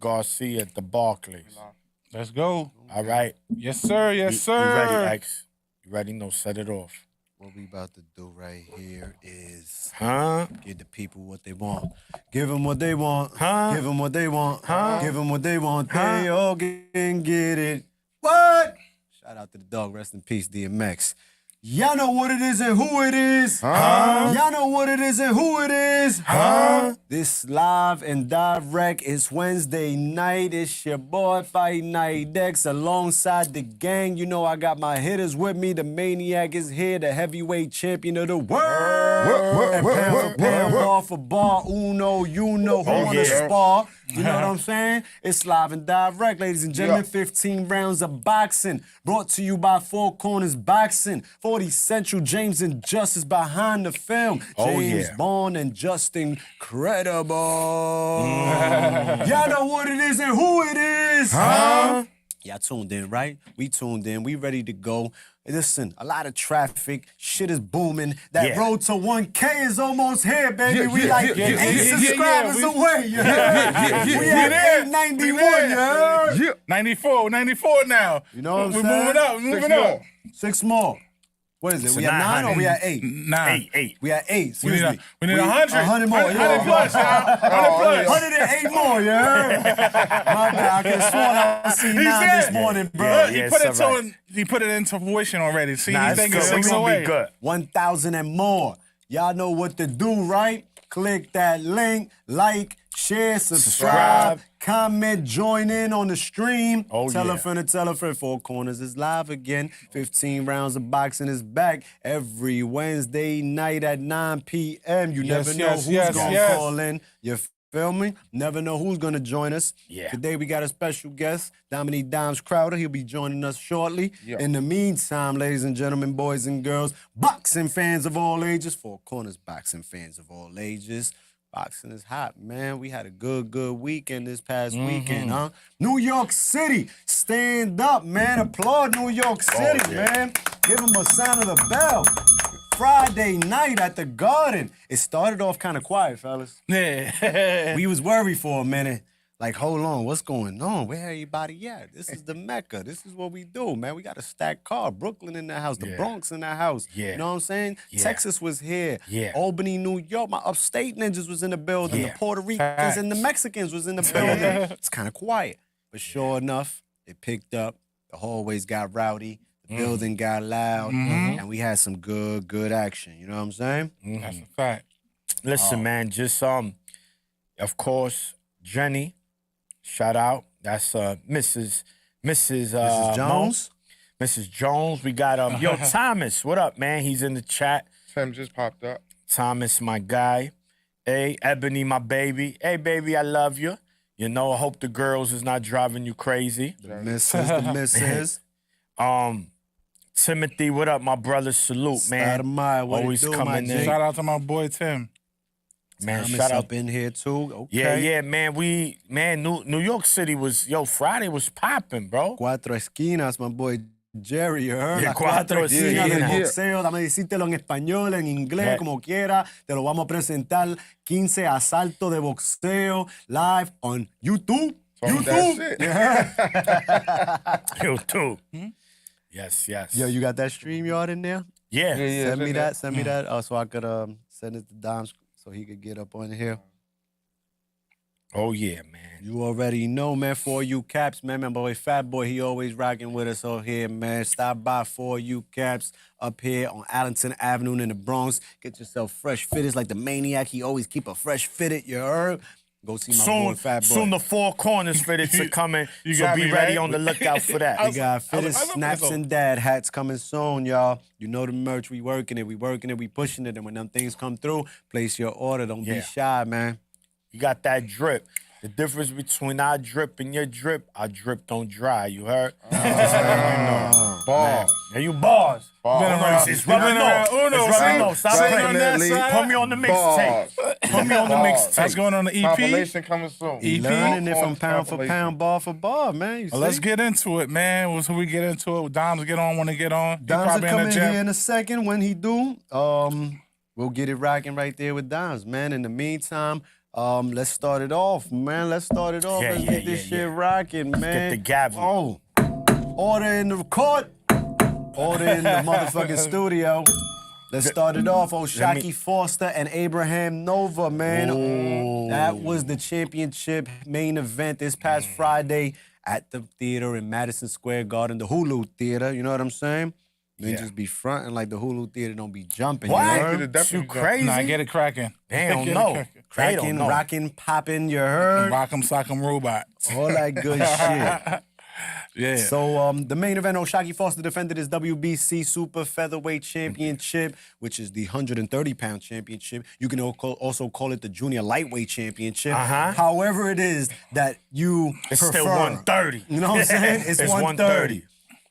Garcia at the Barclays. Let's go. All right. Yes, sir. Yes, sir. You ready, X? You ready? No, set it off. What we about to do right here is Huh? give the people what they want. Give them what they want. Huh? Give them what they want. Huh? Give them what they want. Huh? They all can get it. What? Shout out to the dog. Rest in peace, DMX. Y'all know what it is and who it is. Y'all know what it is and who it is. This live and direct is Wednesday night. It's your boy Fight Night X alongside the gang. You know I got my hitters with me. The Maniac is here, the heavyweight champion of the world. And pound for pound, bar for bar, uno, you know who wanna spar. You know what I'm saying? It's live and direct, ladies and gentlemen. 15 rounds of boxing brought to you by Four Corners Boxing. 40 Central, James and Justice behind the film. James Bond and Justin Credible. Y'all know what it is and who it is. Y'all tuned in, right? We tuned in. We ready to go. Listen, a lot of traffic. Shit is booming. That road to 1K is almost here, baby. We like 8 subscribers away. We at 891, yeah. 94 now. You know what I'm saying? We're moving up. 6 more. What is it? It's We at 9 or we at 8? 9. 8. We at 8. We need 100. 100 more. 100 plus, y'all. 100 plus. 108 more, yeah. My bad. I could have sworn I seen 9 this morning, bro. He put it into fruition already. See, Nah, he's thinking it's 6 gonna away. be good. 1,000 and more. Y'all know what to do, right? Click that link, like, share, subscribe, comment, join in on the stream. Tell a friend to tell a friend. Four Corners is live again. 15 rounds of boxing is back every Wednesday night at 9 p.m. You never know who's gonna call in. You feel me? Never know who's gonna join us. Today we got a special guest, Dominique Dimes Crowder. He'll be joining us shortly. In the meantime, ladies and gentlemen, boys and girls, boxing fans of all ages, Four Corners boxing fans of all ages. Boxing is hot, man. We had a good weekend this past weekend, huh? New York City, stand up, man. Applaud New York City, man. Give them a sign of the bell. Friday night at the Garden. It started off kind of quiet, fellas. Yeah. We was worried for a minute. Like, hold on, what's going on? Where everybody at? This is the Mecca. This is what we do, man. We got a stacked car. Brooklyn in the house. The Bronx in the house. You know what I'm saying? Texas was here. Albany, New York. My upstate ninjas was in the building. The Puerto Ricans and the Mexicans was in the building. It's kind of quiet. But sure enough, it picked up. The hallways got rowdy. The building got loud. And we had some good action. You know what I'm saying? That's a fact. Listen, man, just of course, Jenny. Shout out. That's Mrs. Jones. Mrs. Jones. We got yo Thomas. What up, man? He's in the chat. Tim just popped up. Thomas, my guy. Hey, Ebony, my baby. Hey, baby, I love you. You know, I hope the girls is not driving you crazy. The missus. Timothy, what up, my brother? Salute, man. Always coming in. Shout out to my boy Tim. Man, Thomas shout out up in here too. Okay. Yeah, man. New York City was Friday was popping, bro. Cuatro esquinas, my boy Jerry, you heard? Yeah, Las cuatro esquinas del yeah. boxeo. Dame decírtelo en español, en inglés, como quiera. Te lo vamos a presentar. 15 asaltos de boxeo live on YouTube. YouTube. Yes. Yo, you got that StreamYard in there? Yeah. Send me that. So I could send it to Dom so he could get up on here. Oh, yeah, man. You already know, man. For you caps, man. My boy Fat Boy, he always rocking with us over here, man. Stop by For You Caps up here on Allenton Avenue in the Bronx. Get yourself fresh fitted like the Maniac. He always keep a fresh fitted, you heard? Go see my boy Fat Boy. Soon the Four Corners fitted to coming, so be ready on the lookout for that. We got fitted snaps and dad hats coming soon, y'all. You know the merch, we working it, we pushing it, and when them things come through, place your order. Don't be shy, man. You got that drip. The difference between our drip and your drip don't dry, you heard? Just letting you know. Bars. Yeah, you bars. It's rubbing off. It's rubbing off. Stop playing. Put me on the mixtape. Put me on the mixtape. That's going on the EP. Compilation coming soon. EP. Learning it from pound for pound, bar for bar, man. Well, let's get into it, man. So we get into it. Dom's get on when they get on. Dom's will come in here in a second. When he do, we'll get it rocking right there with Dom's, man. In the meantime, Let's start it off, man. Let's start it off. Yeah, Let's yeah, get this yeah, shit yeah. rocking, man. get the gavel. Oh, order in the court. Order in the motherfucking studio. Let's start it off. Shaki Foster and Abraham Nova, man. Ooh. That was the championship main event this past Friday at the theater in Madison Square Garden, the Hulu Theater. You know what I'm saying? Then Yeah. just be fronting like the Hulu Theater don't be jumping. What? You It heard? definitely You jump. crazy? Nah, get it cracking. They don't Get it know. cracking. They don't Cracking, know. rocking, popping, you heard? Rock'em sock'em robots. All that good shit. Yeah. So the main event, Shaki Foster defended his WBC Super Featherweight Championship, which is the 130-pound championship. You can also call it the Junior Lightweight Championship. However it is that you It's prefer. still 130. You know what I'm saying? It's 130. 130.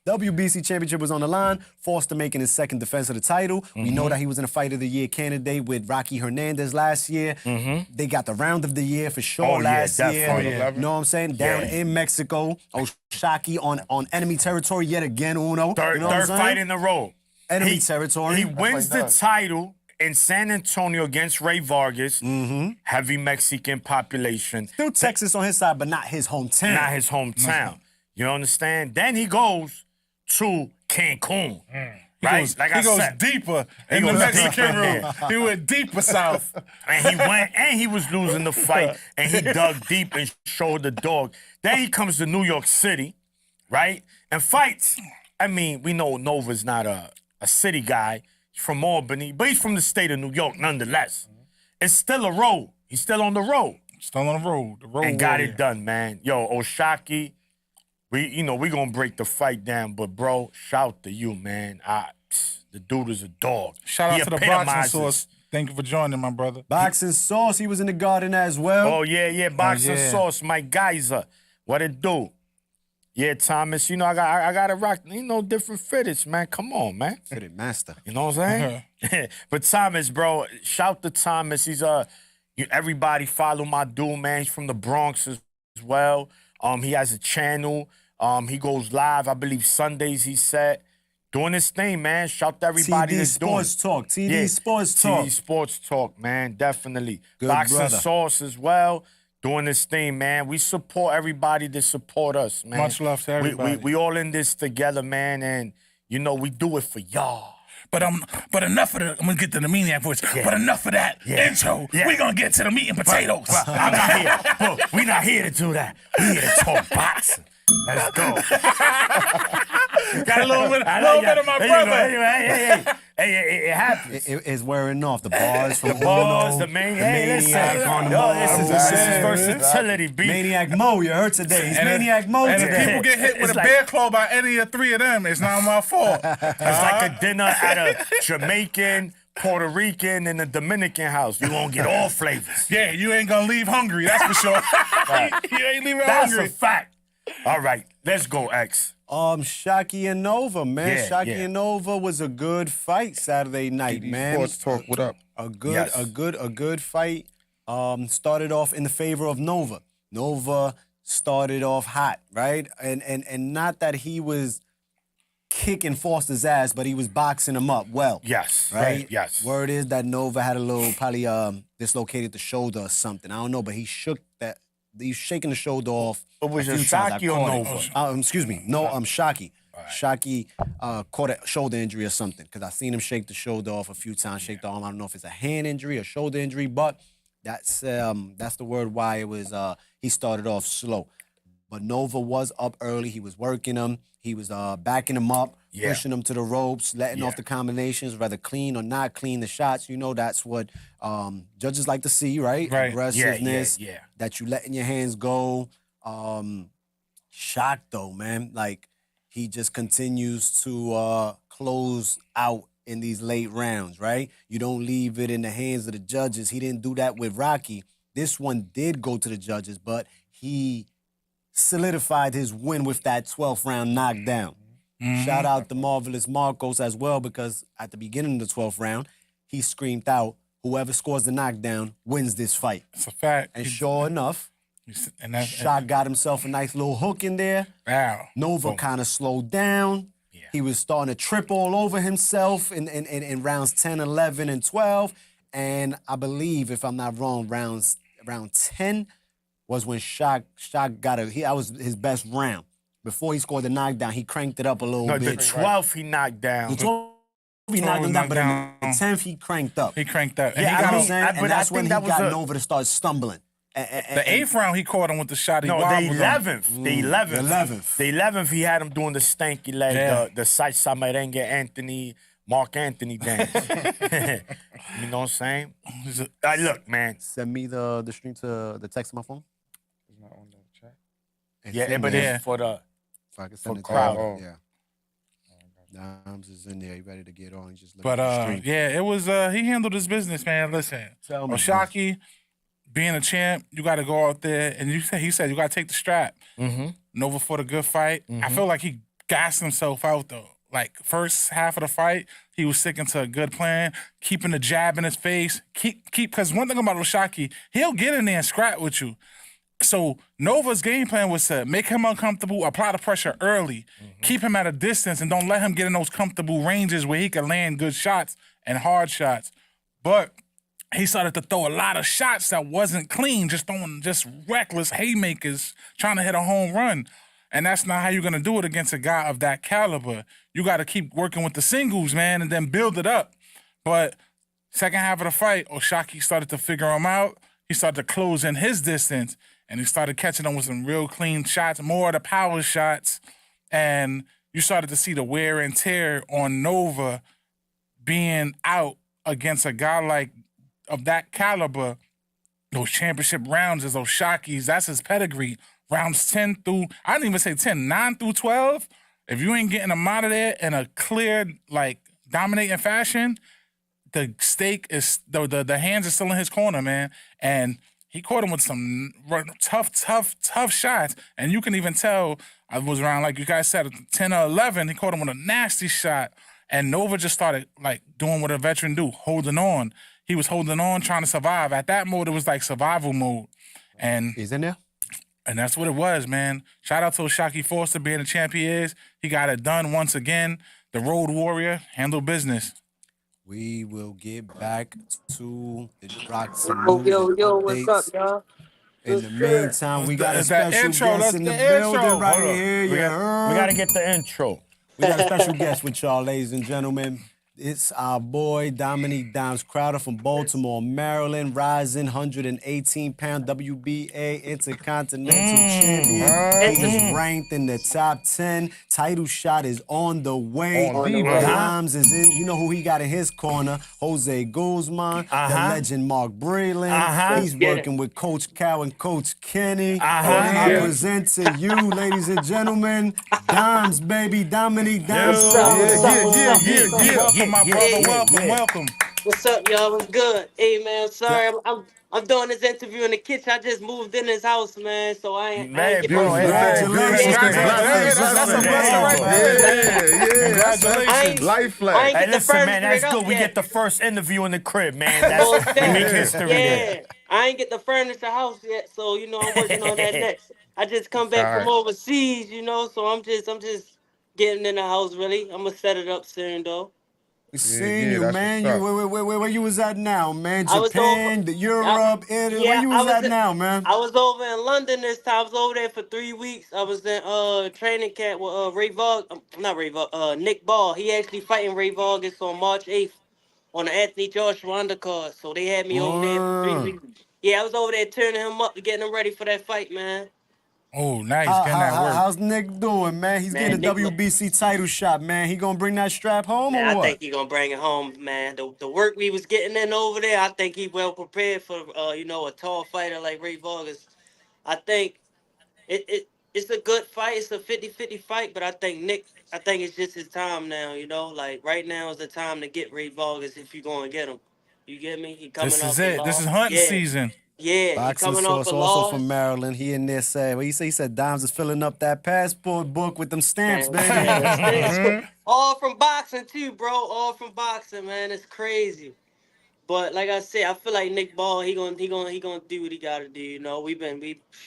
WBC championship was on the line. Foster making his second defense of the title. We know that he was in a Fight of the Year candidate with Rocky Hernandez last year. They got the round of the year for sure Oh, yeah, last year. definitely. You know what I'm saying? Down Yeah. in Mexico. Shaki on enemy territory yet again, Uno. Third, you know what I'm third saying? fight in a row. Enemy territory. He wins what he the does. title in San Antonio against Ray Vargas. Heavy Mexican population. Still Texas on his side, but not his hometown. Not his hometown. You understand? Then he goes to Cancun. Right? He goes deeper in the goes Mexican deeper. room. He went deeper south. And he went and he was losing the fight and he dug deep and showed the dog. Then he comes to New York City, right? And fights. I mean, we know Nova's not a city guy. He's from Albany, but he's from the state of New York nonetheless. It's still a road. He's still on the road. Still on the road. The road And got warrior. it done, man. Yo, Oshaki, we gonna break the fight down, but bro, shout to you, man. The dude is a dog. Shout out He to the boxing epitomizes- source. Thank you for joining, my brother. Boxing Sauce, he was in the garden as well. Oh yeah, boxing yeah. sauce, Mike Geyser. What it do? Yeah, Thomas. You know I gotta rock. You know different fitteds, man. Come on, man. Fitted master. You know what I'm saying? But Thomas, bro, shout to Thomas. He's everybody follow my dude, man. He's from the Bronx as well. He has a channel. He goes live, I believe Sundays. He said doing his thing, man. Shout to everybody TD that's doing. Sports Talk. TD Yeah, Sports Talk. TD Sports Talk, man. Definitely. Good Boxing brother. Sauce as well. Doing this thing, man. We support everybody that support us, man. Much love to everybody. We all in this together, man, and you know we do it for y'all. But enough of the. I'm gonna get to the maniac voice. But enough of that intro. Yeah. We gonna get to the meat and potatoes. Well, I'm not here. Look, we not here to do that. We here to talk boxing. Let's go. Got a little bit of my There you brother. go. Anyway, hey, it happens. It's wearing off. The bars from Bars, Uno, the main, the hey, listen. Maniac on Yo, this is Mo. versatility, B. Maniac Mo, you heard today. He's Maniac Mo And if today. people get hit with It's a like- bear claw by any of three of them, it's not my fault. It's like a dinner at a Jamaican, Puerto Rican, and a Dominican house. You gonna get all flavors. Yeah, you ain't gonna leave hungry, that's for sure. You ain't leaving That's hungry. a fact. All right, let's go, X. Shaki and Nova, man. Yeah, Shaki yeah. and Nova was a good fight Saturday night, TD man. Sports Talk, what up? A good, Yes. a good fight. Started off in the favor of Nova. Nova started off hot, right? And not that he was kicking Foster's ass, but he was boxing him up well. Yes, Right? yes. Word is that Nova had a little probably dislocated the shoulder or something. I don't know, but he shook that. He's shaking the shoulder off. It was a a few times. I Shaki or caught it. Nova? Excuse me. No, Shaki. Shaki caught a shoulder injury or something because I seen him shake the shoulder off a few times, shake the arm. I don't know if it's a hand injury or shoulder injury, but that's the word why it was. He started off slow, but Nova was up early. He was working him. He was backing him up, Yeah. pushing him to the ropes, letting off the combinations, whether clean or not clean the shots. You know that's what judges like to see, right? Right. Aggressiveness, Yeah. that you letting your hands go. Shocked though, man. Like he just continues to close out in these late rounds, right? You don't leave it in the hands of the judges. He didn't do that with Rocky. This one did go to the judges, but he solidified his win with that 12th round knockdown. Shout out to Marvelous Marcos as well, because at the beginning of the 12th round, he screamed out, whoever scores the knockdown wins this fight. It's a fact. And sure enough, And that's Shot got himself a nice little hook in there. wow. Nova kind of slowed down. He was starting to trip all over himself in rounds 10, 11, and 12. And I believe, if I'm not wrong, around 10 was when Shock got that was his best round. Before he scored the knockdown, he cranked it up a little No, the bit. 12th he knocked down. The 12th he knocked him down, but the 10th he cranked up. He cranked up. And Yeah, he got I know, and but that's I when he think that got was Nova to start stumbling. the 8th round, he caught him with the shot. He No, the wobbled him. 11th. The 11th. The 11th. The 11th, he had him doing the stanky leg, Yeah. the salsa merengue Mark Anthony dance. You know what I'm saying? Look, man. Send me the stream to the text on my phone. It's not on the chat. Yeah, but it's for the... If I can send For it crowd. to Oh. you. Yeah. Dimes is in there. You ready to get on? Just look But at the stream. yeah, it was he handled his business, man. Listen, Tell me, Oshaki, being a champ, you got to go out there and he said you got to take the strap. Mm-hmm. Nova fought a good fight. I feel like he gassed himself out though. Like first half of the fight, he was sticking to a good plan, keeping the jab in his face. Keep because one thing about Oshaki, he'll get in there and scrap with you. So Nova's game plan was to make him uncomfortable, apply the pressure early, keep him at a distance, and don't let him get in those comfortable ranges where he can land good shots and hard shots. But he started to throw a lot of shots that wasn't clean, just throwing just reckless haymakers, trying to hit a home run. And that's not how you're going to do it against a guy of that caliber. You got to keep working with the singles, man, and then build it up. But second half of the fight, Oshaki started to figure him out. He started to close in his distance, and he started catching him with some real clean shots, more of the power shots. And you started to see the wear and tear on Nova being out against a guy like of that caliber. Those championship rounds is Oshaki's. That's his pedigree. Rounds 10 through, I didn't even say 10, 9 through 12. If you ain't getting them out of there in a clear, like, dominating fashion, the stake is, the hands are still in his corner, man. And he caught him with some tough shots. And you can even tell, I was around, like you guys said, 10 or 11, he caught him with a nasty shot. And Nova just started, like, doing what a veteran do, holding on. He was holding on, trying to survive. At that mode, it was like survival mode. And He's in there? And that's what it was, man. Shout out to Oshaki Foster being the champ he is. He got it done once again. The Road Warrior handled business. We will get back to the Rocks and Yo, what's updates. up, y'all? In the meantime, we got a Is that special intro? guest Let's in the get intro. building right Hold on. here. We Yeah, got to get the intro. We got a special guest with y'all, ladies and gentlemen. It's our boy, Dominique Dimes Crowder from Baltimore, Maryland, rising 118-pound WBA Intercontinental Champion. He is ranked in the top 10. Title shot is on the way. On the way. Dimes is in. You know who he got in his corner? Jose Guzman, the legend Mark Breland. He's working with Coach Cow and Coach Kenny. I present to you, ladies and gentlemen, Dimes, baby, Dominique Dimes Crowder. Welcome, my brother. Welcome. What's up, y'all? What's good? Hey, man, sorry, I'm doing this interview in the kitchen. I just moved in his house, man, so I ain't get Congratulations. That's a blessing right there. Congratulations. Life I flag. ain't Hey, get the listen, furniture man, that's up good. We yet. get the first interview in the crib, man. Most That's we make definitely. history there. Yeah, I ain't get the furniture house yet, so I'm working on that next. I just come back Alright. from overseas, so I'm just getting in the house. Really, I'm gonna set it up soon, though. We seen you, that's man. what's You up. where you was at now, man? I was Japan, over- Europe, Italy. Yeah, Where you I was was at in- now, man? I was over in London this time. I was over there for 3 weeks. I was in training camp with Ray not Ray Nick Ball. He actually fighting Ray Vargas on March 8th on the Anthony Joshua undercard. So they had me over there for 3 weeks. Yeah, I was over there turning him up, getting him ready for that fight, man. Oh, nice. Getting that work. How's Nick doing, man? He's Man, getting a Nick look- WBC title shot, man. He gonna bring that strap home Man, or I what? think he gonna bring it home, man. The work we was getting in over there, I think he well prepared for a tall fighter like Ray Vargas. I think it's a good fight. It's a 50-50 fight, but I think it's just his time now, Like right now is the time to get Ray Vargas if you gonna get him. You get me? He coming This off is a it. loss. This is hunting Yeah. season. Yeah, he Boxing coming off source a also loss. from Maryland. He in there said, well, he said Dimes is filling up that passport book with them stamps, Man, baby. all from boxing too, bro. All from boxing, man. It's crazy. But like I said, I feel like Nick Ball, he gonna do what he gotta do.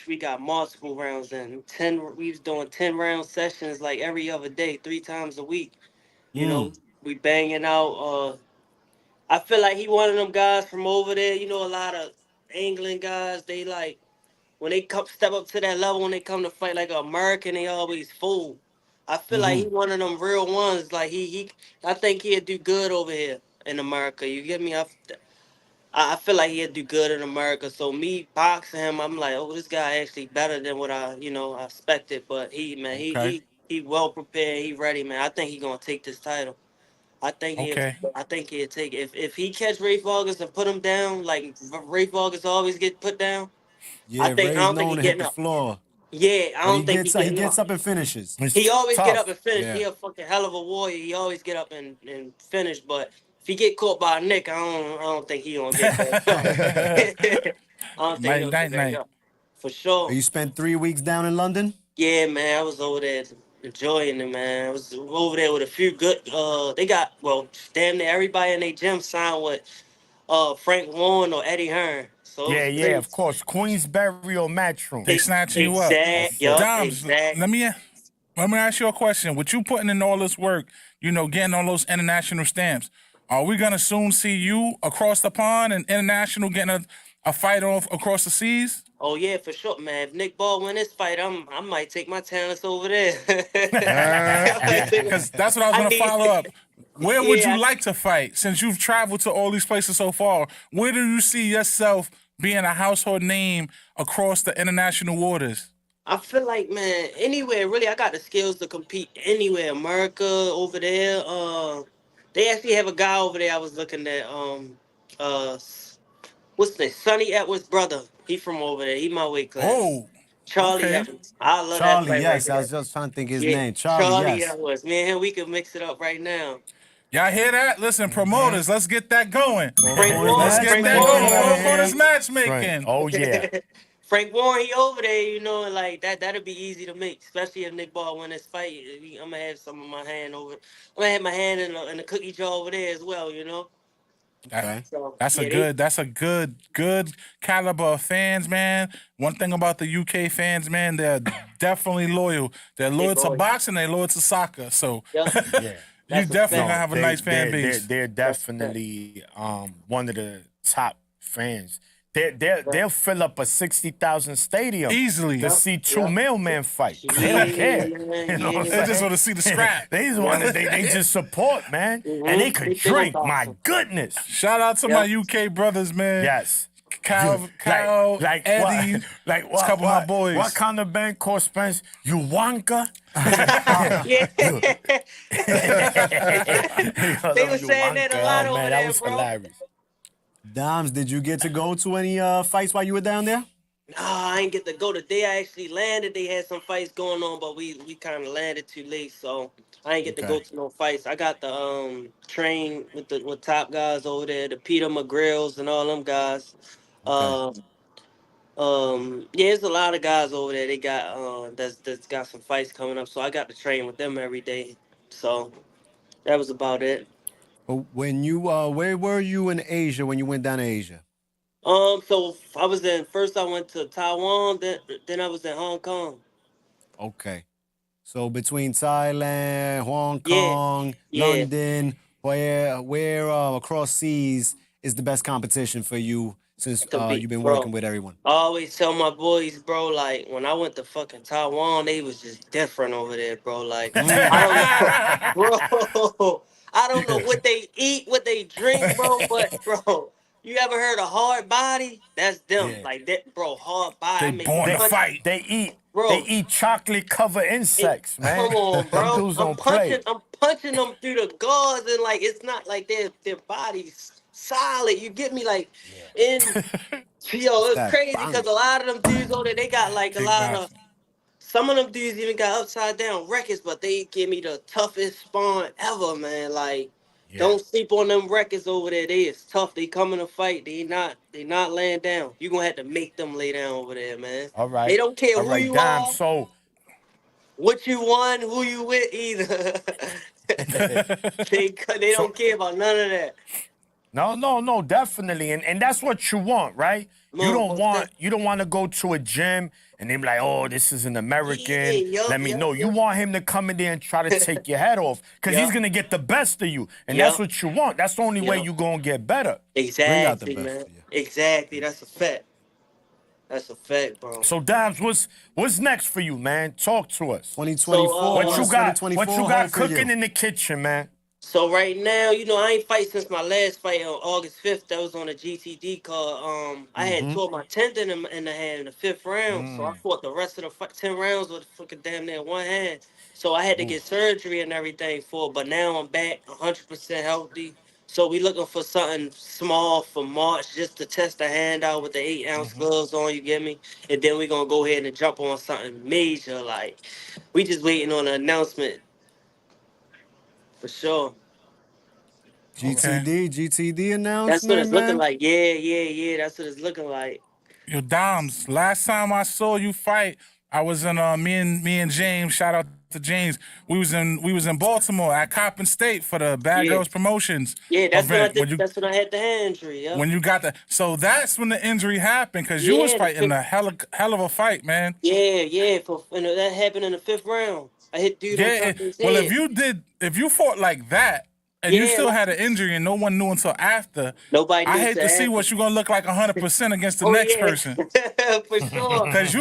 We got multiple rounds in. We was doing 10 round sessions like every other day, 3 times a week. We banging out. I feel like he one of them guys from over there. A lot of England guys, they like when they come step up to that level when they come to fight like an American, they always fool. I feel like he one of them real ones. Like he I think he'd do good over here in America. You get me? I feel like he'd do good in America. So me boxing him, I'm like, oh, this guy actually better than what I expected. But man, Okay. he well prepared. He ready, man. I think he gonna take this title. I think he Okay. I think he'll take it. If he catch Ray Vargas and put him down, like Ray Vargas always get put down. I Yeah, Ray's don't think known he to hit getting the up. floor, Yeah, I but don't think he he getting gets up. up and finishes. He It's always get up tough. and finish. Yeah. He a fucking hell of a warrior. He always get up and finish. But if he get caught by a Nick, I don't think he gonna get back up. I don't think Night, he'll get night, back night. up. For sure. You spent 3 weeks down in London? Yeah, man, I was over there enjoying it, man. I was over there with a few good. They got damn near everybody in their gym signed with Frank Warren or Eddie Hearn. So it was Yeah, of crazy. course. Queensberry or Matchroom. They snatching you up. Exact, That's yup, Doms, exact. let me ask you a question. With you putting in all this work, getting all those international stamps, are we gonna soon see you across the pond and international getting a fight off across the seas? Oh yeah, for sure, man. If Nick Ball win this fight, I might take my talents over there. I might take- Because that's what I was I gonna need- follow up. Where would Yeah, you like to fight? Since you've traveled to all these places so far, where do you see yourself being a household name across the international waters? I feel like, man, anywhere really, I got the skills to compete anywhere. America over there. They actually have a guy over there. I was looking at. Uh, what's his name? Sonny Edwards' brother. He from over there. He my weight class. Oh, Charlie okay. Edwards. I love that Charlie, fight yes. right I there. was just trying to think his Yeah, name. Charlie, yes. Edwards. Me and him, we could mix it up right now. Y'all hear that? Listen, promoters, let's get that going. Frank Warren. Let's get Frank that Warren. going. Yeah. Four corners Right. matchmaking. Oh, yeah. Frank Warren, he over there, and like that'd be easy to make, especially if Nick Ball win this fight. I'm gonna have some of my hand over. I'm gonna have my hand in the cookie jar over there as well. Okay. So That's yeah, a good caliber of fans, man. One thing about the UK fans, man, they're definitely loyal. They're loyal to loyal. boxing, they're loyal to soccer. So Yeah. Yeah. you That's a definitely fact. gonna have a nice fan base. They're definitely one of the top fans. They'll fill up a 60,000 stadium Easily. to see two Yeah. mailmen fight. They don't care. man, You know what I'm yeah. They just saying? want to see the scrap. They just want to. They just support, man, and they could They feel drink. awesome. My goodness. Shout out to my UK brothers, man. Yes. Kyle, Eddie, what, like a couple of my boys. What kind of band called Spence? You Wonka? Yeah. They were saying that a lot over man, there, that was bro. hilarious. Doms, did you get to go to any fights while you were down there? Nah, I ain't get to go the day I actually landed. They had some fights going on, but we kind of landed too late, so I ain't get to go Okay. to no fights. I got the train with top guys over there, the Peter McGrills and all them guys. Yeah, there's a lot of guys over there. They got that's got some fights coming up, so I got to train with them every day. So that was about it. But when you where were you in Asia when you went down to Asia? So I was first I went to Taiwan, then I was in Hong Kong. Okay. So between Thailand, Hong Yeah, Kong, yeah. London, where across seas is the best competition for you since Compete, you've been bro. working with everyone? I always tell my boys, bro, like when I went to fucking Taiwan, they was just different over there, bro. Like I don't know, bro. I don't know what they eat, what they drink, bro. But bro, you ever heard of hard body? That's them, Yeah. like that, bro. Hard body. They I mean, born to punch- fight. Bro. They eat chocolate covered insects, man. Come on, Them bro. dudes I'm don't play. punching them through the guards, and like it's not like their bodies solid. You get me? Like, and yo, it's That crazy bounce. because a lot of them dudes over there, they got like a Big lot bounce. of. Some of them dudes even got upside down records, but they give me the toughest spawn ever, man. Like, don't sleep on them records over there. They is tough. They coming to fight. They not laying down. You gonna have to make them lay down over there, man. All right. They don't care All who right, you damn. are, So what you won, who you with either. they don't care about none of that. no, definitely, and that's what you want, right? No, most You don't want to go to a gym and they be like, oh, this is an American. yup, Let me yup, know. You yup. want him to come in there and try to take your head off because he's Yup. going to get the best of you. And Yup. that's what you want. That's the only way Yup. you going to get better. Bring out the Exactly, best man. of you. Exactly. That's a fact. That's a fact, bro. So, Dimes, what's next for you, man? Talk to us. 2024. What you got? 2024 What you hold got for you. cooking in the kitchen, man? So right now, I ain't fight since my last fight on August 5th. That was on a GTD card. I had tore my tendon in the hand in the 5th round. So I fought the rest of the 10 rounds with fucking damn near one hand. So I had to get surgery and everything for it. But now I'm back 100% healthy. So we looking for something small for March just to test the hand out with the 8-ounce gloves on, you get me? And then we going to go ahead and jump on something major. Like, we just waiting on an announcement for sure. GTD That's what announcement, it's looking man. like. Yeah. That's what it's looking like. Yo, Doms, last time I saw you fight, I was in me and James, shout out to James. We was in Baltimore at Coppin State for the Bad Yeah. Girls Promotions Yeah, that's when I event. did. That's when I had the hand injury. Yeah. When you got the, so that's when the injury happened, because you was Yeah, fighting a hell of a fight, man. Yeah. That happened in the 5th round. I hit dude on top of his Well, head. if you fought like that and you Yeah, still like- had an injury and no one knew until after, Nobody I knew hate to to see ask what him. you're gonna look like 100% against the Oh, next yeah. person. For sure. Cause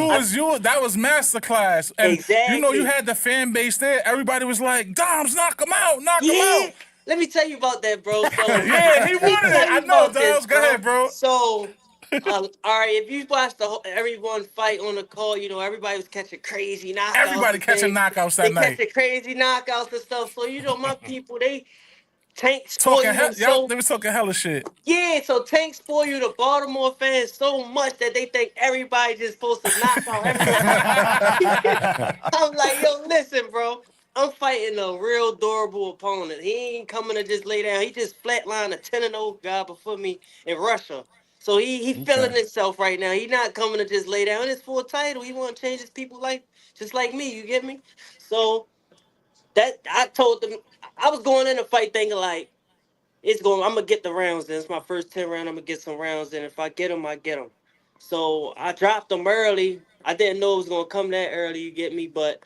that was masterclass, and you Exactly. had the fan base there. Everybody was like, "Doms, knock him out, knock him Yeah. out." Let me tell you about that, bro. So Yeah, he let me wanted tell it. I you know, about this, Doms. Go ahead, bro. So, all right, if you watched everyone fight on the call, everybody was catching crazy knockouts. Everybody and catching things. knockouts They that night. catching crazy knockouts and stuff. So my people, Tank spoil Talking them so they was talking hella shit. yeah. So Tank spoil you the Baltimore fans so much that they think everybody just supposed to knock out everybody. I'm like, yo, listen, bro. I'm fighting a real durable opponent. He ain't coming to just lay down. He just flatlined a 10-0 guy before me in Russia. So he feeling himself right now. He not coming to just lay down. It's for a title. He want to change his people life just like me. You get me? So that I told them I was going in the fight thinking like I'm gonna get the rounds in. It's my first 10 round. I'm gonna get some rounds in. If I get them, I get them. So I dropped them early. I didn't know it was gonna come that early. You get me? But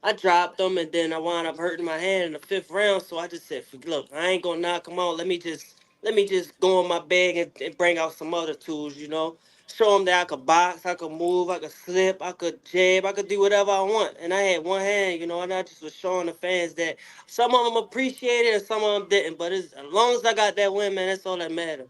I dropped them, and then I wound up hurting my hand in the 5th round. So I just said, "Look, I ain't gonna knock them out. Let me just go in my bag and bring out some other tools. Show them that I could box, I could move, I could slip, I could jab, I could do whatever I want. And I had one hand, and I just was showing the fans that some of them appreciated and some of them didn't. But as long as I got that win, man, that's all that matters.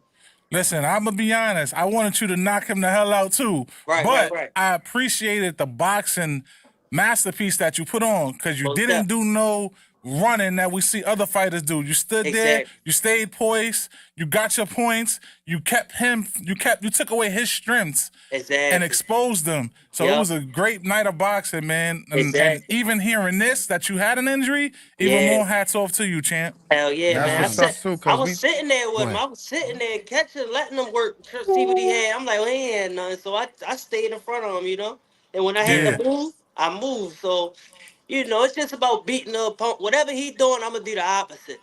Listen, I'm gonna be honest. I wanted you to knock him the hell out too. Right. I appreciated the boxing masterpiece that you put on, because you Most didn't definitely. do no running that we see other fighters do. You stood there, Exactly. you stayed poised, you got your points, you took away his strengths Exactly. and exposed them. So it Yep. was a great night of boxing, man. And Exactly. even hearing this, that you had an injury, even Yeah. more hats off to you, champ. Hell yeah, That's man. what's up, too, 'cause I was we- sitting there with him. ahead. I was sitting there catching, letting him work, see what he had. I'm like, well, he ain't had nothing. So I stayed in front of him. And when I had to move, I moved. So, it's just about beating the opponent. Whatever he doing, I'm going to do the opposite.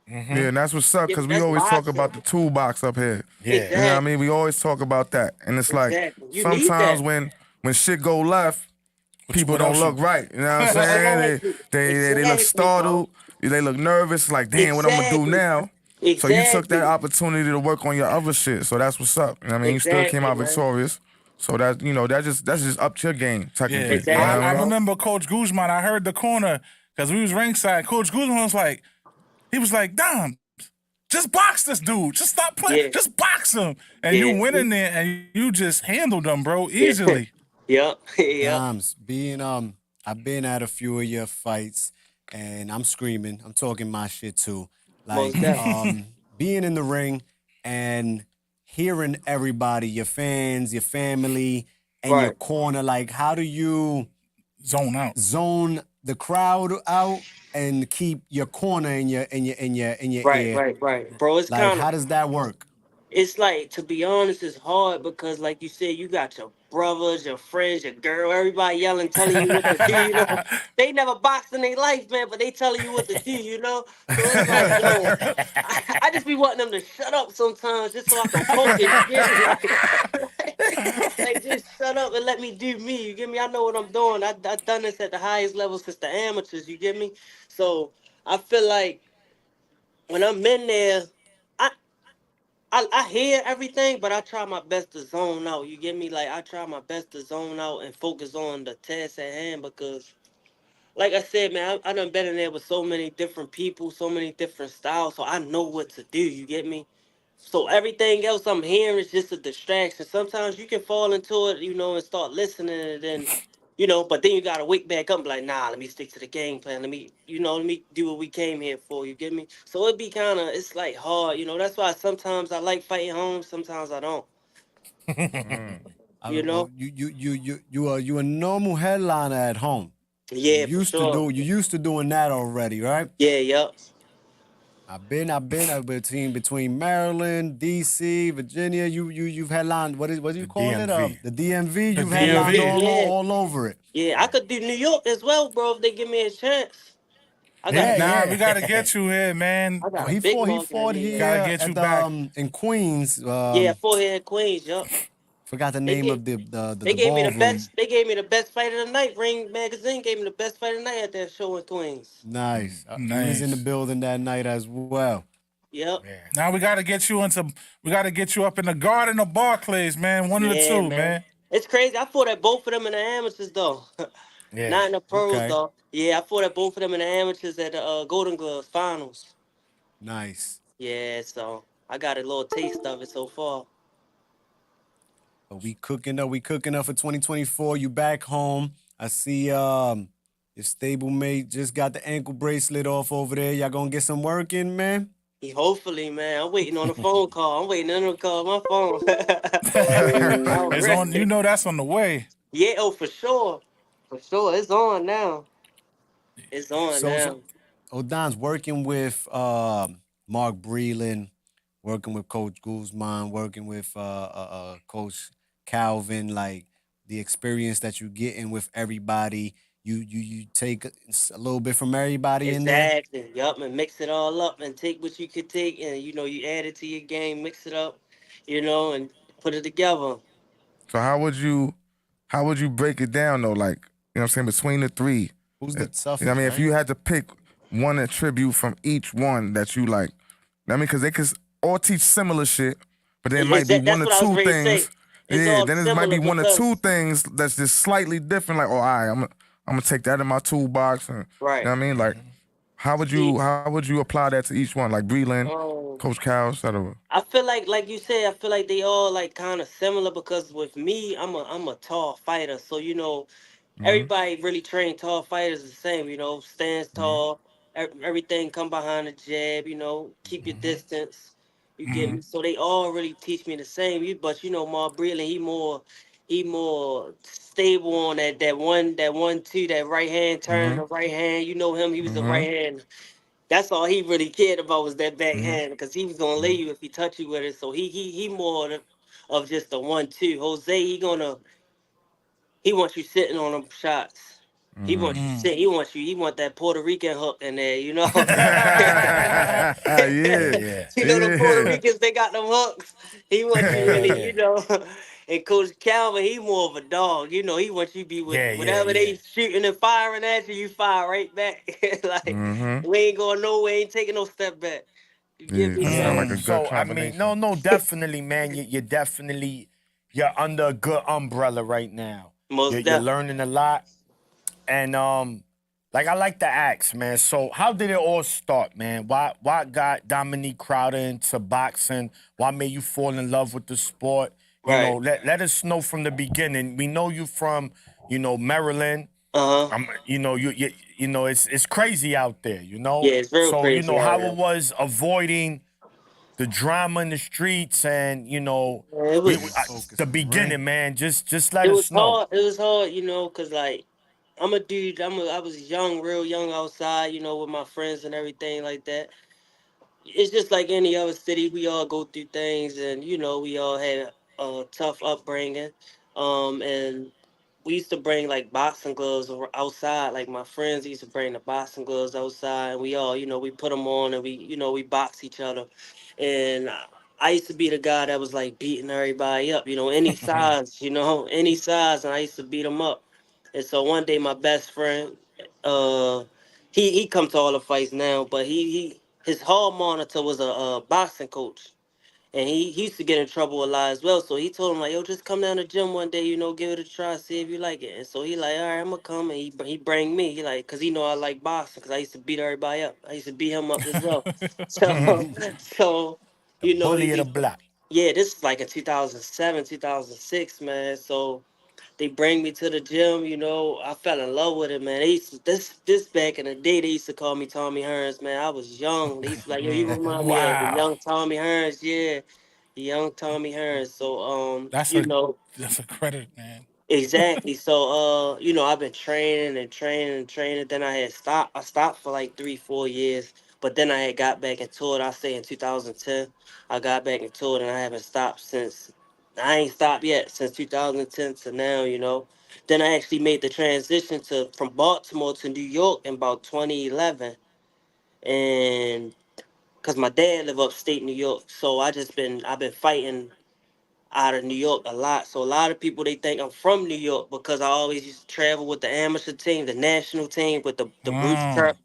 Yeah, and that's what's up, because we That's always talk boxing. about the toolbox up here. Yeah. Exactly. You know what I mean? We always talk about that. And it's like, Exactly. You need sometimes that. when shit go left, people don't look right. You know what I'm saying? They look Exactly, startled. They look nervous. Like, damn, what I'm going to do Exactly. now? So you took Exactly. that opportunity to work on your other shit. So that's what's up. You know what I mean? You still came out Exactly, man. victorious. So that's just up to your game, technically. Yeah, Exactly. You know what I I mean? remember Coach Guzman. I heard the corner because we was ringside. Coach Guzman was like, Dom, just box this dude. Just stop playing. Yeah. Just box him. And Yeah. you went in there and you just handled him, bro, easily. Yep. Times I've been at a few of your fights, and I'm screaming. I'm talking my shit too. Like Most definitely. being in the ring and hearing everybody, your fans, your family, and your Right. corner. Like, how do you Zone out. zone the crowd out and keep your corner in your ear? Right. Bro, it's Like, kind how of, does that work? it's like, to be honest, it's hard because, like you said, you got your brothers, your friends, your girl, everybody yelling, telling you what to do. They never boxed in their life, man, but they telling you what to do. So it's like, I just be wanting them to shut up sometimes just so I can focus. Like, just shut up and let me do me. You get me? I know what I'm doing. I done this at the highest level since the amateurs. You get me? So I feel like when I'm in there, I I hear everything, but I try my best to zone out. You get me? Like, I try my best to zone out and focus on the task at hand because, like I said, man, I done been in there with so many different people, so many different styles, so I know what to do. You get me? So everything else I'm hearing is just a distraction. Sometimes you can fall into it, and start listening, and then, but then you gotta wake back up and be like, nah, let me stick to the game plan. Let me do what we came here for. You get me? So it'd be it's like hard. That's why sometimes I like fighting home, sometimes I don't. I You don't know. know? You a normal headliner at home. Yeah, for sure. You used to doing that already, right? Yeah, yup. I've been between Maryland, DC, Virginia. You've headlined what do you The call it? DMV. The DMV. The You've headlined DMV. Yeah, all over it. yeah. I could do New York as well, bro, if they give me a chance. I got a Yeah, big, Nah, we gotta yeah. get you here, man. I got Oh, a he big fought market in there. Gotta here get you at the back. in Queens. Yeah, forehead Queens, yup. Forgot the They name get of the They the gave me the ballroom. best. They gave me the best fight of the night. Ring Magazine gave me the best fight of the night at that show in Queens. Nice. We was in the Nice. building that night as well. Yep. Yeah. Now we gotta get you up in the Garden of Barclays, man. One of the Yeah, two, man. man. It's crazy. I fought at both of them in the amateurs though. Yeah. Not in the pros Okay. though. Yeah, I fought at both of them in the amateurs at the Golden Gloves finals. Nice. Yeah, so I got a little taste of it so far. But we cooking up for 2024. You back home. I see your stablemate just got the ankle bracelet off over there. Y'all gonna get some work in, man? Hopefully, man. I'm waiting on a phone call. I'm waiting on a call on my phone. I'm It's on. You ready. know that's on the way. Yeah, oh for sure. For sure. It's on now. It's on So now. Odon's working with Mark Breland, working with Coach Guzman, working with Coach Calvin, like the experience that you getting with everybody. You take a little bit from everybody in there. Exactly. Yup, and mix it all up and take what you could take and you add it to your game, mix it up, and put it together. So how would you break it down though? Like, you know what I'm saying, between the three. Who's the You know what I toughest, mean? If right? you had to pick one attribute from each one that you like, I mean, because they could all teach similar shit, but there might be one That's or what I was two ready to say. things. It's Yeah, all then it might similar be one or two because things that's just slightly different. Like, oh, all right, I'm gonna take that in my toolbox, and you know right. what I mean? Like, See, how would you apply that to each one? Like Breland, um Coach Cal, etc. I feel like you said, I feel like they all like kind of similar because with me, I'm a tall fighter. So Mm-hmm. everybody really trained tall fighters the same, stands Mm-hmm. tall, everything come behind the jab, keep your distance. You get me? So they all really teach me the same. But Mark Breland, he more stable on that one two, that right hand turn, Mm-hmm. the right hand. You know him, he was a Mm-hmm. right hand. That's all he really cared about was that Mm-hmm. backhand because he was gonna lay you if he touch you with it. So he more of just the 1-2. Jose, he wants you sitting on them shots. He Mm-hmm. wants you sit. He want that Puerto Rican hook in there. Yeah, Yeah. The Puerto yeah. Ricans, they got them hooks. He wants you Yeah. really, Yeah. And Coach Calvin, he more of a dog. He wants you be with Yeah. Yeah. whatever Yeah. they shooting and firing at you, you fire right back. Like Mm-hmm. we ain't going nowhere, ain't taking no step back. You get Yeah, me? that sounds So like a good So I mean, no, combination. no, definitely, man. You're under a good umbrella right now. most You're definitely. learning a lot, and like I like to ask, man. So how did it all start, man? Why got Dominique Crowder into boxing? Why made you fall in love with the sport? Right. Let us know from the beginning. We know you from Maryland. Uh-huh. It's crazy out there, you know. Yeah, it's real So crazy out how here. it was avoiding the drama in the streets, and Yeah, It Staying was the focused on the ring. beginning, man. Just let it us was know. hard. It was hard, cause like I'm a dude. I was young, real young outside, with my friends and everything like that. It's just like any other city. We all go through things, and we all had a tough upbringing. And we used to bring like boxing gloves outside. Like my friends used to bring the boxing gloves outside, and we all, we put them on, and we box each other. And I used to be the guy that was like beating everybody up, any size, any size, and I used to beat them up. And so one day, my best friend, uh, he come to all the fights now, but his hall monitor was a boxing coach, and he used to get in trouble a lot as well. So he told him like, yo, just come down to the gym one day, give it a try, see if you like it. And so he like, all right, I'm gonna come, and he bring me. He like, cause he know I like boxing, cause I used to beat everybody up. I used to beat him up as well. So so The he bully of the be block. yeah, this is like in 2007, 2006, man. So they bring me to the gym, I fell in love with it, man. They used to, this back in the day, they used to call me Tommy Hearns, man. I was young. They used to like, yo, you remind me of the Wow. young Tommy Hearns, yeah. The young Tommy Hearns. So That's a that's a credit, man. exactly. So I've been training and training and training. Then I stopped for like 3, 4 years. But then I had got back into it. I say in 2010. I got back into it and I haven't stopped since. I ain't stopped yet since 2010 to now. Then I actually made the transition to from Baltimore to New York in about 2011. And because my dad live upstate New York. So I've been fighting out of New York a lot. So a lot of people they think I'm from New York because I always used to travel with the amateur team, the national team, with Mm.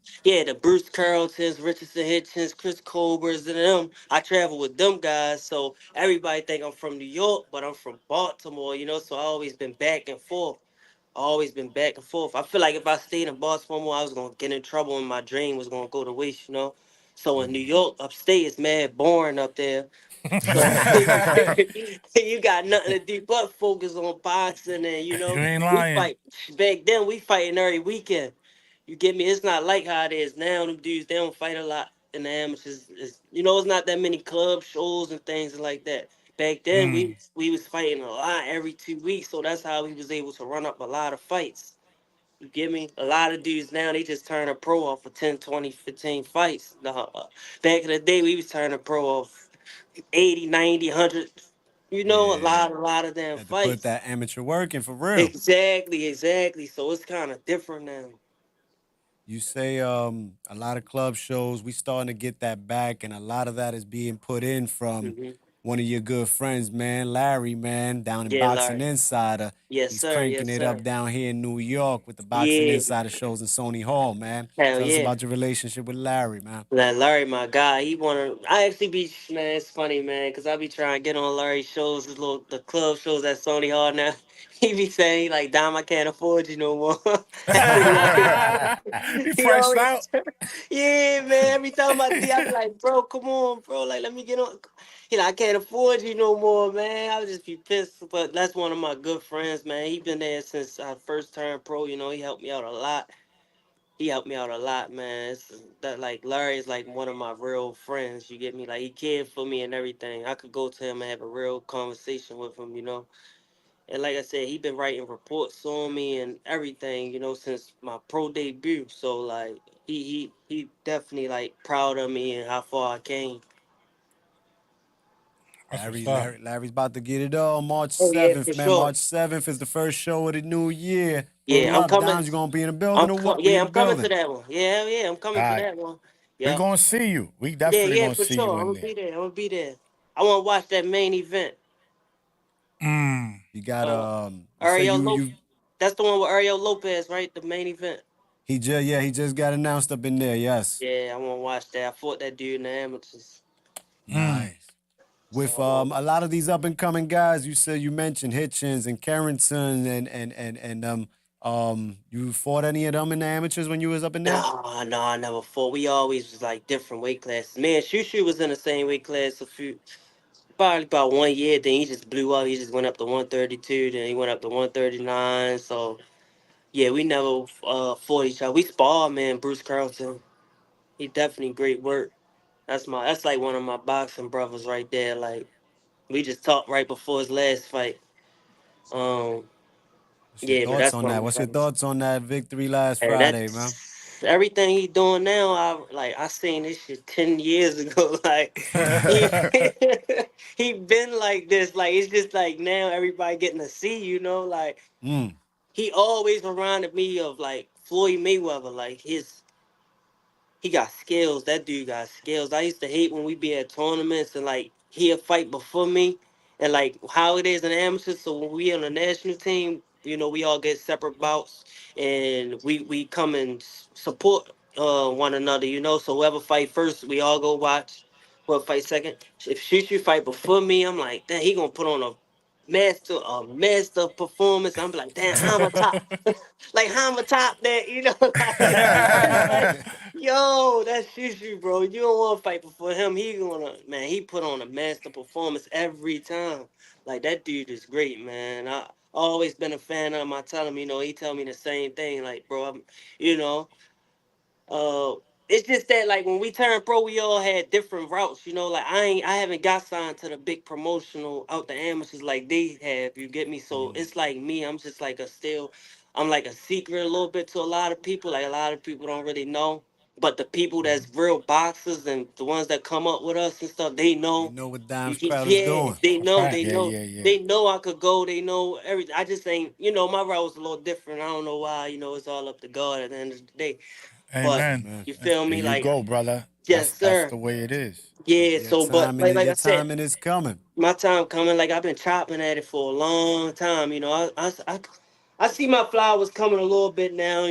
the Bruce Carltons, Richardson Hitchens, Chris Cobras, and them. I travel with them guys, so everybody think I'm from New York, but I'm from Baltimore. So I always been back and forth. Always been back and forth. I feel like if I stayed in Baltimore, I was gonna get in trouble and my dream was gonna go to waste. So in New York, upstate, it's mad boring up there. So you got nothing to do but focus on boxing, and You ain't we lying. fight. Back then we fighting every weekend. You get me? It's not like how it is now. Them dudes they don't fight a lot in the amateurs. It's not that many club shows and things like that. Back then Mm. we was fighting a lot every 2 weeks, so that's how we was able to run up a lot of fights. You get me? A lot of dudes now they just turn a pro off for 10, 20, 15 fights. Back in the day we was turning pro off 80, 90, 100. Yeah. A lot of damn Had to put fights. that amateur work in for real. Exactly, exactly. So it's kind of different now. You say a lot of club shows, we starting to get that back, and a lot of that is being put in from hmm one of your good friends, man, Larry, man, down in Yeah, Boxing Larry. Insider. Yes, He's sir. cranking Yes, it sir. up down here in New York with the Boxing Yeah. Insider shows in Sony Hall, man. Hell Tell us yeah. about your relationship with Larry, man. Larry, my guy, he wanna. I actually be man. It's funny, man, cause I be trying to get on Larry's shows, the club shows at Sony Hall now. He be saying he like, Dom, I can't afford you no more. he like, He he priced out. always, yeah, man. Every time I see, I be like, bro, come on, bro, like let me get on. He like, I can't afford you no more, man. I would just be pissed, but that's one of my good friends, man. He been there since I first turned pro. He helped me out a lot. He helped me out a lot, man. That like Larry is like one of my real friends. You get me? Like he cared for me and everything. I could go to him and have a real conversation with him. And like I said, he been writing reports on me and everything, since my pro debut. So like he definitely like proud of me and how far I came. That's what's Larry, up. Larry, Larry's about to get it on March Oh yeah, for 7th, man. sure. March 7th is the first show of the new year. Yeah, Pull I'm up. coming. Downs, you gonna be in the building or what? Be in Yeah, the I'm coming to building. that one. Yeah, yeah, I'm coming All to right. that one. We Yep. gonna see you. We Yeah, definitely yeah, gonna for see you sure. I'm in gonna there. be there. I'm gonna be there. I want to watch that main event. Mm. You got Uh, you say Ariel you Lopez. you That's the one with Ariel Lopez, right? The main event. he just got announced up in there. Yes. Yeah, I want to watch that. I fought that dude in the amateurs. Mm. Nice. So With a lot of these up and coming guys, you mentioned Hitchens and Carrington and you fought any of them in the amateurs when you was up in there? no, I never fought. We always was like different weight classes. Man, Shushu was in the same weight class probably about 1 year. Then he just blew up. He just went up to 132. Then he went up to 139. So yeah, we never fought each other. We sparred, man. Bruce Carlton. He definitely great work. That's like one of my boxing brothers right there. Like we just talked right before his last fight. Um, What's your yeah, but thoughts that's on one of that? my What's your brothers. thoughts on that victory last And Friday, man? that's everything he doing now. I seen this shit 10 years ago. Like he he been like this. Like it's just like now everybody getting to see. Like Mm. he always reminded me of like Floyd Mayweather. Like he got skills. That dude got skills. I used to hate when we be at tournaments and like he'll fight before me, and like how it is in amateurs. So when we on the national team, we all get separate bouts, and we come and support one another. So whoever fight first, we all go watch. Whoever fight second, if Shushu fight before me, I'm like, damn, he gonna put on a master performance. I'm like, damn, how am I top? Like how am I top that? Like, yo, that's Shushu, bro. You don't want to fight before him. He put on a master performance every time. Like that dude is great, man. I always been a fan of him. I tell him, he tell me the same thing. Like, bro, you know, uh, it's just that like when we turned pro, we all had different routes. Like I haven't got signed to the big promotional out the amateurs like they have. You get me? So it's like me. I'm just like I'm like a secret a little bit to a lot of people. Like a lot of people don't really know. But the people that's real boxers and the ones that come up with us and stuff, they They know. know what You Dime's get, Crowder's yeah, doing. they know, Fact. they Yeah, know, yeah, yeah. they know I could go. They know everything. I just ain't, my route was a little different. I don't know why. It's all up to God at the end of the day. But Amen. Man, you feel There me? you Like, go, brother. yes, That's sir. the way it is. Yeah. your So, but timing like, is like your I said, timing is coming. my time coming. Like I've been chopping at it for a long time. I see my flowers coming a little bit now.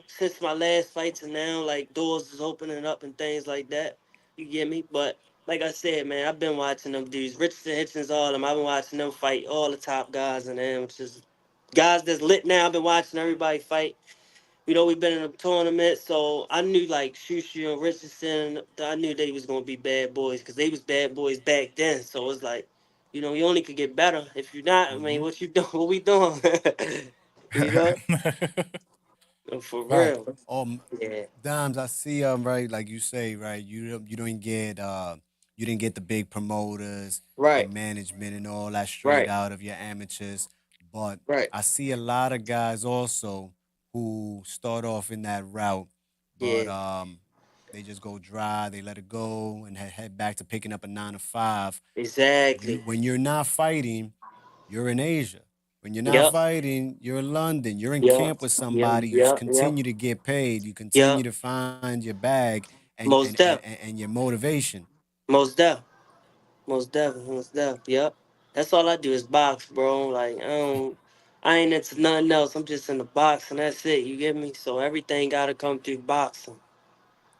Since my last fight to now, like doors is opening up and things like that. You get me? But like I said, man, I've been watching them dudes, Richardson, Hitchens, all of them. I've been watching them fight all the top guys and them, which is guys that's lit now. I've been watching everybody fight. We've been in a tournament, so I knew like Shushu and Richardson. I knew they was gonna be bad boys because they was bad boys back then. So it's like, you only could get better. If you're not, I mean, what you doing? What we doing? you know, for Fact. real. Um, Yeah. Dimes, I see right, like you say, right, you didn't get the big promoters, the Right. management and all that straight Right. out of your amateurs. But Right. I see a lot of guys also who start off in that route, but Yeah. they just go dry, they let it go and head back to picking up a 9 to 5. Exactly. When you're not fighting, you're in Asia. When you're not Yep. fighting, you're in London. You're in Yep. camp with Yep. somebody. You Yep. Yep. continue to get paid. You continue Yep. to find your bag and Most def. your motivation. Most def. Most definitely, most definitely. Yep. That's all I do is box, bro. Like I ain't into nothing else. I'm just in the box and that's it. You get me? So everything gotta come through boxing.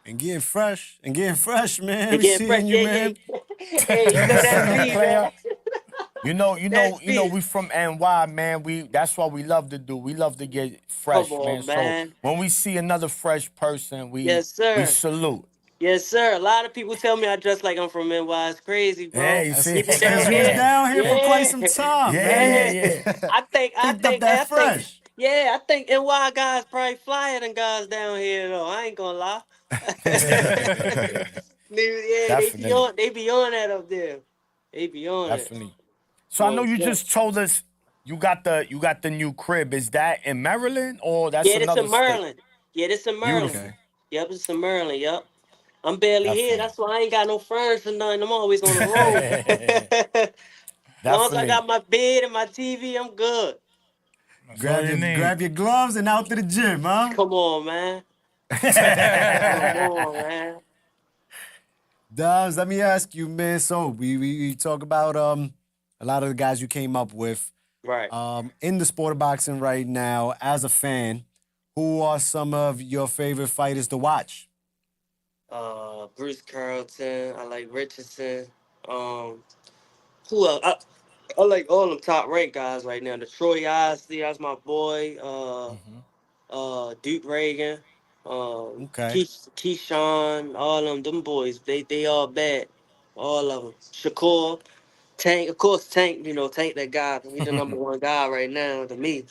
And getting fresh, man. And We getting fresh, seeing you, yeah, yeah. man. Hey, We that's See, seeing me, player. man. You know, That's me. we from NY, man. That's what we love to do. We love to get Come fresh, man. on, So man. when we see another fresh person, we Yes, we sir. salute. Yes, sir. A lot of people tell me I dress like I'm from NY. It's crazy, bro. Hey, you That's see? Even because down you was here. down here for quite Yeah. some time, Yeah, man. yeah, Yeah. yeah. Picked up that I think, fresh. yeah, I think NY guys probably flyer than guys down here, though. I ain't gonna lie. Yeah, Definitely, they be on that up there. They be on it. definitely. So I know Most you definitely. just told us you got the new crib. Is that in Maryland or that's Yeah, this another in state? Maryland. Yeah, this in Maryland. Beautiful. Okay. Yep, it's in Maryland. Yep. I'm barely here. Definitely. That's why I ain't got no furniture or nothing. I'm always on the road. As long as I Definitely. got my bed and my TV, I'm good. That's all you need. Grab your gloves and out to the gym, huh? Come on, man. Come on, man. Dubs, let me ask you, man. So we talk about a lot of the guys you came up with Right. in the sport of boxing right now. As a fan, who are some of your favorite fighters to watch? Bruce Carlton. I like Richardson. Um, who else? I like all them top ranked guys right now. The Troy Osley, that's my boy. Duke Reagan, Okay. Keyshawn, all them boys. They all bad. All of them. Shakur, Tank, of course, Tank. Tank that guy. He the number one guy right now to me.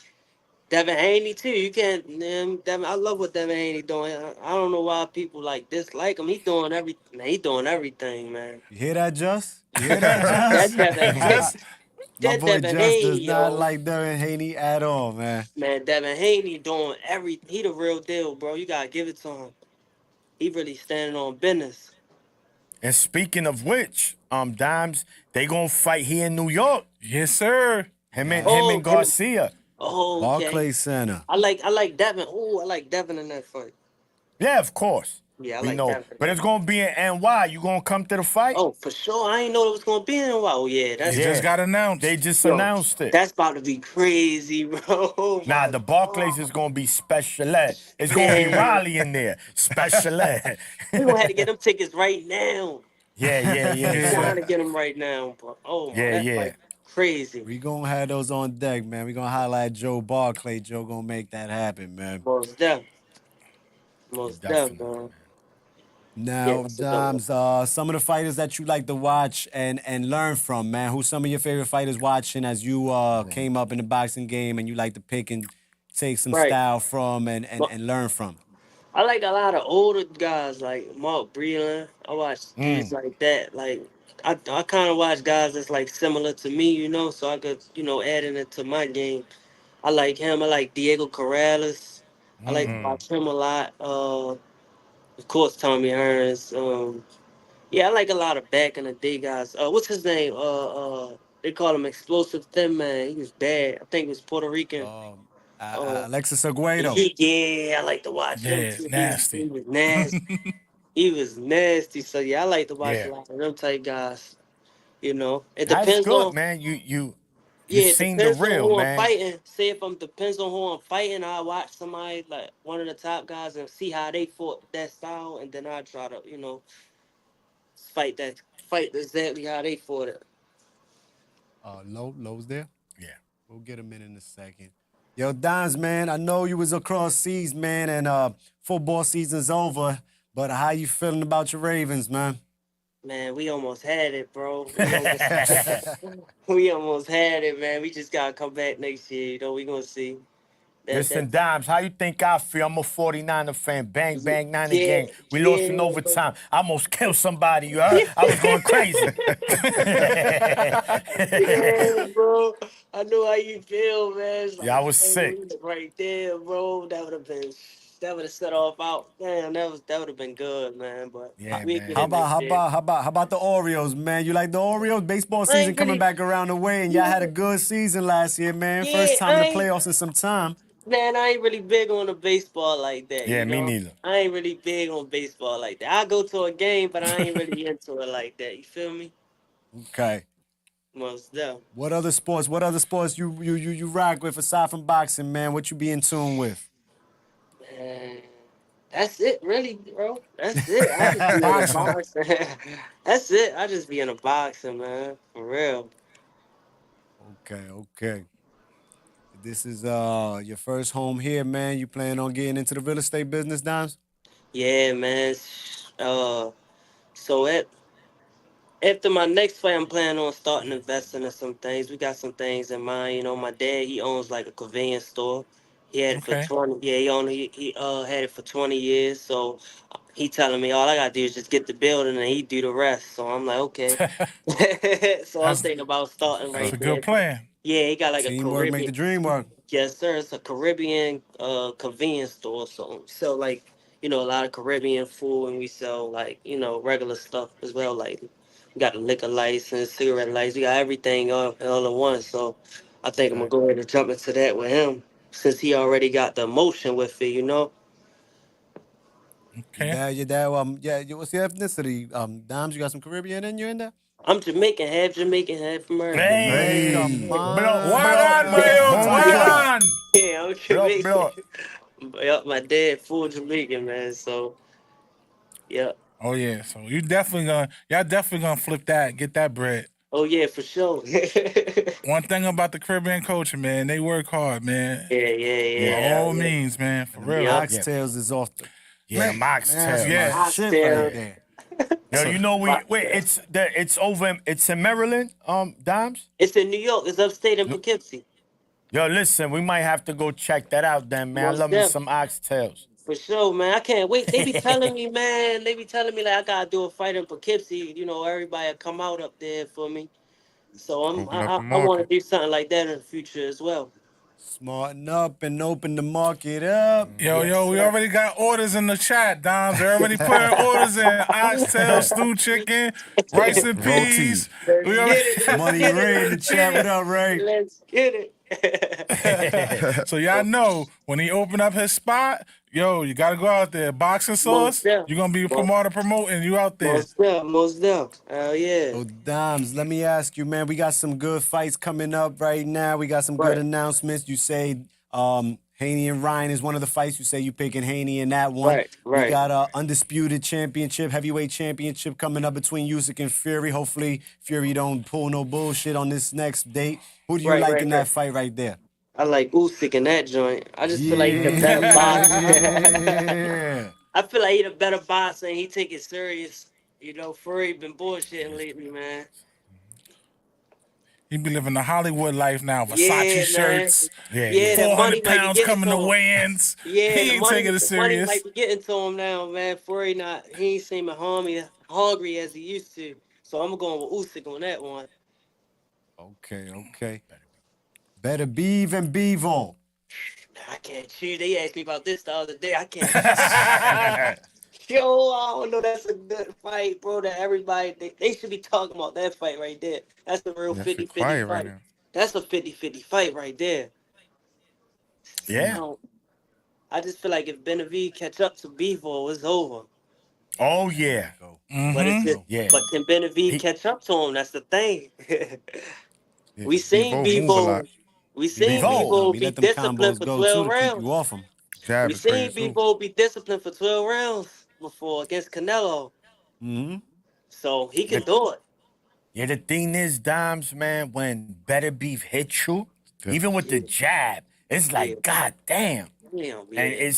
Devin Haney too. You can't. Devin, I love what Devin Haney doing. I don't know why people like dislike him. He doing everything. He doing everything, man. You hear that, Just? You hear that, Just? That Devin, Just My that boy Devin Just Haney, does not yo. like Devin Haney at all, man. Man, Devin Haney doing everything. He the real deal, bro. You gotta give it to him. He really standing on business. And speaking of which, Dimes, they gonna fight here in New York. yes, sir. Him and Oh, him. Garcia. Oh, okay. Barclays Center. I like Devin. Oh, I like Devin in that fight. Yeah, of course. Yeah, I We like know. that. But it's gonna be in NY. You gonna come to the fight? Oh, for sure. I ain't know it was gonna be in a while. Oh, yeah, It that's just got announced. They just yo, announced it. that's about to be crazy, bro. Oh Nah, my the Barclays is God. gonna be special ed. It's gonna be Man, Riley in there. Special ed. we gonna have to get them tickets right now. Yeah, yeah, yeah, I'm Yeah. trying yeah. to get them right now, bro. Oh my, Yeah, that's yeah. like crazy. We gonna have those on deck, man. We gonna highlight Joe Barclay. Joe gonna make that happen, man. Most deaf, most deaf, Definitely, bro. man. Yeah, Now, that's a dope one. Dimes, some of the fighters that you like to watch and learn from, man. Who's some of your favorite fighters watching as you came up in the boxing game and you like to pick and take some Right. style from But and learn from? I like a lot of older guys like Mark Breland. I watch dudes Mm. like that. Like I kind of watch guys that's like similar to me, so I could add it into my game. I like him. I like Diego Corrales. I like to watch him a lot. Of course, Tommy Hearns. Yeah, I like a lot of back in the day guys. What's his name? They call him Explosive Thin Man. He was bad. I think he was Puerto Rican. Um, Uh, Alexis Aguero. yeah, I like to watch him Yeah, too. He nasty. was nasty. He was nasty. So yeah, I like to watch a Yeah. lot of them type guys. It That's depends good, on. man. You Yeah, it seen the depends on real, who I'm man. fighting. Say if I'm depends on who I'm fighting, I watch somebody like one of the top guys and see how they fought that style, and then I try to fight exactly how they fought it. Lowe's there. Yeah. We'll get him in a second. Yo, Dimes, man, I know you was across seas, man, and football season's over. But how you feeling about your Ravens, man? Man, we almost had it, bro. We almost had it, man. We just gotta come back next year. We gonna see. That Listen, Dimes, how you think I feel? I'm a 49er fan. Bang, bang, Niner yeah, gang. We lost in yeah. overtime. I almost killed somebody, you heard? I was going crazy. Yeah, bro. I know how you feel, man. It's Yeah, I like, was man, sick. we was right there, bro. That would have set off out. Damn, that would have been good, man. But Yeah, we get man. How it about next year. how about the Orioles, man? You like the Orioles? Baseball I season ain't coming really, back around the way, and y'all had a good season last year, man. yeah, First time in the playoffs in some time. I ain't really big on the baseball like that. Yeah, me neither. I ain't really big on baseball like that. I go to a game, but I ain't really into it like that. You feel me? Okay. Most definitely. What other sports? What other sports you rock with aside from boxing, man? What you be in tune with? Man, that's it, really, bro. That's it. I just be in a Boxing. boxing. That's it. I just be in a boxing, man. For real. Okay, okay. This is your first home here, man. You plan on getting into the real estate business, Dimes? Yeah, man. So after my next fight, I'm planning on starting investing in some things. We got some things in mind. My dad, he owns like a convenience store. He had it for Okay. 20. Yeah, he had it for 20 years. So he telling me all I gotta do is just get the building and he do the rest. So I'm like, okay. So I'm That's thinking about starting that's right a there. good plan. Yeah, he got like a Teamwork make Caribbean. the dream work. Yes, sir. It's a Caribbean convenience store. So we sell like, a lot of Caribbean food and we sell like, regular stuff as well. Like we got a liquor license, cigarette license, we got everything all at once. So I think I'm gonna Okay. go ahead and jump into that with him since he already got the emotion with it. Okay. Your dad, yeah, what's your ethnicity? Dimes, you got some Caribbean in you in there? I'm Jamaican, half American. Hey, Jamaica, blow, Wagon, my blow, youth, bomba clock. wagon. Yeah, I'm Blow, Jamaican. blow. Yep, my dad full Jamaican, man. So yep. Oh yeah, so y'all definitely gonna flip that, get that bread. Oh yeah, for sure. One thing about the Caribbean culture, man, they work hard, man. Yeah, yeah, By yeah. Yeah. all Yeah. means, man, for real. Yeah. Oxtails is off the Yeah, Man, Mox man, that's tail. yeah. my shit Oxtail. right there. Yo, So- you know it's over. It's in Maryland, Dimes. It's in New York. It's upstate in Poughkeepsie. Yo, listen, we might have to go check that out then, man. I Most love me def. some oxtails. For sure, man. I can't wait. They be telling me, man. They be telling me like I gotta do a fight in Poughkeepsie. Everybody come out up there for me. So Open up the I want to market. do something like that in the future as well. Smarten up and open the market up. Yo, we sir. already got orders in the chat, Dom. They're already putting orders in. Oxtail, stew chicken, rice and peas. Let's We already... get it. Money Ray in the chat. What up, Ray? Let's get it. So y'all know when he open up his spot, Yo, you gotta go out there. Boxing sauce. definitely. You're gonna be promoting. You out there. Most deaf. Hell yeah. So, Dimes, let me ask you, man. We got some good fights coming up right now. We got some good Right. announcements. You say Haney and Ryan is one of the fights. You say you picking Haney in that one. Right. We got a undisputed championship, heavyweight championship coming up between Usyk and Fury. Hopefully, Fury don't pull no bullshit on this next date. Who do you like in that fight right there? I like Usyk in that joint. I just feel like he's a better boxer. Yeah. I feel like he's a better boxer and he take it serious. You know, Fury been bullshitting lately, man. He be living the Hollywood life now. Versace Yeah, man. shirts. Yeah, the 400 money might be pounds getting coming to to him. weigh-ins. Yeah, He ain't taking it the money serious. might be getting to him now, man. Fury he ain't seeming hungry as he used to. So I'm going with Usyk on that one. Okay. Better Beeve and Bevo. I can't choose. They asked me about this the other day. I can't. Yo, I don't know. That's a good fight, bro. That everybody, they should be talking about that fight right there. That's a real That's 50-50 quiet fight. right now. That's a 50-50 fight right there. Yeah. So, I just feel like if Benavidez catch up to Bevo, it's over. Oh yeah. But it's just, Yeah. but can Benavidez catch up to him? That's the thing. We Bevo seen move a Bevo. lot. We seen Bevo. Bevo He be let them disciplined combos for go 12 too to keep rounds. you off him. Jab We is seen crazy too. Bevo be disciplined for 12 rounds before against Canelo. Mm-hmm. So he can do it. Yeah, the thing is, Dimes, man, when Better Beef hits you, even with the jab, it's like, God damn. Damn, yeah.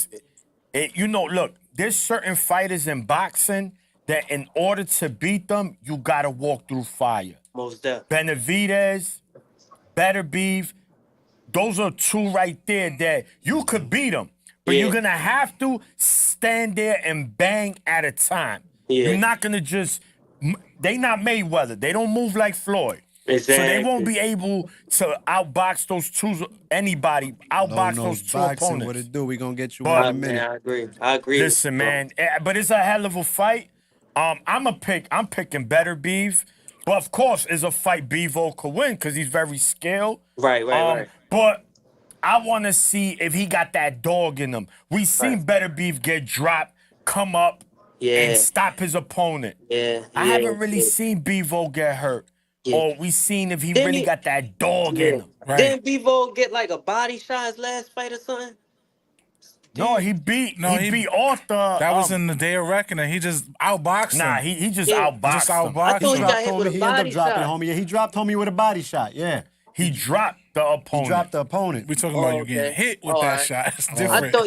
And you know, look, there's certain fighters in boxing that in order to beat them, you gotta walk through fire. Most definitely. Benavidez, Better Beef, those are two right there that you could beat them, but Yeah. you're gonna have to stand there and bang at a time. Yeah. You're not gonna just. They not Mayweather. They don't move like Floyd. Exactly. So they won't be able to outbox those anybody, outbox those two boxing, opponents. what it do? We gonna get you But- in a Man, minute. I agree. Listen, man, but it's a hell of a fight. I'm picking Better Beef. But of course, it's a fight Bevo could win because he's very skilled. Right. But I want to see if he got that dog in him. We seen Better Beef get dropped, come up, and stop his opponent. Yeah. I haven't really seen Bevo get hurt. Yeah. Or we seen if he Didn't really he- got that dog in him. Right. Didn't Bevo get like a body shot his last fight or something? No, he beat he beat Arthur. That was in the Day of Reckoning. He just outboxed him. Nah, he just Yeah. outboxed Just him. outboxed I thought he him. got hit with a He ended body up dropping shot. homie. Yeah, he dropped homie with a body shot. Yeah, He dropped the opponent. he dropped the opponent. We talking about you okay. getting hit with All that right. shot. It's I different. thought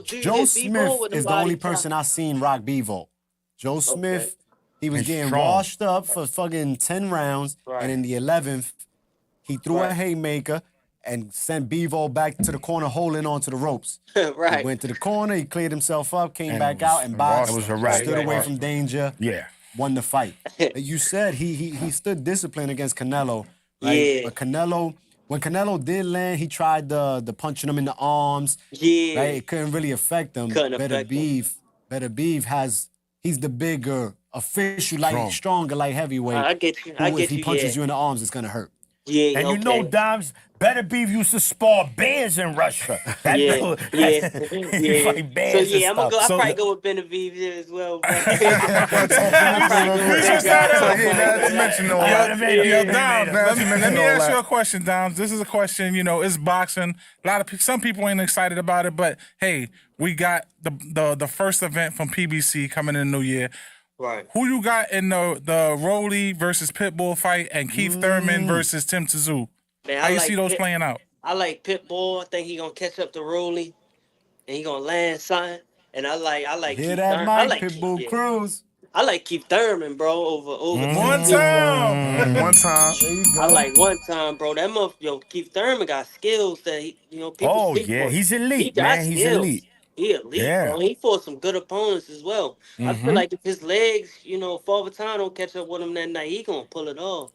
dude Joe hit Bevo Smith with a is the body only shot. person I seen rock Bevo. Joe Smith, he was He's getting strong. washed up for fucking 10 rounds, Right. and in the 11th, he threw a Right. haymaker and sent Bevo back to the corner holding onto the ropes. Right. He went to the corner, he cleared himself up, came And back it was- out and boxed. it was a wrap. Stood away Right. from danger. Yeah. Won the fight. You said he stood disciplined against Canelo. Right? Yeah. But when Canelo did land, he tried the punching him in the arms. Yeah. Right? It couldn't really affect him. Couldn't affect him. Better Beef he's the bigger, official, Strong. stronger, light heavyweight. I get you. Who, I if get he you. punches Yeah. you in the arms, it's gonna hurt. Yeah. And you know, Dimes, Better Beef used to spar bears in Russia. That Yeah, dude- yeah, he fight yeah. bears So yeah, and I'm stuff. gonna probably go with Benavidez as well. Bro. Not to mention all that. Yo, Dom, Not let to me mention all ask you that. a question, Dom. This is a question, it's boxing. Some people ain't excited about it, but hey, we got the first event from PBC coming in the new year. Right. Who you got in the Rolly versus Pitbull fight and Keith Thurman versus Tim Tszyu? Man, How you see those playing out? I like Pitbull. I think he gonna catch up to Rolly, and he gonna land something. And I like Hear Keith that, Thurman. Mike? I like Pitbull Keith, yeah. Cruz. I like Keith Thurman, bro. Over One Tszyu. time. One time. There you go. I like one time, bro. That Keith Thurman got skills that people. Oh, sleep yeah, on. he's He elite, got man. He's skills. elite. He elite, Yeah. bro. He fought some good opponents as well. I feel like if his legs, Father Time don't catch up with him that night, he gonna pull it off.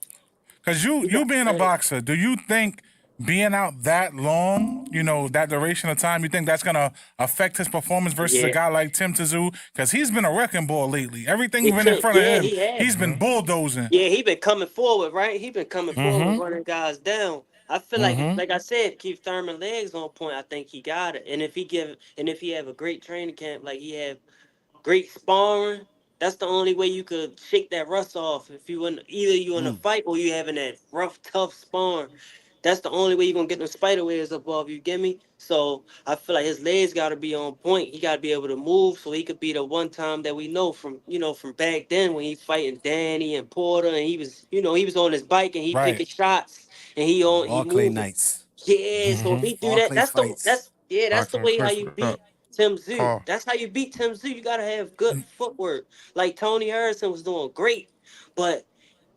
Because you being a boxer, do you think being out that long, that duration of time, you think that's going to affect his performance versus a Yeah. guy like Tim Tszyu? Because he's been a wrecking ball lately. Everything He been in could- front of yeah, him, he has. he's been bulldozing. Yeah, he been coming forward, right? He been coming forward, running guys down. I feel like I said, Keith Thurman legs on point. I think he got it. And if he have a great training camp, like he have great sparring, that's the only way you could shake that rust off. If you in either you in a fight or you having that rough, tough sparring. That's the only way you're gonna get them spider webs up off you, get me? So I feel like his legs gotta be on point. He gotta be able to move so he could be the one time that we know from from back then when he's fighting Danny and Porter and he was on his bike and he Right. picking shots and he Barclay moved. Knights. Yeah, so if he do that, Barclay fights. that's the Boxing way how Chris, you what beat up? Tim Zoo. Paul. That's how you beat Tim Zoo. You gotta have good footwork. Like Tony Harrison was doing great, but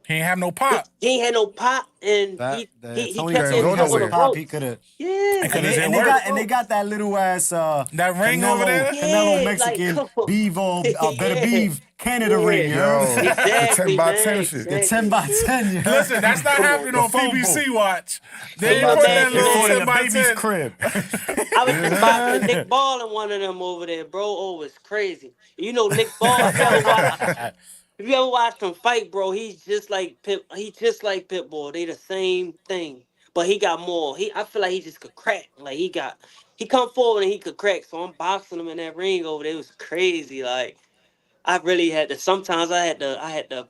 He ain't have no he, pop. he ain't had no pop, and he Tony kept couldn't getting go hit with nowhere. the pop. He ropes. could have. Yeah, And And Cause they, it and they worked. got and they got that little ass That ring over there? Canelo Yeah, Mexican like, come on. Bevo Better Yeah. Beeve Canada Yeah. ring, you Yo, know? Exactly, the 10 by man. 10 shit. The Exactly. 10 by 10, you know? Listen, that's not Come on, happening the on phone PBC booth. watch. They Come ain't on, put man, that little man. 10 a by baby's 10. crib. I was just boxing Nick Ball and one of them over there, bro. Oh, it's crazy. You know Nick Ball. If you ever watch him fight, bro, he's just like Pit. He just like Pitbull. They the same thing, but he got more. I feel like he just could crack. Like he come forward and he could crack. So I'm boxing him in that ring over there. It was crazy. Like I really had to. Sometimes I had to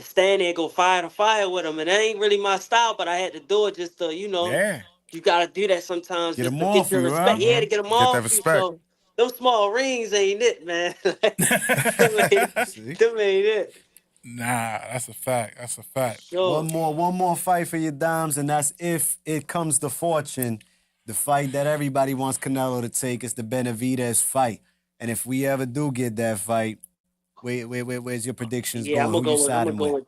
stand there and go fire to fire with him, and that ain't really my style. But I had to do it just to Yeah. you gotta do that sometimes Get just him to get off your you, respect. huh? Yeah, to get them Get that off you. respect. So those small rings ain't it, man. See? Them ain't it. Nah, that's a fact. That's a fact. Sure. One more fight for your dimes, and that's if it comes to fortune. The fight that everybody wants Canelo to take is the Benavidez fight. And if we ever do get that fight, where's your predictions Yeah, going? Who you I'm siding gonna go with? with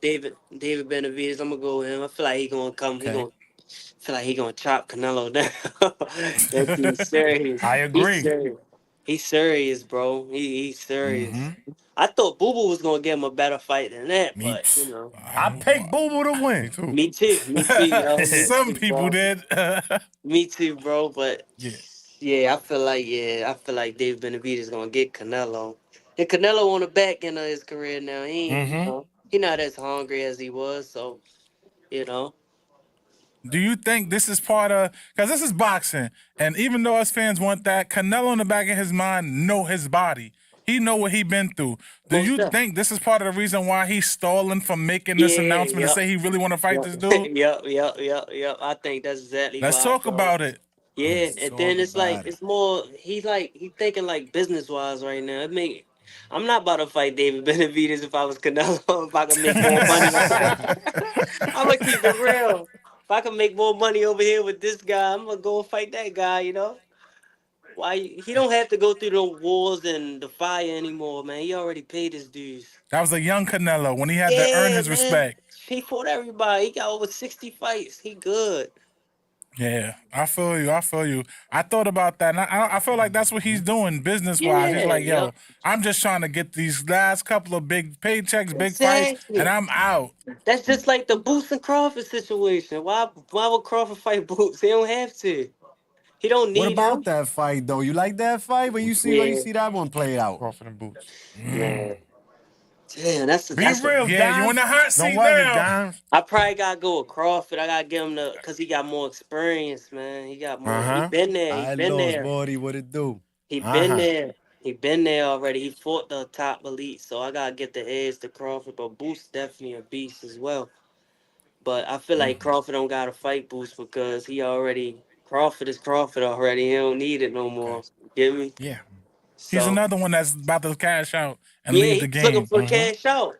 David Benavidez. I'm gonna go with him. I feel like he gonna come. Okay. Feel like he gonna chop Canelo down. That dude's serious. I He's agree. serious. He's serious, bro. He's serious. I thought Boo Boo was gonna give him a better fight than that, Me, but I picked Boo Boo to win. Too. me too, yo. Me Some too, people bro. did. Me too, bro. But Yeah. I feel like David Benavidez gonna get Canelo. And Canelo on the back end of his career now. He not as hungry as he was, so you know. Do you think this is part of because this is boxing, and even though us fans want that, Canelo in the back of his mind know his body. He know what he been through. Do Most you definitely. think this is part of the reason why he's stalling from making this Yeah, announcement yeah. to say he really want to fight Yep. this dude? Yep. I think that's exactly Let's why, talk bro. about it. Yeah, Let's and then talk it's like about it. it's more he thinking like business wise right now. I'm not about to fight David Benavidez if I was Canelo if I could make more money. I'm gonna keep it real. If I can make more money over here with this guy, I'm gonna go fight that guy. He don't have to go through the wars and the fire anymore, man. He already paid his dues. That was a young Canelo when he had to earn Yeah, his man. respect. He fought everybody. He got over 60 fights. He good. Yeah, I feel you. I feel you. I thought about that, and I feel like that's what he's doing business wise. He's Yeah, like, yo, yep. I'm just trying to get these last couple of big paychecks, big fights, Exactly. and I'm out. That's just like the Boots and Crawford situation. Why would Crawford fight Boots? He don't have to. He don't What need him. about that fight though? You like that fight? Where you Yeah. see that one played out? Crawford and Boots. Yeah. Damn, that's Be real, Yeah, you Dimes. in the hot Don't seat worry, now. Dimes. I probably gotta go with Crawford. I gotta give him cause he got more experience, man. He got more. He been there. He I been lost, there. Morty. What it do? He been there. He been there already. He fought the top elite, so I gotta get the edge to Crawford. But Boots definitely a beast as well. But I feel like Crawford don't gotta fight Boots because Crawford is Crawford already. He don't need it no more. Get me? Yeah. He's So, another one that's about to cash out and yeah, leave the he's looking game. for cash out.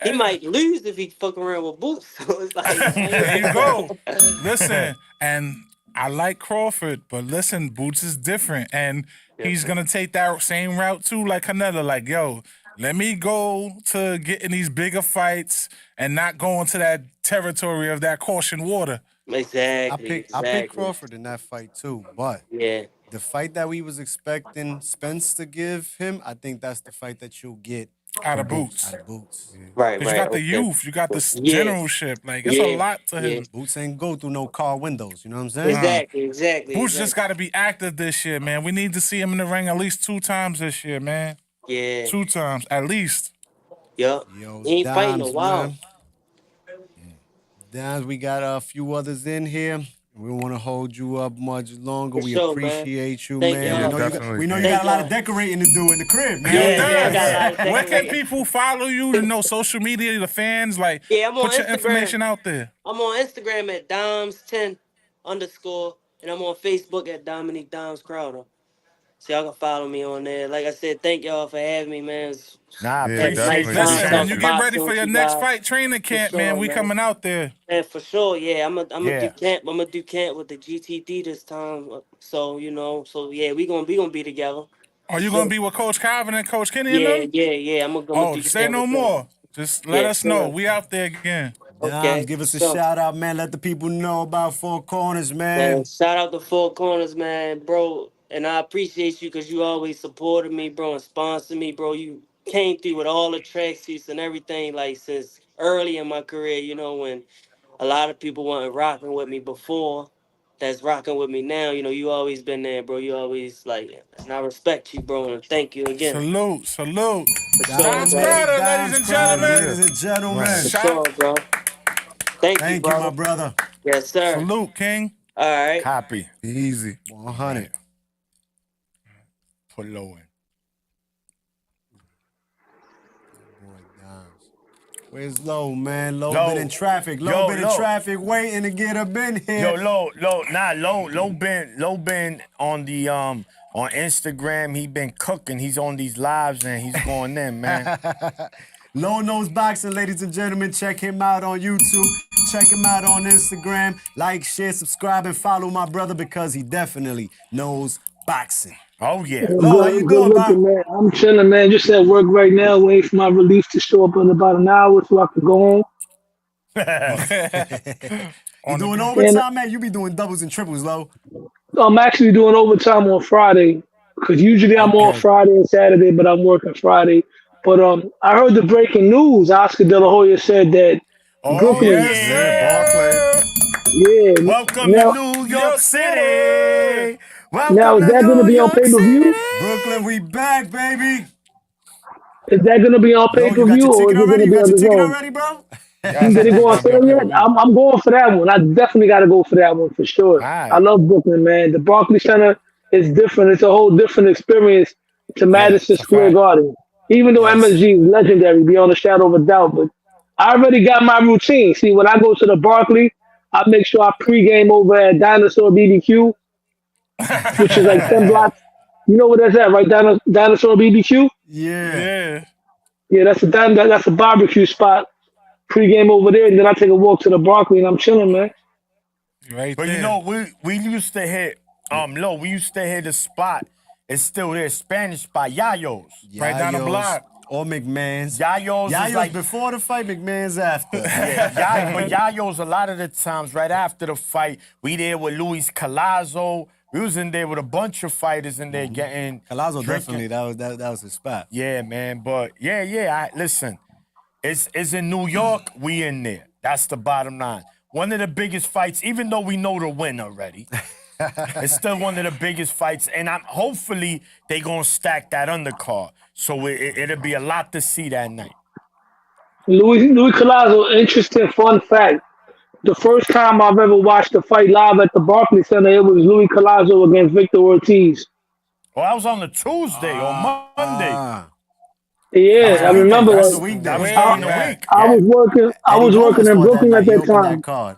He might lose if he fuck around with Boots. So it's like, There you go. Listen, and I like Crawford, but listen, Boots is different, and he's gonna take that same route too, like Canelo. Like, yo, let me go to getting these bigger fights and not go into that territory of that caution water. Exactly. I picked Crawford in that fight too, but Yeah. the fight that we was expecting Spence to give him, I think that's the fight that you'll get Out of Boots. out of Boots. Right. Because you got the youth, you got the Yeah. generalship. Like, it's a lot to him. Boots ain't go through no car windows. You know what I'm saying? Exactly. Boots just got to be active this year, man. We need to see him in the ring at least 2 times this year, man. Yeah. 2 times, at least. Yup. Yo, He ain't fighting in a Dimes, while. man. Downs, we got a few others in here. We don't want to hold you up much longer. For We sure, man. appreciate you, Thank man. y'all. We know you Thank got a lot y'all. of decorating to do in the crib, man. Yeah, I got a lot of Where can decorating. people follow you? You know, social media, the fans, like, Yeah, I'm on put your Instagram. information out there. I'm on Instagram at Doms10_, and I'm on Facebook at Dominique Doms Crowder. So y'all can follow me on there. Like I said, thank y'all for having me, man. It's Nah, Yeah, had a nice definitely. time Listen, when you talking get ready boxing for with your you next guys. fight training camp, For man, sure, we man. coming out there. And for sure, yeah, I'm gonna Yeah. do camp. I'm gonna do camp with the GTD this time. So yeah, we gonna be together. Are For you gonna sure. be with Coach Calvin and Coach Kenny and Yeah, them? yeah. I'm gonna Oh, do say camp no with them. more. Just let us know. Sure. We out there again. Downs, Okay. give us a So, shout out, man. Let the people know about Four Corners, man, man. shout out to Four Corners, man, bro. And I appreciate you because you always supported me, bro, and sponsored me, bro. You came through with all the track suits and everything, like since early in my career, when a lot of people weren't rocking with me before, that's rocking with me now. You always been there, bro. You always and I respect you, bro, and thank you again. Salute, salute. For sure, Doms bro. Crowder, Downs ladies and Crowder, gentlemen. ladies and gentlemen. For Shot. sure, bro. Thank you, Thank you, brother. my brother. Yes, sir. Salute, King. All right. Copy. Easy. 100. Put low in. Boy, Downs. Where's Low, man? Low Low. been in traffic. Low Yo, been in Low. traffic waiting to get up in Yo, here. low been on the on Instagram. He been cooking. He's on these lives and he's going in, man. Low Nose Boxing, ladies and gentlemen. Check him out on YouTube. Check him out on Instagram. Like, share, subscribe, and follow my brother because he definitely knows boxing. Oh yeah. Low, how you Good doing, looking, Bob? man. I'm chilling, man. Just at work right now, waiting for my release to show up in about an hour so I can go home. You doing And overtime, man? You be doing doubles and triples, Low. I'm actually doing overtime on Friday because usually I'm off Okay. Friday and Saturday, but I'm working Friday. But I heard the breaking news. Oscar De La Hoya said that Oh Brooklyn, yes, Yeah, Barclay. yeah. Welcome Now, to New York City. now Welcome is to that going to New be on York pay per view? City. Brooklyn, we back, baby. Is that going to be on Low, pay you per got view your or ticket is it going already? to You be got on your the ticket zone? already, bro? Did it go on sale yet? I'm going for that one. I definitely got to go for that one for sure. Alright. I love Brooklyn, man. The Barclays Center is different. It's a whole different experience to Madison it's a Square fact. Garden. Even though Yes. MSG is legendary beyond a shadow of a doubt, but I already got my routine. See, when I go to the Barclay, I make sure I pregame over at Dinosaur BBQ, which is like 10 blocks. You know where that's at, right? Dinosaur BBQ? Yeah. Yeah. Yeah, that's a barbecue spot. Pregame over there, and then I take a walk to the Barclay, and I'm chilling, man. Right But there. you know, we used to hit Low, we used to hit a spot. It's still there, Spanish spot, Yayo's. Right down the Yayos block. Or McMahon's. Yayo's is Yayos like before the fight, McMahon's after. but Yayo's a lot of the times right after the fight, we there with Luis Colazo. We was in there with a bunch of fighters in there getting Palazzo drinking. definitely, that was his spot. Yeah, man. But listen, it's in New York, we in there. That's the bottom line. One of the biggest fights, even though we know the win already. It's still one of the biggest fights, and hopefully they gonna stack that undercard, so it'll be a lot to see that night. Louis Colazo, interesting fun fact. The first time I've ever watched a fight live at the Barclays Center, it was Louis Colazo against Victor Ortiz. Well, I was on the Tuesday or Monday. Yeah, I remember That's the that. weekday. That was Way during the back. week. I was working. I was working in Brooklyn at that time. That card.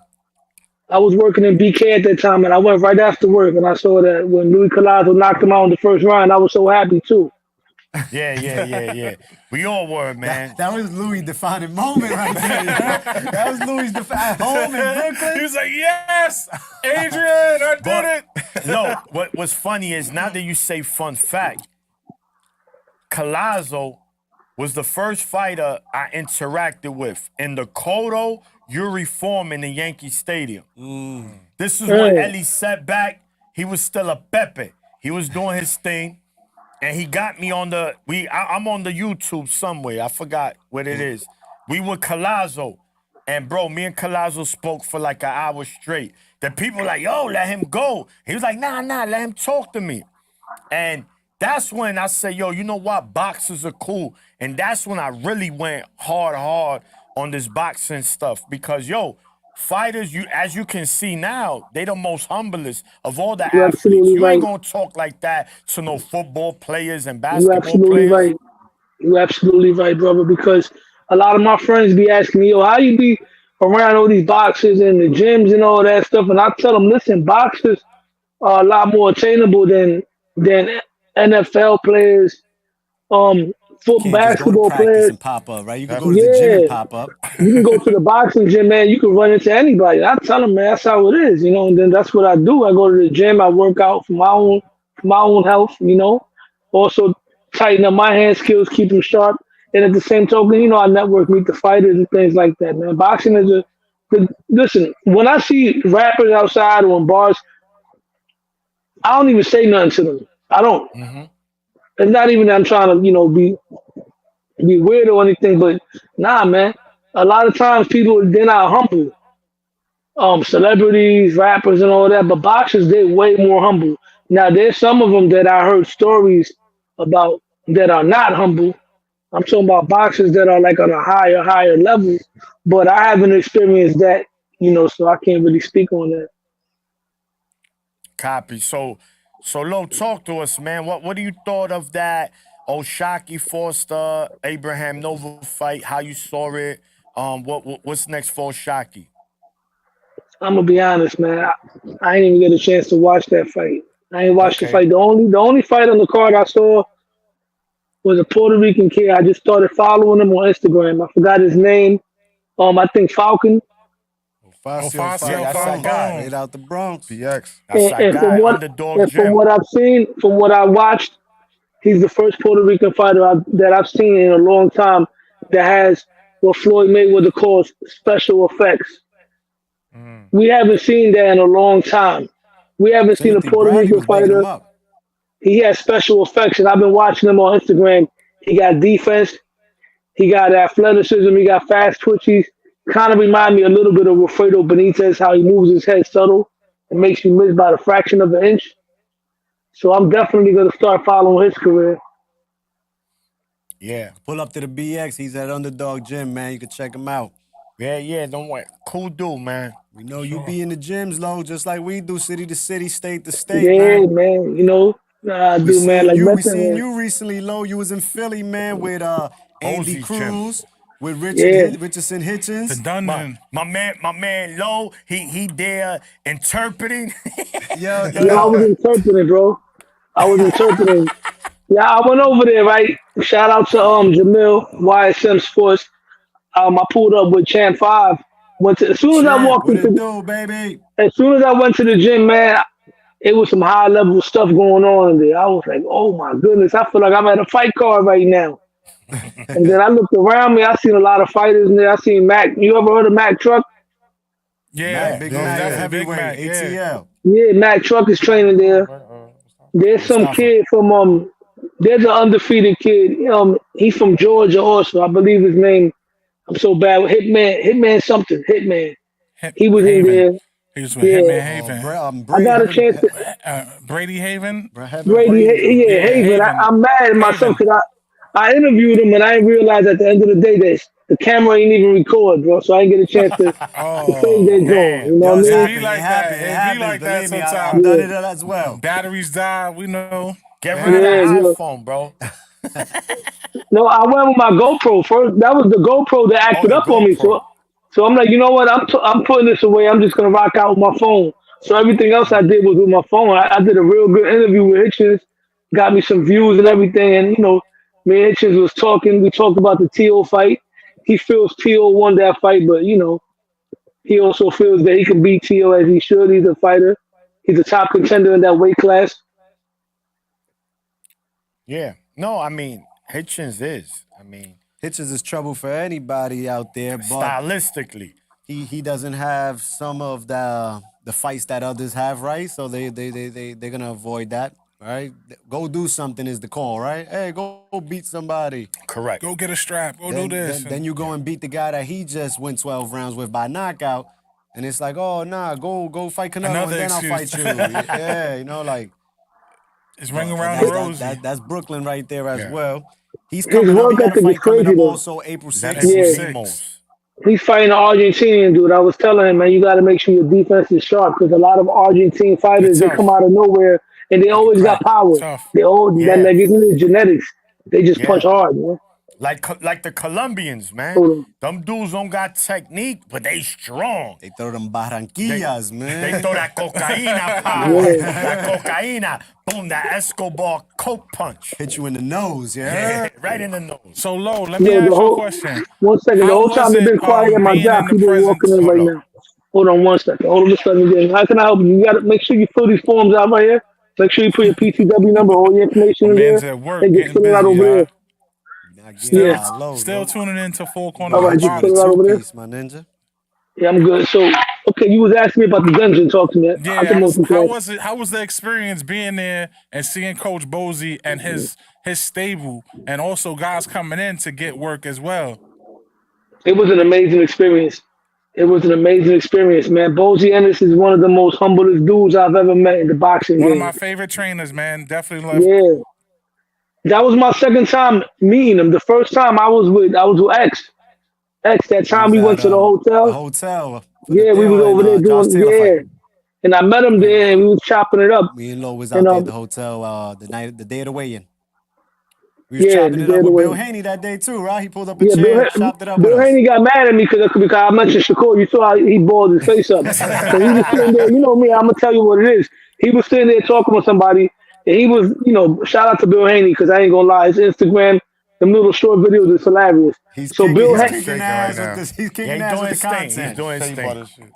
I was working in BK at that time, and I went right after work, and I saw that when Louis Colazo knocked him out in the first round, I was so happy too. Yeah. We all were, man. That was Louis' defining moment right there. That was Louis' at home in He Brooklyn. was like, yes, Adrian, I did But it. no, what's funny is now that you say fun fact, Colazo was the first fighter I interacted with in the Cotto Uri Foreman in Yankee Stadium. This is when Ellie set back. He was still a Pepe. He was doing his thing. And he got me on I'm on the YouTube somewhere. I forgot what it is. We were Colazo. And bro, me and Colazo spoke for like an hour straight. The people were like, yo, let him go. He was like, nah, let him talk to me. And that's when I said, yo, you know what? Boxers are cool. And that's when I really went hard on this boxing stuff. Because, yo, fighters, as you can see now, they the most humblest of all the You're athletes. absolutely You ain't right. gonna talk like that to no football players and You're basketball absolutely players. right. You're absolutely right, brother. Because a lot of my friends be asking me, "Yo, how you be around all these boxers and the gyms and all that stuff?" And I tell them, "Listen, boxers are a lot more attainable than NFL players, You foot can't just go to basketball practice players. and pop up, right? You could go to the gym and Yeah, pop up. you can go to the boxing gym, man. You can run into anybody. I tell them, man, that's how it is, you know. And then that's what I do. I go to the gym. I work out for my own health, you know. Also tighten up my hand skills, keep them sharp. And at the same token, you know, I network, meet the fighters and things like that, man. Boxing is listen. When I see rappers outside or in bars, I don't even say nothing to them. I don't. Hmm. It's not even that I'm trying to, you know, be weird or anything, but nah, man. A lot of times people they're not humble. Celebrities, rappers, and all that, but boxers they're way more humble. Now there's some of them that I heard stories about that are not humble. I'm talking about boxers that are like on a higher level, but I haven't experienced that, you know, so I can't really speak on that. Copy. So Lo, talk to us, man. What do you thought of that Oshaki Foster Abraham Nova fight? How you saw it? What's next for Oshaki? I'm gonna be honest, man. I ain't even get a chance to watch that fight. I ain't watched the Okay. fight. The only fight on the card I saw was a Puerto Rican kid. I just started following him on Instagram. I forgot his name. I think Falcon. Facio Facio Falcone, Falcone. straight out the Bronx. BX. That's And, our and guy, Underdog from Jim. what I've seen, from what I watched, he's the first Puerto Rican fighter that I've seen in a long time that has what Floyd Mayweather calls special effects. Mm. We haven't seen that in a long time. We haven't seen a Timothy Puerto Bradley Rican was bigging him fighter. up. He has special effects, and I've been watching him on Instagram. He got defense. He got athleticism. He got fast twitchies. Kind of remind me a little bit of Wilfredo Benitez, how he moves his head subtle and makes you miss by the fraction of an inch. So I'm definitely going to start following his career. Yeah. Pull up to the BX. He's at Underdog Gym, man. You can check him out. Yeah. Don't worry. Cool dude, man. We know you be in the gyms, Lo, just like we do, city to city, state to state, Yeah, man. man. You know, I We do, man. seen Like you. We Method seen Man. you recently, Lo. You was in Philly, man, with Andy Ozzy's gym. Cruz, with Yeah. Richardson The Hitchens. Dungeon. My man Lo, he there interpreting. Yo, Yeah, I was yo. interpreting, bro. I was interpreting. Yeah, I went over there, right? Shout out to Jamil, YSM Sports. I pulled up with Champ Five. As soon as I Champ, walked what it into, do, baby? as soon as I went to the gym, man, it was some high level stuff going on in there. I was like, oh my goodness, I feel like I'm at a fight card right now. And then I looked around me, I seen a lot of fighters in there. I seen Mac. You ever heard of Mac Truck? Yeah, Mac, Big it was Mac, the definitely Big heavyweight, Mac. Yeah. ATL. Yeah, Mac Truck is training there. There's some Mustafa. kid from there's an undefeated kid. He's from Georgia also. I believe his name. I'm so bad with Hitman something. Hitman. He was in Haven. there. He was with Yeah. Hitman Haven. I got a chance to Brady Haven. Brady, yeah, Yeah, Haven. Haven. I'm mad at myself Haven. because I interviewed him and I didn't realize at the end of the day that the camera ain't even record, bro. So I didn't get a chance to fake that Oh, joint. You Damn. know Yo, what I it's it mean? be happened. It like happened. that. It It be happens. like that Believe me, sometimes. I've done Yeah, it as well. Batteries die. We know. Get It rid of happens. that yeah. iPhone, bro. No, I went with my GoPro first. That was the GoPro that Oh, acted the up on me. So, GoPro. so I'm like, you know what? I'm putting this away. I'm just gonna rock out with my phone. So everything else I did was with my phone. I did a real good interview with Hitchens, got me some views and everything. And you know, me and Hitchens was talking. We talked about the T.O. fight. He feels T.O. won that fight, but you know, he also feels that he can beat T.O. as he should. He's a fighter. He's a top contender in that weight class. Yeah. No, I mean, Hitchens is. I mean, Hitchens is trouble for anybody out there, but stylistically. he doesn't have some of the fights that others have, right? So they're gonna avoid that, right? Go do something is the call, right? Hey, go beat somebody. Correct. Go get a strap. Go do Then, this. then you go and beat the guy that he just went 12 rounds with by knockout, and it's like, oh nah, go fight Canelo Another and then I'll excuse. fight you. Yeah, you know, like It's ring but around the rosy. that's Brooklyn right there as Yeah. well. He's His coming up. work He got a ethic is fight coming crazy up though. also April That 6th. April Yeah. Simos. He's fighting an Argentinian dude. I was telling him, man, you got to make sure your defense is sharp because a lot of Argentine It's fighters they come tough. out of nowhere and they They can always got crack. power. Tough. They all that Yeah, like it's in their genetics. They just punch yeah. hard. You know? Like the Colombians, man. Hold on. Them dudes don't got technique, but they strong. They throw them barranquillas, They man. throw that cocaína power. Yeah. That cocaína. Boom, that Escobar coke punch. Hit you in the nose, yeah. Yeah, right in the nose. So low, let me Yo, ask the you a whole question. 1 second. The How whole time was they've it been quiet at my being job. in the People walking presence? in right Hold now. Hold on 1 second. Hold on 1 second again. How can I help you? You got to make sure you fill these forms out right here. Make sure you put your PTW number, all your information My in man's there, at work and just getting fill it out busy, over there. y'all. Not getting Still, Yeah. low, still though. tuning into Four Corners All of right, the just You fill the it Body. out over there. two-piece, my ninja. Yeah, I'm good. So, okay, you was asking me about the dungeon. Talk to me. I Yeah, can move into how that. was it? How was the experience being there and seeing Coach Bozy and his stable, and also guys coming in to get work as well? It was an amazing experience. It was an amazing experience, man. Bozy Ennis is one of the most humblest dudes I've ever met in the boxing One of my game. favorite trainers, man. Definitely left. Yeah, that was my second time meeting him. The first time I was with X. X. That We time was we at went to the the hotel. hotel for the Yeah, we was Theo and over there Josh doing Taylor fight. and I met him there and we was chopping it up. Me and Lo was And out there at the hotel the day of the weigh-in. We was yeah, chopping the it day up of the with Bill wedding. Haney that day too, right? He pulled up a Yeah, chair, chopped it up with Bill us. Haney got mad at me because I mentioned Shakur. You saw how he balled his face up. So he was sitting there. You know me. I'm gonna tell you what it is. He was sitting there talking with somebody, and he was, shout out to Bill Haney because I ain't gonna lie, his Instagram, them little short videos is hilarious. He's So kicking, He Bill, he's got ha- it kicking shaking right ass with now. this. He's Yeah, kicking he's ass doing with the his thing. He's content. doing his Shea thing. butter shit.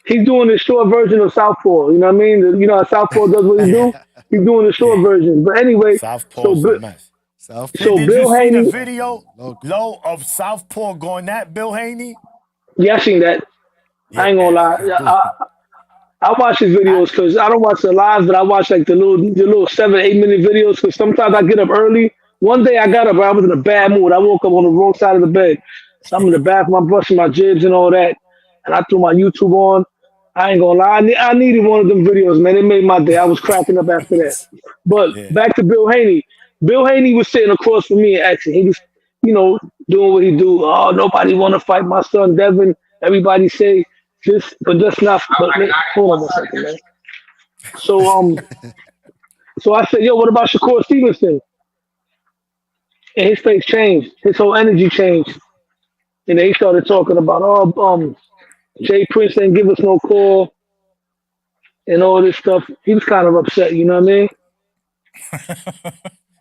he's doing his short version of Southpaw. You know what I mean? You know how Southpaw does what he do. He's doing the short Yeah. version. But anyway, so Southpaw's a Bill, mess. Southpaw. so Did you Bill see the Haney, video, Local. Low, of Southpaw going at Bill Haney? yeah, I seen that. I ain't gonna Yeah, lie. he's doing. I watch his I, videos because I don't watch the live, but I watch like the little 7 8 minute videos because sometimes I get up early. One day I got up, but I was in a bad mood. I woke up on the wrong side of the bed, so I'm in the bathroom, I'm brushing my jibs and all that, and I threw my YouTube on. I ain't gonna lie, I needed one of them videos, man. It made my day. I was cracking up after that. But yeah, back to Bill Haney. Bill Haney was sitting across from me and acting. He was, you know, doing what he do. Oh, nobody want to fight my son Devin. Everybody say this, but that's not. Hold on 1 second, man. So so I said, yo, what about Shakur Stevenson? And his face changed. His whole energy changed. And then he started talking about, Jay Prince didn't give us no call and all this stuff. He was kind of upset. You know what I mean?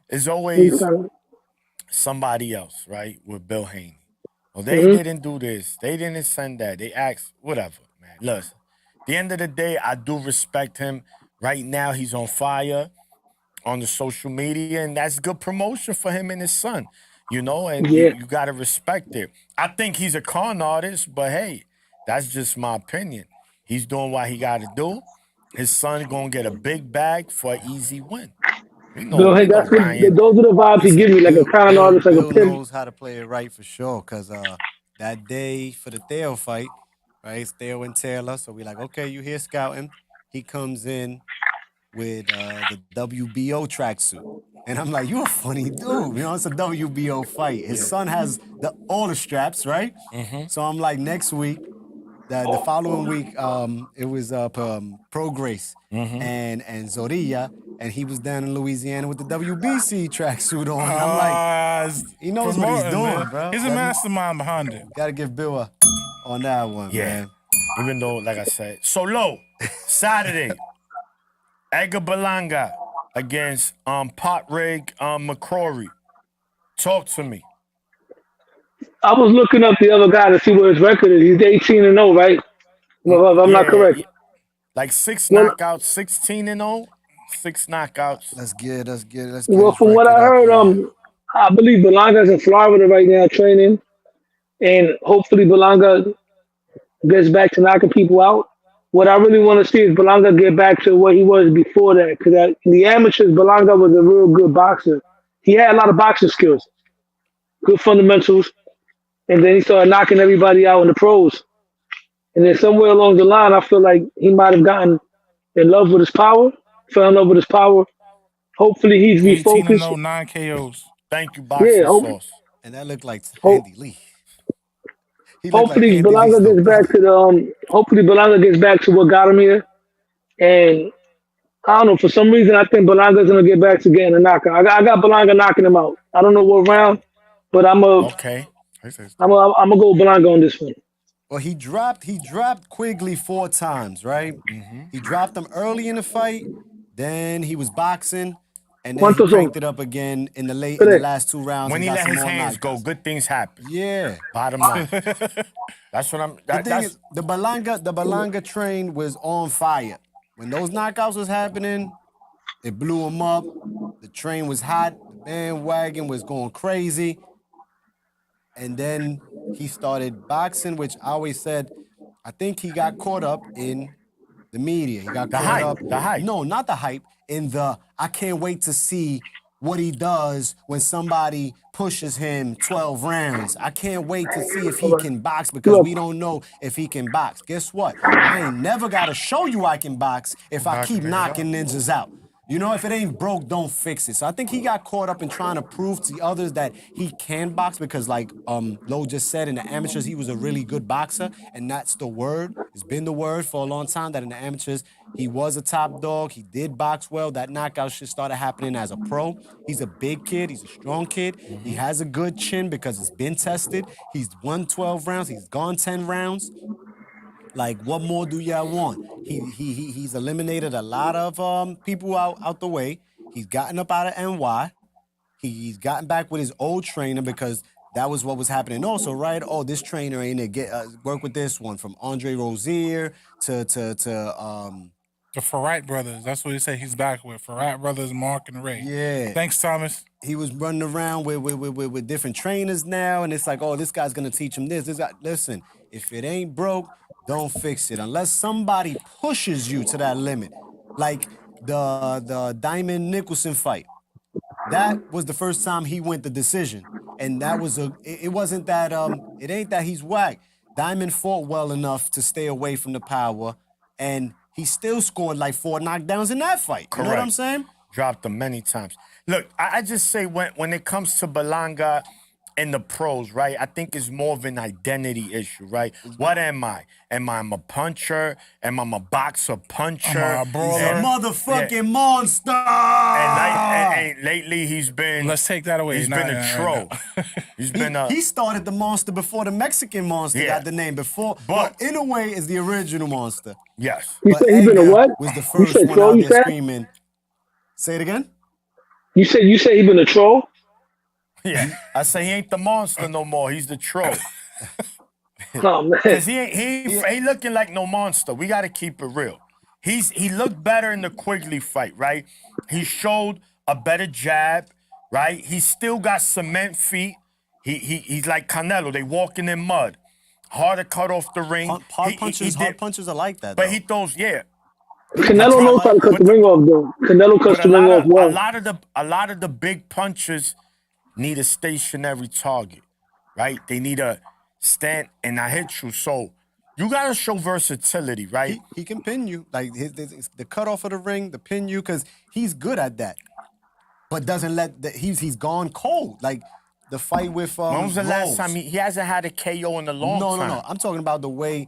it's He was always kind of. somebody else, right? With Bill Haney. Well, they Hmm. didn't do this. They didn't send that. They asked, whatever, man. Listen, at the end of the day, I do respect him. Right now, he's on fire on the social media, and that's good promotion for him and his son. And you, Yeah. you got to respect it. I think he's a con artist, but hey, that's just my opinion. He's doing what he got to do. His son gonna get a big bag for an easy win. We know, Bill we Haney, know that's what, Ryan. those are the vibes he give Listen, me, like a Bill, con Bill, artist, like a Bill pimp. knows how to play it right for sure. Cause that day for the Theo fight, right? It's Theo and Taylor. So we like, okay, you here scouting. He comes in with the WBO tracksuit. And I'm like, you a funny dude. It's a WBO fight. His son has all the straps, right? Mm-hmm. So I'm like, next week, the following week, it was Pro Grace Mm-hmm. and Zorilla, and he was down in Louisiana with the WBC tracksuit on. And I'm like, he knows what he's Promoting, doing, man. bro. He's a mastermind behind it. Gotta give Bill a on that one, Yeah. man. Even though, like I said, so low. Saturday, Edgar Berlanga against Pot Rig McCrory. Talk to me. I was looking up the other guy to see what his record is. He's 18-0, right? Well, if I'm not Yeah, correct. yeah. Like 6 Well, knockouts, 16-0, 6 knockouts. Let's get well, his from what I record up heard, here. I believe Belanga's in Florida right now training, and hopefully Belanga gets back to knocking people out. What I really want to see is Belanga get back to what he was before that, because in the amateurs, Belanga was a real good boxer. He had a lot of boxing skills, good fundamentals, and then he started knocking everybody out in the pros. And then somewhere along the line, I feel like he might have gotten in love with his power, fell in love with his power. Hopefully he's 18 refocused. 0, 9 KOs. Thank you, Yeah, Boxing Sauce. And that looked like hope, Andy Lee. He looked like Hopefully, Anthony Belanga gets back Stone. to the. Hopefully, Belanga gets back to what got him here. And I don't know. For some reason, I think Belanga's gonna get back to getting a knockout. I got Belanga knocking him out. I don't know what round, but Okay. I'm gonna go with Belanga on this one. Well, he dropped Quigley 4 times, right? He dropped him early in the fight. Then he was boxing, and then he ¿Cuántos son? cranked it up again in the Tres. last 2 rounds. When and he got let some his more hands go, knockouts. good things happen. Yeah. Bottom line. That's what I'm. The thing That's is, the Belanga train was on fire. When those knockouts was happening, it blew him up. The train was hot. The bandwagon was going crazy. And then he started boxing, which I always said, I think he got caught up in the media. He got The caught hype, up. the hype. No, not the hype. In the I can't wait to see what he does when somebody pushes him 12 rounds. I can't wait to see if he can box because we don't know if he can box. Guess what? I ain't never got to show you I can box if I keep knocking ninjas out. You know, if it ain't broke, don't fix it. So I think he got caught up in trying to prove to the others that he can box because, like Lo just said, in the amateurs, he was a really good boxer, and that's the word. It's been the word for a long time that in the amateurs, he was a top dog. He did box well. That knockout shit started happening as a pro. He's a big kid. He's a strong kid. He has a good chin because it's been tested. He's won 12 rounds. He's gone 10 rounds. Like, what more do y'all want? He's eliminated a lot of people out the way. He's gotten up out of NY. He's gotten back with his old trainer because that was what was happening also, right? Oh, this trainer ain't it. Work with this one from Andre Rozier to The Ferrat brothers. That's what he said he's back with. Ferrat brothers, Mark and Ray. Yeah. Thanks, Thomas. He was running around with different trainers now, and it's like, oh, this guy's gonna teach him this. This guy, listen, if it ain't broke, don't fix it. Unless somebody pushes you to that limit, like the Diamond Nicholson fight. That was the first time he went the decision, and that was it wasn't that it ain't that he's whack. Diamond fought well enough to stay away from the power, and he still scored like 4 knockdowns in that fight. You know what I'm saying? Dropped them many times. Look, I just say when it comes to Belanga and the pros, right? I think it's more of an identity issue, right? What am I? Am I a puncher? Am I a boxer puncher? I'm a brawler. He's a motherfucking monster. And lately he's been. Let's take that away. He's been a troll. He's been a. He started the monster before the Mexican monster got the name. Before, but in a way, is the original monster. Yes. You said he been a what? Was the You first said one troll, out you there said? screaming. Say it again. You said he been a troll? Yeah. I say he ain't the monster no more. He's the troll. Oh man. Cause he ain't looking like no monster. We gotta keep it real. He looked better in the Quigley fight, right? He showed a better jab, right? He still got cement feet. He's like Canelo. They walking in mud. Hard to cut off the ring. Hard punches are like that. But though. he throws, yeah. Canelo knows how to cut the ring off though. Canelo cuts But the ring off a well. lot of the big punches need a stationary target, right? They need a stand and I hit you. So you gotta show versatility, right? He can pin you, like the cut off of the ring, the pin you, because he's good at that. But doesn't let he's gone cold. Like the fight with When was the last Rose. time he hasn't had a KO in a long time? No. I'm talking about the way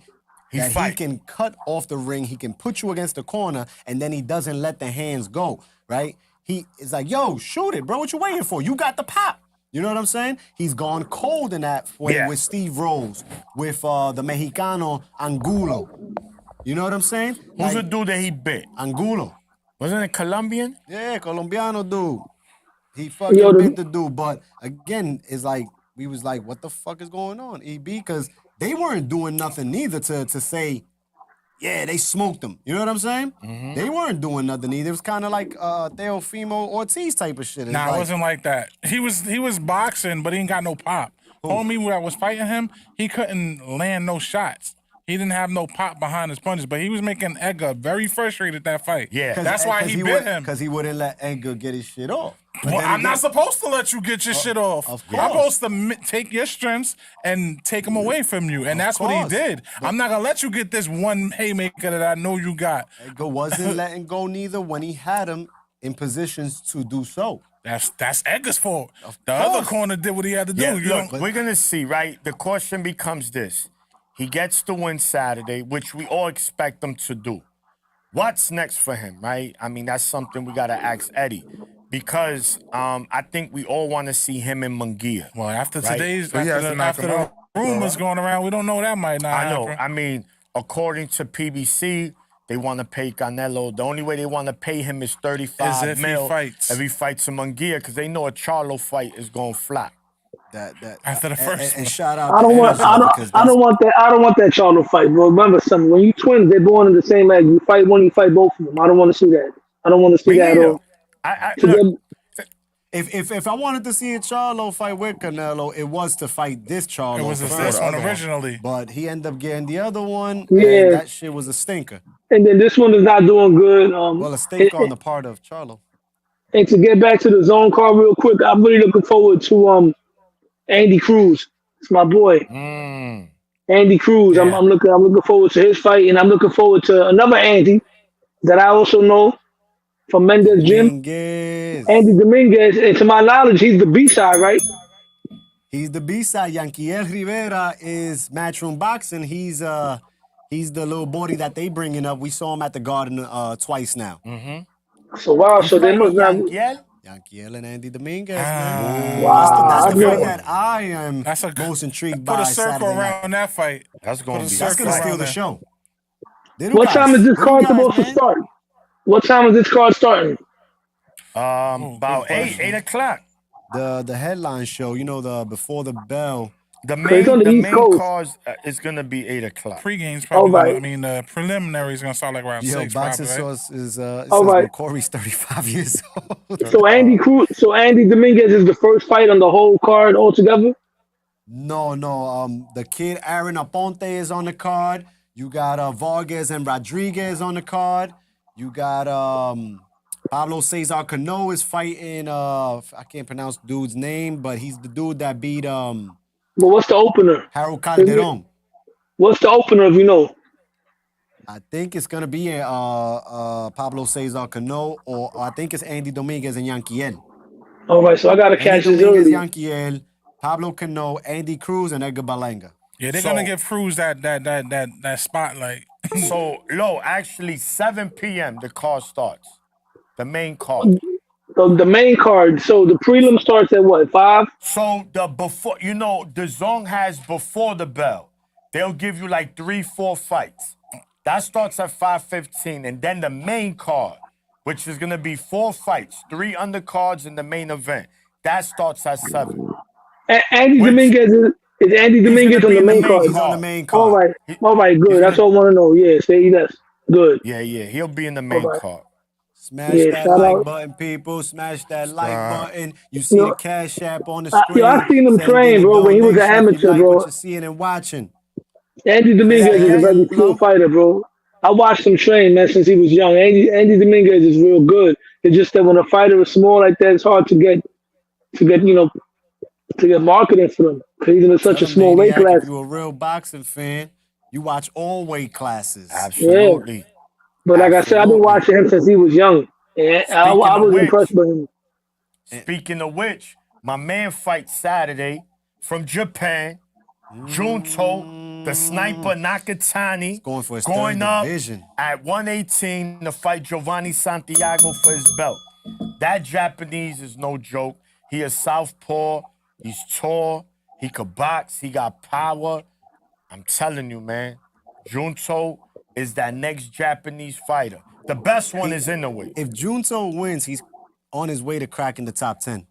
He that fight. he can cut off the ring, he can put you against the corner, and then he doesn't let the hands go, right? He is like, yo, shoot it, bro. What you waiting for? You got the pop. You know what I'm saying? He's gone cold in that way with Steve Rose, with the Mexicano Angulo. You know what I'm saying? Who's the dude that he bit? Angulo. Wasn't it Colombian? Yeah, Colombiano dude. He fucking bit the dude. But again, it's like, we was like, what the fuck is going on, EB? Because they weren't doing nothing neither to say, yeah, they smoked him. You know what I'm saying? Mm-hmm. They weren't doing nothing either. It was kind of like Teofimo Ortiz type of shit. It's Nah, like, it wasn't like that. He was boxing, but he ain't got no pop. Homie that was fighting him, he couldn't land no shots. He didn't have no pop behind his punches, but he was making Edgar very frustrated that fight. Yeah. That's why he bit him. Because he wouldn't let Edgar get his shit off. But Well, then I'm not again- supposed to let you get your shit off. Of I'm course. supposed to take your strengths and take them away from you, and that's what he course. did. I'm not gonna let you get this one haymaker that I know you got. Edgar wasn't letting go neither when he had him in positions to do so. That's Edgar's fault. The other corner did what he had to do. Yeah, You look, know? we're gonna see, right? The question becomes this: he gets the win Saturday, which we all expect him to do. What's next for him, right? I mean, that's something we gotta ask Eddie, because I think we all want to see him in Munguia. Well, after right? today's, So he has to knock after him the out. rumors going around, we don't know that might not I know. happen. I mean, according to PBC, they want to pay Canelo. The only way they want to pay him is 35 if he mil fights. if he fights in Munguia, because they know a Charlo fight is going flop. After the first and one. shout out I to don't want. Energy I don't. because I don't want that. I don't want that Charlo fight, bro. Remember something. When you twins, they're born in the same egg. You fight one, you fight both of them. I don't want to see that. I don't want to see Me that at neither. all. So Look, if I wanted to see a Charlo fight with Canelo, it was to fight this Charlo. It was first. this one other one. originally. But he ended up getting the other one, Yeah. and that shit was a stinker. and then this one is not doing good. Well, a stinker on the part of Charlo. And to get back to the zone card real quick, I'm really looking forward to Andy Cruz. It's my boy, Andy Cruz. Yeah. I'm looking forward to his fight, and I'm looking forward to another Andy that I also know from Mendez Gym, Dominguez. Andy Dominguez. And to my knowledge, he's the B side, right? He's the B-side. Yanquiel Rivera is Matchroom Boxing. He's the little body that they bringing up. We saw him at the Garden twice now. So wow, so they must not. Yanquiel? Yanquiel and Andy Dominguez, man. Wow, That's I the know. fight that I am That's a most intrigued Put by a circle Saturday night. around that fight. That's going to be That's gonna steal the show. What time is this card supposed to start? What time is this card starting? About good 8 question. o'clock. The headline show, the before the bell. The it's on the main East Coast. card is going to be 8 o'clock. Pre-game's probably All right. gonna, I mean, the preliminary is going to start like around Yo, 6, Boxing probably, right? Source is it All says right. Corey's 35 years old. So Andy Dominguez is the first fight on the whole card altogether. No. The kid Aaron Aponte is on the card. You got Vargas and Rodriguez on the card. You got Pablo Cesar Cano is fighting. I can't pronounce the dude's name, but he's the dude that beat But what's the opener? Harold Calderon. What's the opener if you know? I think it's gonna be Pablo Cesar Cano, or I think it's Andy Dominguez and Yanquiel. All right, so I gotta catch Andy this Dominguez, early. Yanquiel, Pablo Cano, Andy Cruz, and Edgar Berlanga. Yeah, they're So- going to give Cruz that spotlight. So, actually, 7 p.m. the card starts. The main card. The main card. So the prelim starts at what, 5? So the zone has before the bell. They'll give you like 3-4 fights. That starts at 5:15, and then the main card, which is gonna be 4 fights, 3 undercards in the main event. That starts at 7. Andy Which- Dominguez is Andy Dominguez gonna on be the in the main main card. He's on the main card. All right, good. That's all I want to know. Yeah, say that's good. Yeah, he'll be in the main Alright. card. Smash Yeah, that shout like out. button, people. Smash that like button. You see Yo, the Cash App on the yo, screen. I seen him Send train, in a bro, when he was an donation if you amateur, like bro. What you're seeing and watching. Andy Dominguez is a very cool fighter, bro. I watched him train, man, since he was young. Andy Dominguez is real good. It's just that when a fighter is small like that, it's hard to get marketing for them because he's in such a small weight Maniac, class. If you're a real boxing fan, you watch all weight classes. Absolutely. But like I said, I've been watching him since he was young, and I Speaking of was which- impressed by him. Speaking of which, my man fights Saturday from Japan. Junto, the sniper Nakatani, Going for his going third up division. at 118 to fight Giovanni Santiago for his belt. That Japanese is no joke. He is southpaw. He's tall. He could box. He got power. I'm telling you, man. Junto is that next Japanese fighter. The best one is in the way. If Junto wins, he's on his way to cracking the top 10.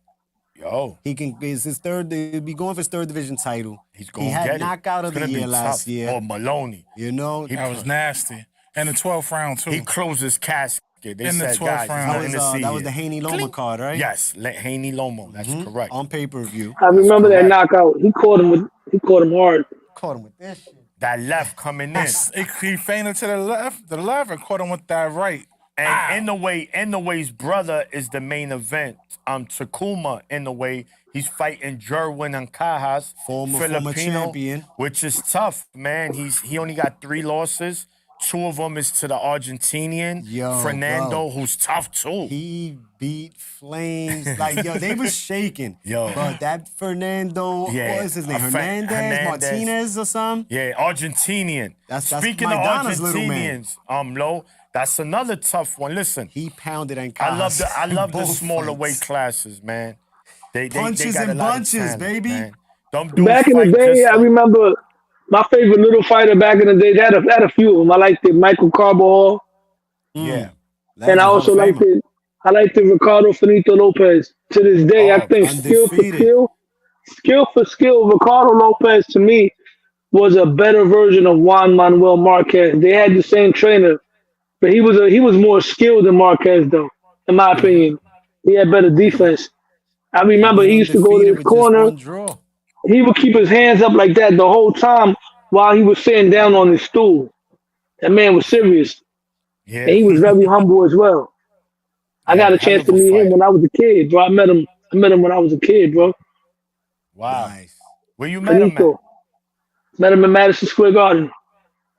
Yo, He'll be going for his third division title. he's going He to had get it. knockout of It's the gonna be year last tough. year. Or Maloney. That was nasty. And the 12th round, too. He closed his casket. They In the said, 12th guys, round. there's nothing to see That was here. the Haney Loma card, right? Yes, Haney Lomo. That's correct. On pay-per-view. I remember that correct. knockout. He caught him hard. Caught him with this shit. That left coming in. He feinted to the left, and caught him with that right. And Inouye's brother is the main event. Takuma Inoue, he's fighting Jerwin Ancajas, Former Filipino, champion. which is tough, man. He only got 3 losses 2 of them is to the Argentinian, Yo, Fernando, bro. who's tough too. He beat Flames. Like, yo, they was shaking. Yo. But that Fernando, Yeah, what is his name? a Hernandez. Hernandez, Martinez or something? Yeah, Argentinian. That's Speaking Mike of Donna's little man. Argentinians, Lo, that's another tough one. Listen, He pounded and I love the both smaller fights. weight classes, man. They Punches got a and lot of bunches, talent, baby. man. Them dudes Back in the fight day, just I like- remember my favorite little fighter back in the day. They had a few of them. I liked the Michael Carbajal, Yeah. and I also liked it. I liked the Ricardo Finito Lopez. To this day, I Oh, think skill undefeated. for skill, Ricardo Lopez to me was a better version of Juan Manuel Marquez. They had the same trainer, but he was more skilled than Marquez, though. In my opinion, he had better defense. I remember he used to go to his corner. Draw. He would keep his hands up like that the whole time while he was sitting down on his stool. That man was serious. Yeah. And he was very humble as well. I got a hell chance of to a meet him fight. when I was a kid, bro. I met him when I was a kid, bro. Wow. Nice. Where you met him at? Finito. Met him in Madison Square Garden.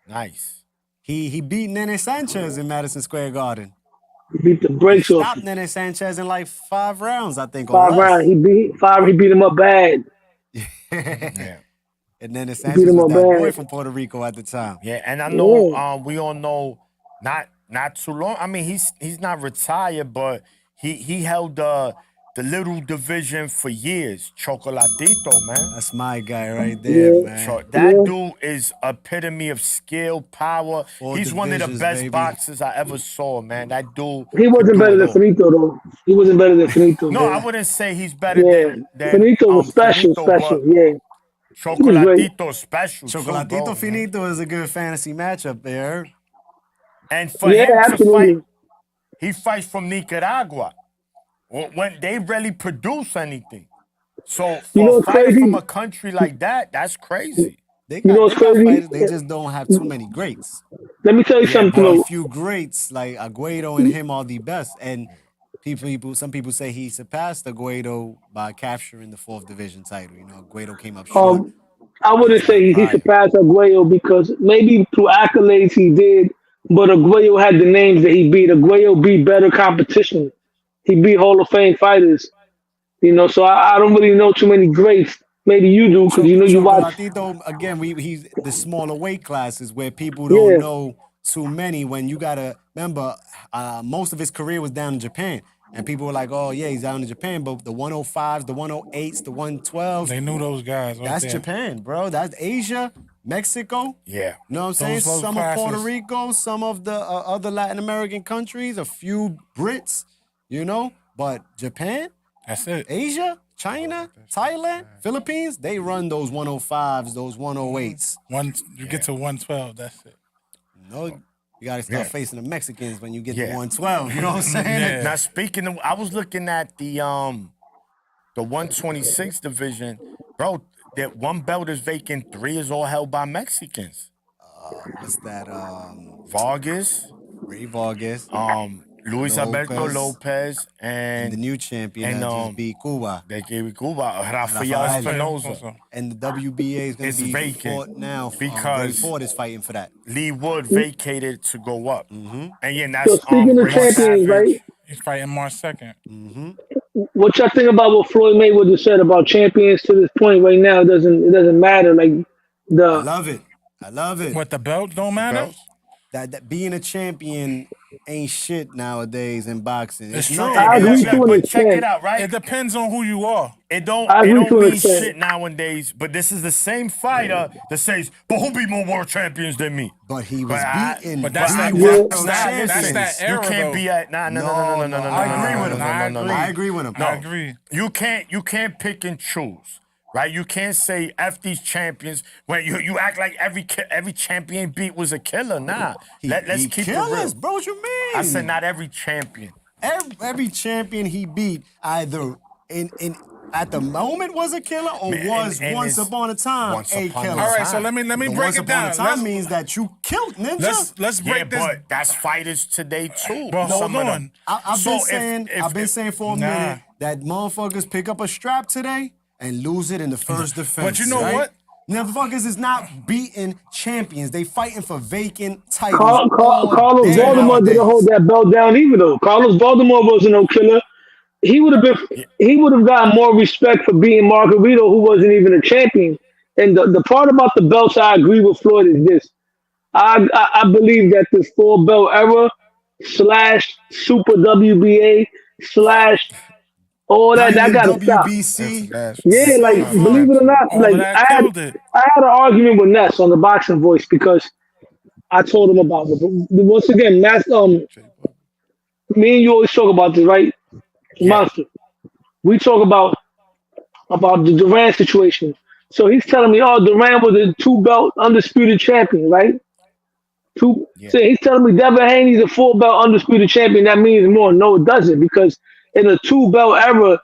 Nice. He beat Nene Sanchez in Madison Square Garden. He beat the He brakes off stopped him. Nene Sanchez in like 5 rounds, I think. or 5 less. rounds. He beat him up bad. Yeah. And Nene beat Sanchez him was up that boy bad. from Puerto Rico at the time. Yeah, and I know Yeah. we all know not too long. I mean, he's not retired, but he held the little division for years. Chocolatito, man. That's my guy right there, Yeah. man. So that Yeah. dude is epitome of skill, power. Four He's one of the divisions, best baby. boxers I ever saw, man. That dude. He could wasn't do better it than all. Finito, though. He wasn't better than Finito, No, man. I wouldn't say he's better Yeah. than Finito was special, Finito, special. but Yeah. Chocolatito special too, Chocolatito bro, man. Finito is a good fantasy matchup there. And for Yeah, him to fight, absolutely. he fights from Nicaragua. When they really produce anything. So You know for a what's fighter crazy? from a country like that, that's crazy. They You know got, what's they got crazy? fighters, they just don't have too many greats. Let me tell you something, But a though. few greats like Aguero and him are the best. And some people say he surpassed Aguero by capturing the 4th division title. You know, Aguero came up short. I wouldn't say he surpassed Aguayo because maybe through accolades he did, but Aguayo had the names that he beat. Aguayo beat better competition. He beat Hall of Fame fighters. You know, so I don't really know too many greats. Maybe you do because you know you watch. Chocolatito, again, he's the smaller weight classes where people don't Yeah. know too many. When you gotta remember, most of his career was down in Japan, and people were like, "Oh yeah, he's down in Japan." But the 105s, the 108s, the 112s, They knew those guys. Right that's there. Japan, bro. That's Asia, Mexico. Yeah. You know what I'm saying? Those Some of Puerto classes. Rico, some of the other Latin American countries, a few Brits, you know. But Japan, That's it. Asia, China, Thailand, Philippines, they run those 105s, those 108s. You get to 112. That's it. No, you gotta start facing the Mexicans when you get Yeah. to 112. You know what I'm saying? Yeah. Now speaking of, I was looking at the 126 division, bro. That one belt is vacant, 3 is all held by Mexicans. What's that? Vargas, Ray Vargas, Luis Alberto Lopez, and the and new champion and, that just beat Cuba. they gave Cuba Rafael Rafael Espinosa. And the WBA is gonna It's be vacant fought now. because- Ray Ford is fighting for that. Lee Wood vacated to go up, and yeah, So that's speaking of Ray champions, Savage. right? He's fighting March 2nd. What y'all think about what Floyd Mayweather said about champions to this point right now? It doesn't matter. Like I the love it. I love it. What, the belt don't matter? Belts? That being a champion ain't shit nowadays in boxing. It's nothing true. I agree against to that. an But check it extent. out, right? It depends on who you are. It don't I agree to an mean extent. shit nowadays, but this is the same fighter that says, but who be more world champions than me? But he was beaten. But that's by that- world that's that- that's champions. that era, You can't though. be at no. I agree with him. I agree with him. I agree. You can't pick and choose, right? You can't say F these champions when you act like every champion beat was a killer. Nah, let's he keep it killers, real. bro. What you mean? I said not every champion. every champion he beat either in at the moment was a killer or Man, was and once it's upon a time once a upon a killer. All right, so time. let me The break once it upon down. a time means that you killed Ninja. Let's Yeah, break this. but that's fighters today too. But hold Some of them. on. I've So been if- saying if- I've been saying for a Nah. minute that motherfuckers pick up a strap today and lose it in the first defense. But you know right? what? Motherfuckers is not beating champions. They fighting for vacant titles all Carlos day Baltimore didn't nowadays. hold that belt down either though. Carlos Baltimore wasn't no killer. He would have been. He would have gotten more respect for beating Margarito, who wasn't even a champion. And the part about the belts I agree with Floyd is this. I believe that this four belt era slash Super WBA slash all that Diamond gotta stop. WBC. Yeah, like believe it or not, All like of that killed it. I had an argument with Ness on the Boxing Voice because I told him about it. But once again, Mass, me and you always talk about this, right? Monster. We talk about the Duran situation. So he's telling me, oh, Duran was a two belt undisputed champion, right? So he's telling me Devin Haney's a four belt undisputed champion. That means more. No, it doesn't, because in a two belt era,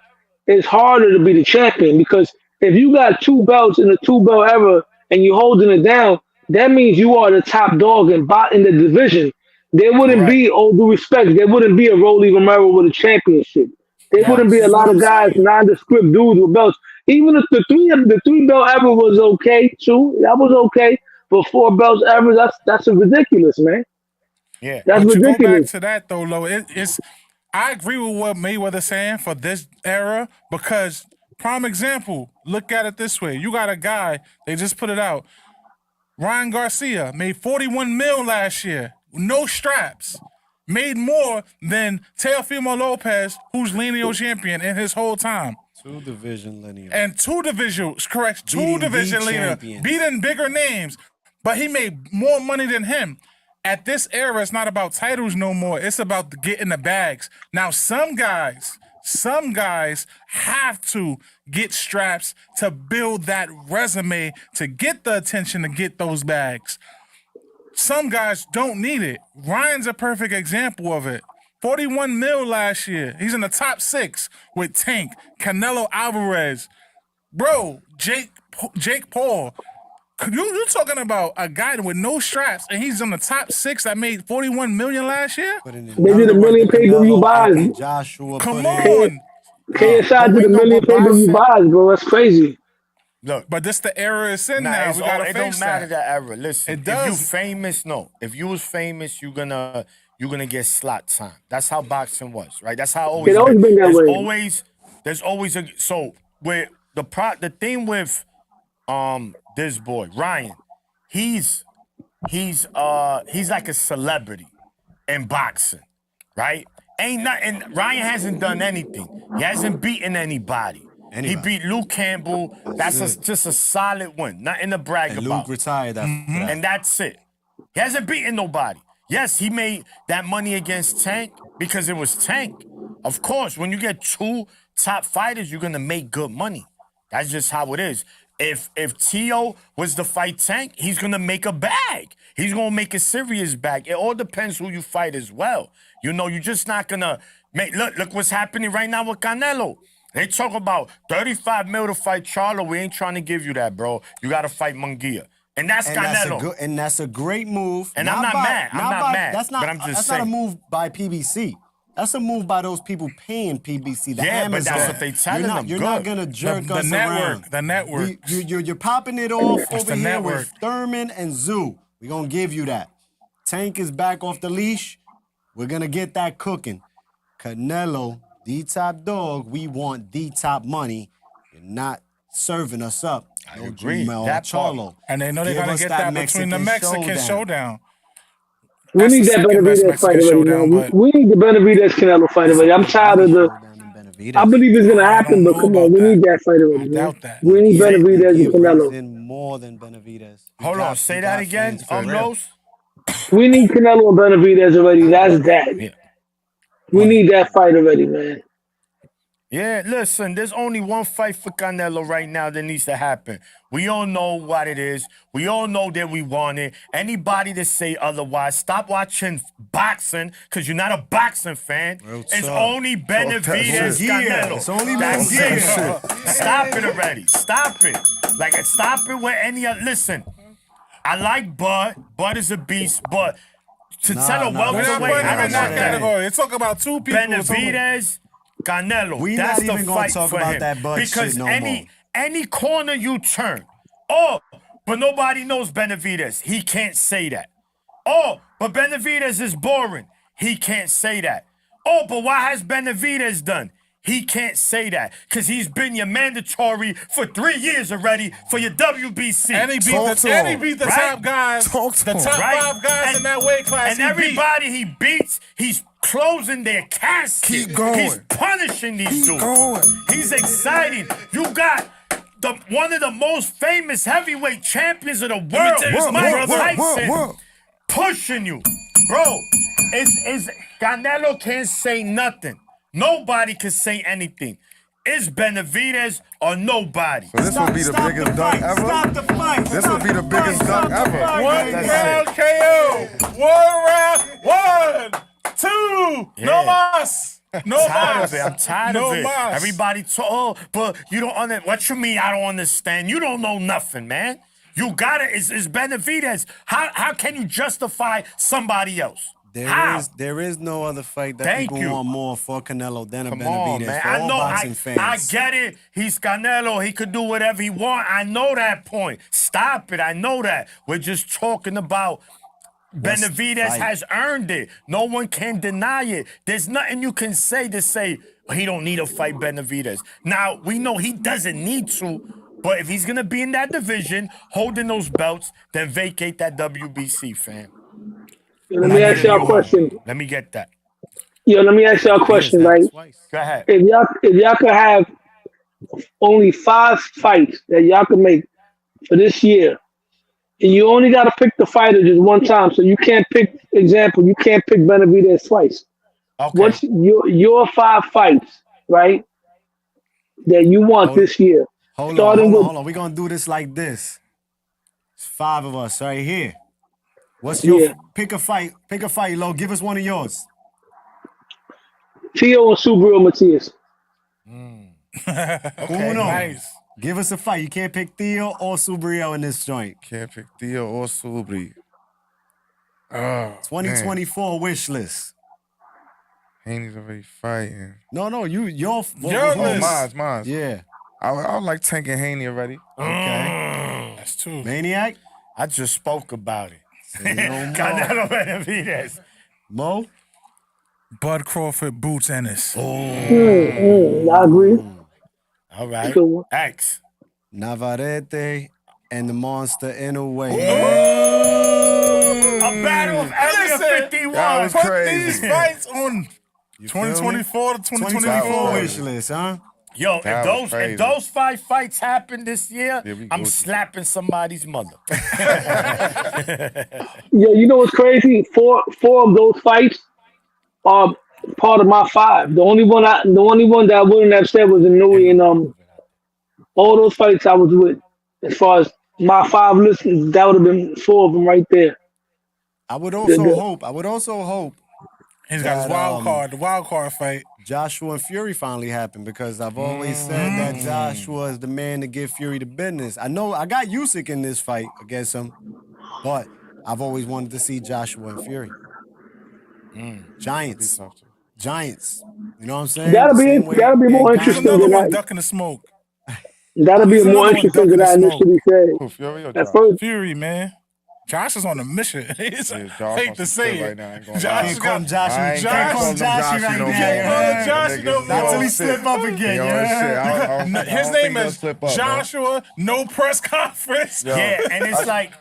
it's harder to be the champion. Because if you got two belts in a two belt era and you're holding it down, that means you are the top dog in the division. There wouldn't be, all due respect, there wouldn't be a Rolly Romero with a championship. There wouldn't be a lot of guys, nondescript dudes with belts. Even if the three belt ever was okay too, that was okay. But four belts ever, that's ridiculous, man. Yeah. That's But you go back ridiculous. to that though, Lo. It's I agree with what Mayweather's saying for this era because prime example, look at it this way. You got a guy, they just put it out. Ryan Garcia made 41 mil last year, no straps. Made more than Teofimo Lopez, who's lineal champion in his whole time. Two division lineal. And two divisions, correct, Beating two division the leader, champions. beating bigger names, but he made more money than him. At this era, it's not about titles no more. It's about getting the bags. Now, some guys have to get straps to build that resume to get the attention to get those bags. Some guys don't need it. Ryan's a perfect example of it. 41 mil last year. He's in the top 6 with Tank, Canelo Alvarez. Bro, Jake Paul. You talking about a guy with no straps and he's in the top 6 that made 41 million last year? They did a million pay-per-view buys. Joshua Come put on. KSI did a million pay-per-view buys, bro. That's crazy. Look, But this the era it's in now. We gotta it face don't matter that. that era. Listen, It if does. you famous, no. If you was famous, you're gonna get slot time. That's how boxing was, right? That's how it always It always been that way. There's always a so with the thing with this boy Ryan, he's like a celebrity in boxing, right? Ain't nothing. Ryan hasn't done anything. He hasn't beaten anybody. He beat Luke Campbell. That's just a solid win. Nothing to brag And about. Luke retired after that. And that's it. He hasn't beaten nobody. Yes, he made that money against Tank because it was Tank. Of course, when you get two top fighters, you're gonna make good money. That's just how it is. If Tio was to fight Tank, he's gonna make a bag. He's gonna make a serious bag. It all depends who you fight as well. You know, you're just not gonna make. Look what's happening right now with Canelo. They talk about 35 mil to fight Charlo. We ain't trying to give you that, bro. You got to fight Munguia. And that's Canelo. That's a great move. And I'm not mad. I'm not mad. That's not, but I'm just that's saying. not a move by PBC. That's a move by those people paying PBC. The Yeah, but Amazon. that's what they telling them. You're Good. not gonna jerk The us network. around. The network. You're popping it off over the here network. with Thurman and Zoo. We're gonna give you that. Tank is back off the leash. We're gonna get that cooking. Canelo, the top dog. We want the top money. You're not serving us up. I agree. Jamel That part. Charlo. And they know they're Give gonna us get that between the Mexican showdown. We That's need the that second best Benavidez fight Mexican already, showdown, man. but- We need the Benavidez Canelo fight already. I'm tired of the. I believe it's gonna happen, but know come on, about we that. need that fight I already, man. doubt that. We need Benavidez He and brings Canelo. in more than Benavidez. Hold on. Say that again. Los. We need Canelo and Benavidez already. That's that. Yeah. We need that fight already, man. Yeah, listen, there's only one fight for Canelo right now that needs to happen. We all know what it is. We all know that we want it. Anybody that say otherwise, stop watching boxing because you're not a boxing fan. It's only Benavidez, Canelo. It's only That's more it. shit. Stop it already. Stop it. Like, stop it with any other. Listen, I like Bud. Bud is a beast, but to tell a nah, We're not welterweight, putting I him don't in want that that. category. It's talking about two people. Benavidez, Canelo. We That's not the even gonna fight talk for about him. that Bud because shit no any corner you turn, oh, but nobody knows Benavidez. He can't say that. Oh, but Benavidez is boring. He can't say that. Oh, but what has Benavidez done? He can't say that because he's been your mandatory for 3 years already for your WBC. And he beat the top guys, the top 5 guys in that weight class. And everybody he beats, he's closing their casket. Keep going. He's punishing these dudes. He's exciting. You got one of the most famous heavyweight champions of the world, Mike Tyson, pushing you. Bro, Canelo can't say nothing. Nobody can say anything. It's Benavidez or nobody. So this would be the biggest dunk ever? Stop the fight. This would be the biggest dunk ever. One round KO. 1 round. 1, 2. Yeah. No mas. No mas. I'm tired of it. Everybody talk, but you don't understand. What you mean I don't understand? You don't know nothing, man. You got it. It's Benavidez. How can you justify somebody else? There is no other fight that people want more for Canelo than a Benavidez. Man. For all boxing fans. I get it. He's Canelo. He could do whatever he want. I know that point. Stop it. I know that. We're just talking about Benavidez has earned it. No one can deny it. There's nothing you can say to say he don't need to fight Benavidez. Now, we know he doesn't need to, but if he's going to be in that division, holding those belts, then vacate that WBC, fam. Let me ask y'all a question. Let me get that. Let me ask y'all a question, right? Go ahead. If y'all could have only 5 fights that y'all could make for this year, and you only got to pick the fighter just one time, so you can't pick Benavidez twice. Okay. What's your 5 fights, right, that you want this year? Hold on. We're going to do this like this. It's 5 of us right here. What's your pick a fight, Lo. Give us one of yours. Tio and Subaru Matias. Okay, nice. Give us a fight. You can't pick Theo or Subriel in this joint. Can't pick Theo or Subri. 2024 wish list. Haney's already fighting. No, your list. Mine. Yeah. I would like Tank and Haney already. Okay. That's true. Maniac? I just spoke about it. No Canelo Benavidez. Mo? Bud Crawford, Boots Ennis. I agree. All right. So, X. Navarrete and the Monster in a way. A battle of Area 51. That was Put crazy. these fights on 2024 to 2024 wish list, huh? Yo, if those 5 fights happen this year, Yeah, I'm slapping somebody's mother. you know what's crazy? 4 of those fights are part of my 5. The only one that I wouldn't have said was Inouye, and all those fights I was with. As far as my 5 lists, that would have been 4 of them right there. I would also hope He's got his the wild card fight. Joshua and Fury finally happened, because I've always said that Joshua is the man to give Fury the business. I know I got Usyk in this fight against him, but I've always wanted to see Joshua and Fury. Giants. You know what I'm saying? That'll be more interesting Another than one that. ducking the smoke. That'll be more interesting than I initially said. Who, Fury or At Josh? first, Fury, man. Josh is on a mission. It's, Yeah, Josh I on hate to some say shit it. right now, I ain't gonna Josh lie. has Can't call him got Joshy. I ain't Can't call him Joshy right no more. now. Joshy no more. Not till he slip up again, yeah. His name is Joshua. No press conference. Yeah, and it's like,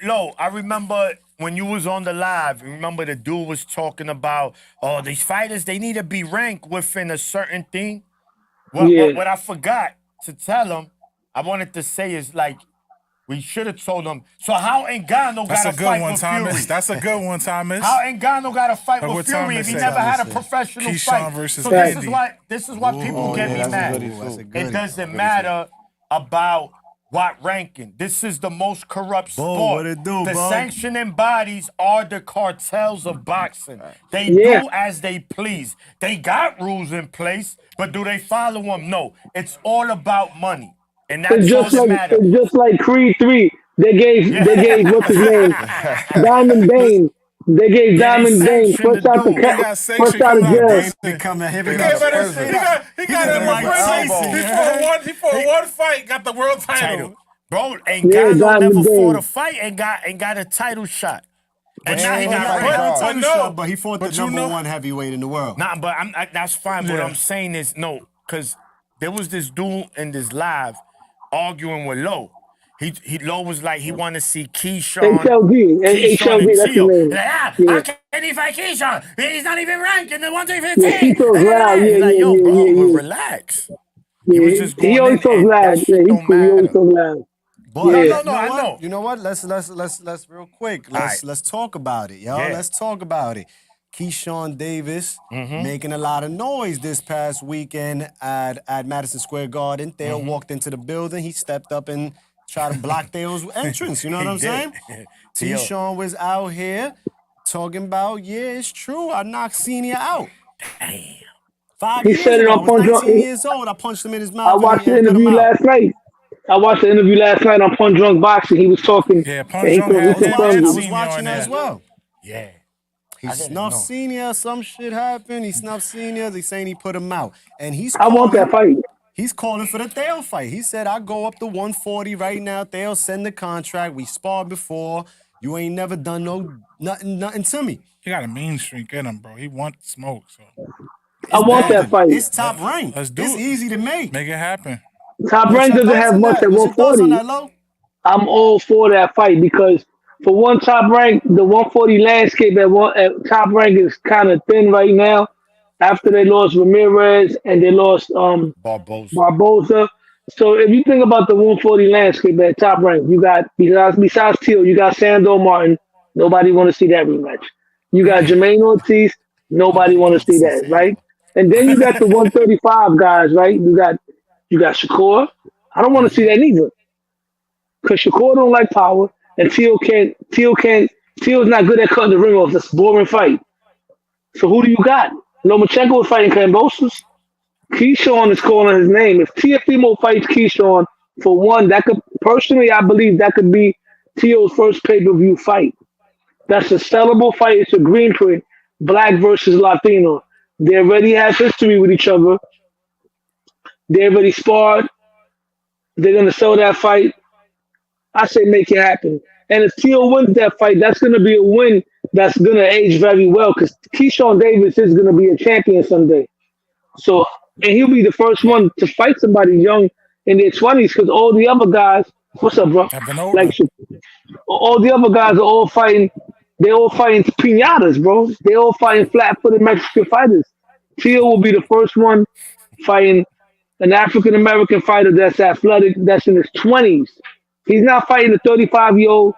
Lo, I remember when you was on the live, remember the dude was talking about, these fighters, they need to be ranked within a certain thing. What I forgot to tell him, I wanted to say is like, we should have told him. So how Ngannou got to fight with Fury? That's a good one, Thomas. How Ngannou got to fight with Fury Thomas if he said. never had a professional Keyshawn fight? versus So Andy. this is why people get me mad. It doesn't Goodie. matter about what ranking. This is the most corrupt sport. what it do, the Bo? sanctioning bodies are the cartels of boxing. They do as they please. They got rules in place, but do they follow them? No. It's all about money. And that's it's all that matters. just like Creed 3. They gave what's his name? Diamond Dane. They gave Diamond Dane fresh out of jail. Become a heavy He got in the prison. He fought one fight, got the world title. Bro, Yeah, Ngannou got in never the fought a game. fight and got a title shot. And But now he you- got but- ranked. but no. But he fought the But you number know- one heavyweight in the world. Nah, but that's fine. What Yeah. I'm saying is no, because there was this dude in this live arguing with Low. Low was like he wanted to see Keyshawn HLD, and that's his Tio. name. Like, Yeah. how can he fight Keyshawn? He's not even ranked in the Yeah, 115. he talks loud. He's Yeah, like, yeah, yo, yeah, bro, yeah, yeah. relax. He was Yeah, just he going always in, talks and loud. that Yeah, shit don't he always matter. talks loud. But Yeah. No, you know I what? know. You know what? Let's real quick. Alright. Let's talk about it, y'all. Yeah. Let's talk about it. Keyshawn Davis Mm-hmm. making a lot of noise this past weekend at Madison Square Garden. Theo Mm-hmm. walked into the building. He stepped up and tried to block Theo's entrance. You know what He I'm saying? did. Theo. Keyshawn was out here talking about, yeah, it's true. I knocked Senior out. Damn. 5 He years said it ago, I on was Punch 19 Drunk. years old. I punched him in his I mouth watched the and put him interview out. last night. I watched the interview last night on Punch Drunk Boxing. He was talking. Yeah, and Punch he Drunk had him confirmed and I it. was Senior watching on that there. as well. Yeah. He I didn't snuffed know. Senior. Some shit happened. He snuffed Senior. They saying he put him out, and he's I want that calling. fight. He's calling for the Theo fight. He said, "I go up to 140 right now. Theo send the contract. We sparred before. You ain't never done nothing to me. He got a mean streak in him, bro. He wants smoke, so I want that fight. It's top rank. Let's do It's it. easy to make. make it happen. Top What's rank your doesn't thoughts have on much that? at What's your thoughts on 140. that, Lo? I'm all for that fight because for one, top rank, the 140 landscape at top rank is kind of thin right now. After they lost Ramirez and they lost Barbosa. Barbosa. So if you think about the 140 landscape at top rank, you got besides Teal, you got Sandor Martin. Nobody want to see that rematch. You got Jermaine Ortiz. Nobody want to see that, right? And then you got the 135 guys, right? You got Shakur. I don't want to see that either. Because Shakur don't like power, and Teal's not good at cutting the ring off. That's a boring fight. So who do you got? Lomachenko is fighting Kambosos. Keyshawn is calling his name. If Teofimo fights Keyshawn for one, that could personally, I believe that could be Teo's first pay-per-view fight. That's a sellable fight. It's a green print, black versus Latino. They already have history with each other. They already sparred. They're gonna sell that fight. I say make it happen. And if Teo wins that fight, that's going to be a win that's going to age very well because Keyshawn Davis is going to be a champion someday. So, and he'll be the first one to fight somebody young in their 20s because all the other guys, what's up, bro? Have been older. Like, all the other guys are all fighting, they're all fighting pinatas, bro. They're all fighting flat-footed Mexican fighters. Teo will be the first one fighting an African-American fighter that's athletic, that's in his 20s. He's not fighting a 35-year-old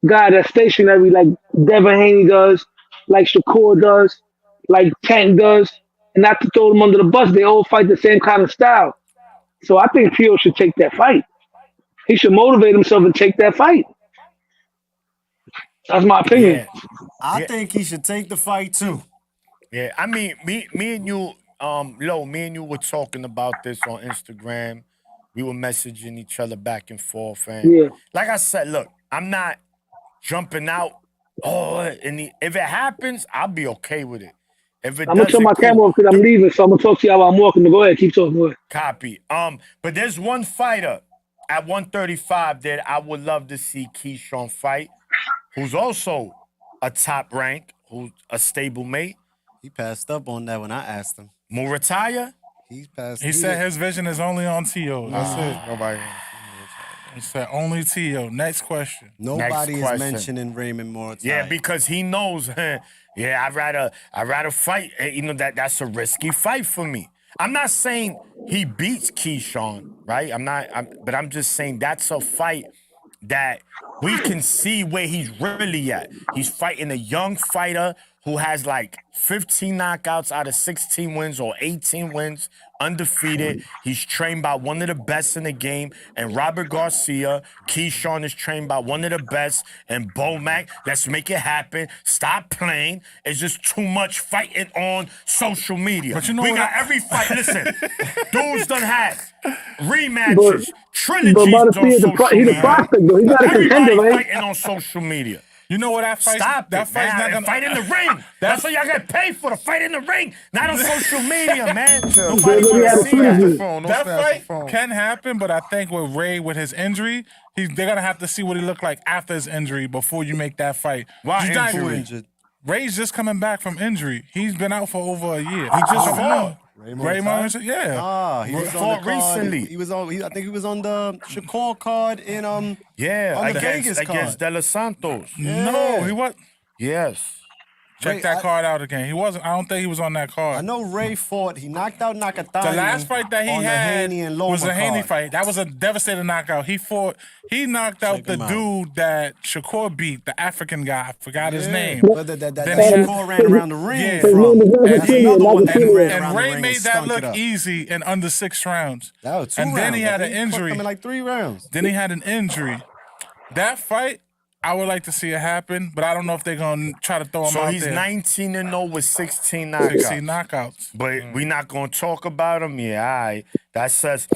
guy that's stationary like Devin Haney does, like Shakur does, like Tank does. And not to throw them under the bus, they all fight the same kind of style. So I think Teo should take that fight. He should motivate himself and take that fight. That's my opinion. Yeah. I think he should take the fight too. Yeah, I mean, me and you, Lo, me and you were talking about this on Instagram. We were messaging each other back and forth, and Yeah. like I said, look, I'm not jumping out. Oh, and if it happens, I'll be okay with it. If it I'm going to turn my camera off because I'm leaving, so I'm going to talk to you while I'm walking. But go ahead, keep talking. Go ahead. Copy. But there's one fighter at 135 that I would love to see Keyshawn fight, who's also a top rank, who's a stable mate. He passed up on that when I asked him. Murataya. He's passed. He said his vision is only on T.O. That's it. Nobody. He said only T.O. Next question. Nobody is question. mentioning Raymond Moore. Yeah, because he knows. Yeah, I'd rather fight. You know that's a risky fight for me. I'm not saying he beats Keyshawn, right? But I'm just saying that's a fight that we can see where he's really at. He's fighting a young fighter who has like 15 knockouts out of 16 wins or 18 wins, undefeated. He's trained by one of the best in the game, and Robert Garcia. Keyshawn is trained by one of the best, and Bomac. Let's make it happen. Stop playing. It's just too much fighting on social media. But you know we what got every fight. Listen, dudes done had rematches, But trilogies by on the social he's a media. prospect, though. He's not a Everybody contender, right? fighting on social media. You know what that fight? Stop that it, fight's man. not gonna Fight in the ring. That's what y'all get paid for, the fight in the ring, not on social media, man. Nobody They want had to a see that. preview. Don't That snatch the fight phone. can happen, but I think with Ray with his injury, they're gonna have to see what he looked like after his injury before you make that fight. Why Just not- injury? Injured. Ray's just coming back from injury. He's been out for over a year. He just Over- fought. Raymond, yeah. He was on fought the card. recently. He was on. I think he was on the Shakur card in Yeah, on the against Vegas against card. De Los Santos. No, he was. Yes. Check Ray, that I- card out again. He wasn't. I don't think he was on that card. I know Ray fought. He knocked out Nakatani. The last fight that he on had the Haney and was Loma a Haney card. fight. That was a devastating knockout. He knocked out Check the him out. dude that Shakur beat, the African guy. I forgot his name. But that Then he- Shakur ran around the ring Yeah. from. That's he- another one that he ran And around the Ray ring made and that stunk look it up. easy in under 6 rounds. That was 2 And rounds. then he had I an think he put injury. them in like 3 rounds. Then he had an injury. That fight, I would like to see it happen, but I don't know if they're gonna try to throw him So out he's there. 19-0 with 16 knockouts. 16 knockouts. But we not gonna talk about him. Yeah, all right. That says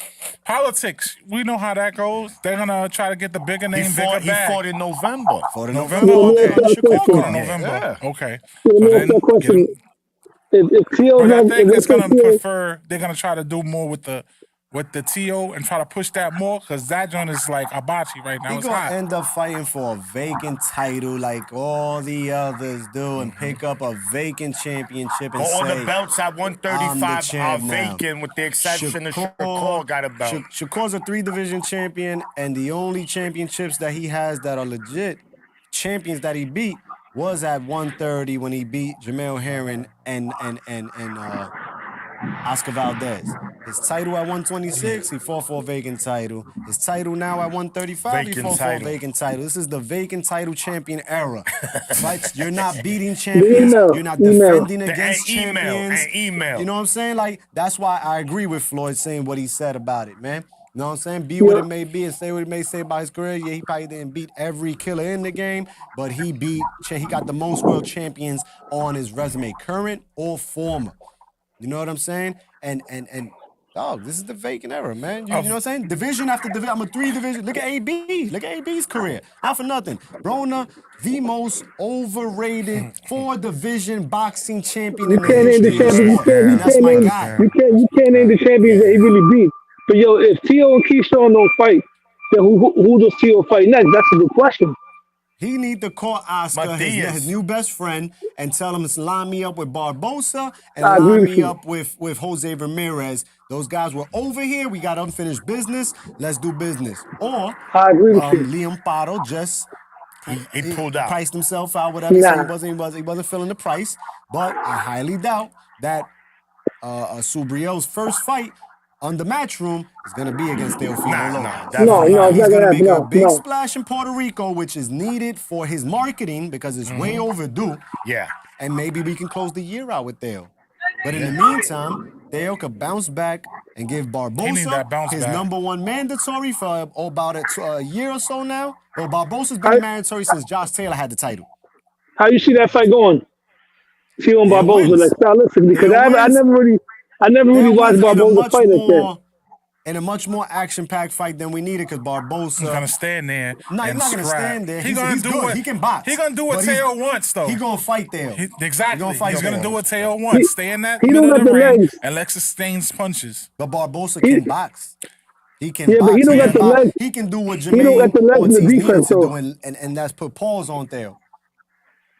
Politics, we know how that goes. They're gonna try to get the bigger name, bigger he bag. fought in November. For the November? November Okay. on the Shakur Oh, card. November. Yeah. Okay. Let So me ask then you a question. get- If Tio's But I not, think if it's gonna Tio- prefer. They're gonna try to do more with the TO and try to push that more because that joint is like a bocce right now. He It's gonna hot. end up fighting for a vacant title like all the others do and pick up a vacant championship and All say, the belts at I'm the 135 are champ now. vacant, with the exception of Shakur got a belt. Shakur's a 3-division champion, and the only championships that he has that are legit champions that he beat was at 130 when he beat Jamel Herring and Oscar Valdez. His title at 126, he fought for a vacant title. His title now at 135, he Vacant fought for title. a vacant title. This is the vacant title champion era. Right? You're not beating champions. Email, You're not email. defending against And email, champions. and email. You know what I'm saying? Like, that's why I agree with Floyd saying what he said about it, man. You know what I'm saying? Be what it may be and say what it may say about his career. Yeah, he probably didn't beat every killer in the game, but he got the most world champions on his resume, current or former. You know what I'm saying? And dog, this is the vacant era, man. You know what I'm saying? Division after division. I'm a 3-division. Look at AB. Look at AB's career. Not for nothing. Broner, the most overrated 4-division boxing champion in You the can't name the history of champions. sport. And that's my guy. You can't name the champions that he really beat. But yo, if Tio and Keyshawn don't fight, then who does Tio fight next? That's a good question. He need to call Oscar, Matias. his new best friend, and tell him to line me up with Barbosa and I agree line with me you. up with Jose Ramirez. Those guys were over here. We got unfinished business. Let's do business. Or I agree with you. Liam Pardo just He pulled out. priced himself out, whatever. So Nah. he wasn't feeling the price. But I highly doubt that Subriel's first fight on the Matchroom is gonna be against Teofimo Nah, Lopez. nah, definitely No, not. it's not He's gonna gonna happen. make a No, big no. splash in Puerto Rico, which is needed for his marketing because it's way overdue. Yeah. And maybe we can close the year out with Theo. But in the meantime, Theo could bounce back and give He need Barbosa that bounce his back. #1 mandatory for about a year or so now. Well, Barbosa's been mandatory since Josh Taylor had the title. How you see that fight going? Tio and Theo Barbosa, wins. like stylistically, because Theo I wins. never really Theo watched wins in a Barbosa much fight like that. more in a much more action-packed fight than we needed because Barbosa. He's gonna stand there. No, he's and not gonna scrap. stand there. He He's gonna do good. what He can box. He gonna do what But he's- Teo wants though. He gonna fight Theo. Exactly. He gonna fight He's gonna Theo. do what Teo wants. Stay in that he middle don't of the got the ring legs. and let sustains punches. But Barbosa can box. He can Yeah, box. but he don't got the can box. legs. He can do what He don't got the Jermaine legs in the Ortiz needed defense, to do, though. and that's put pause on Theo.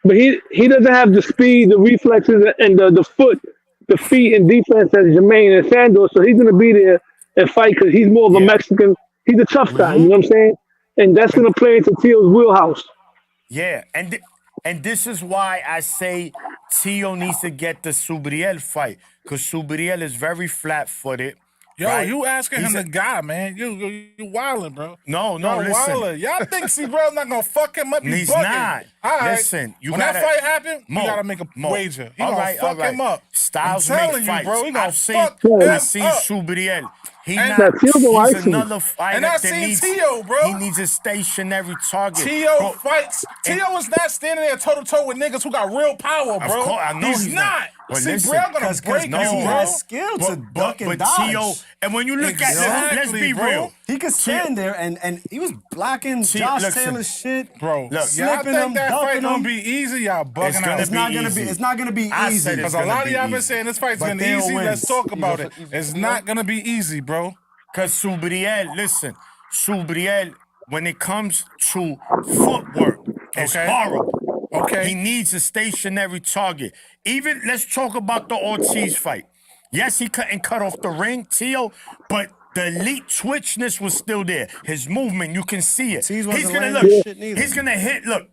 But he doesn't have the speed, the reflexes, and the foot, the feet and defense as Jermaine and Sandor. So he's gonna be there and fight because he's more of a Mexican. He's a tough guy. You know what I'm saying? And that's gonna play into Tio's wheelhouse. Yeah, and this is why I say Tio needs to get the Subriel fight, because Subriel is very flat-footed. Yo, right? you asking He's him a- the guy, man. You wildin', bro. No, Y'all listen. wildin'. Y'all think C-Bro's not gonna fuck him up? He's bugging. not. All right. Listen, you when gotta- that fight happen, Mo, you gotta make a Mo. wager. He All gonna right, fuck all right. him up. Styles I'm make telling you, fights. bro. He gonna I've seen fuck him up. Subriel. He And- not, Now, Tio gonna he's ice him. another fighter And I that seen needs, Tio, bro. He needs a stationary target. Tio Bro, fights. Tio is not standing there toe to toe with niggas who got real power, bro. Of course, I know he's not. But See, listen, Braille gonna break he you, bro. has skill to duck and dodge. Tio, and when you look at, let's Exactly, be bro. real. He could stand there and he was blocking Josh listen, Taylor's shit. Bro, Look, y'all slipping think him, that fight ducking gonna him. be easy? Y'all bugging It's gonna out. It's not gonna easy. be. It's not gonna be I easy. said it's Because a gonna lot of be y'all been easy. saying this fight's But been they'll easy. win. Let's talk about it. It's not gonna be easy, bro. Because Subriel, listen, Subriel, when it comes to footwork, it's Okay. horrible. Okay. He needs a stationary target. Even, let's talk about the Ortiz fight. Yes, he couldn't cut off the ring, Tio, but the elite twitchness was still there. His movement, you can see it. Ortiz wasn't He's gonna landing look. shit neither. He's gonna hit. Look,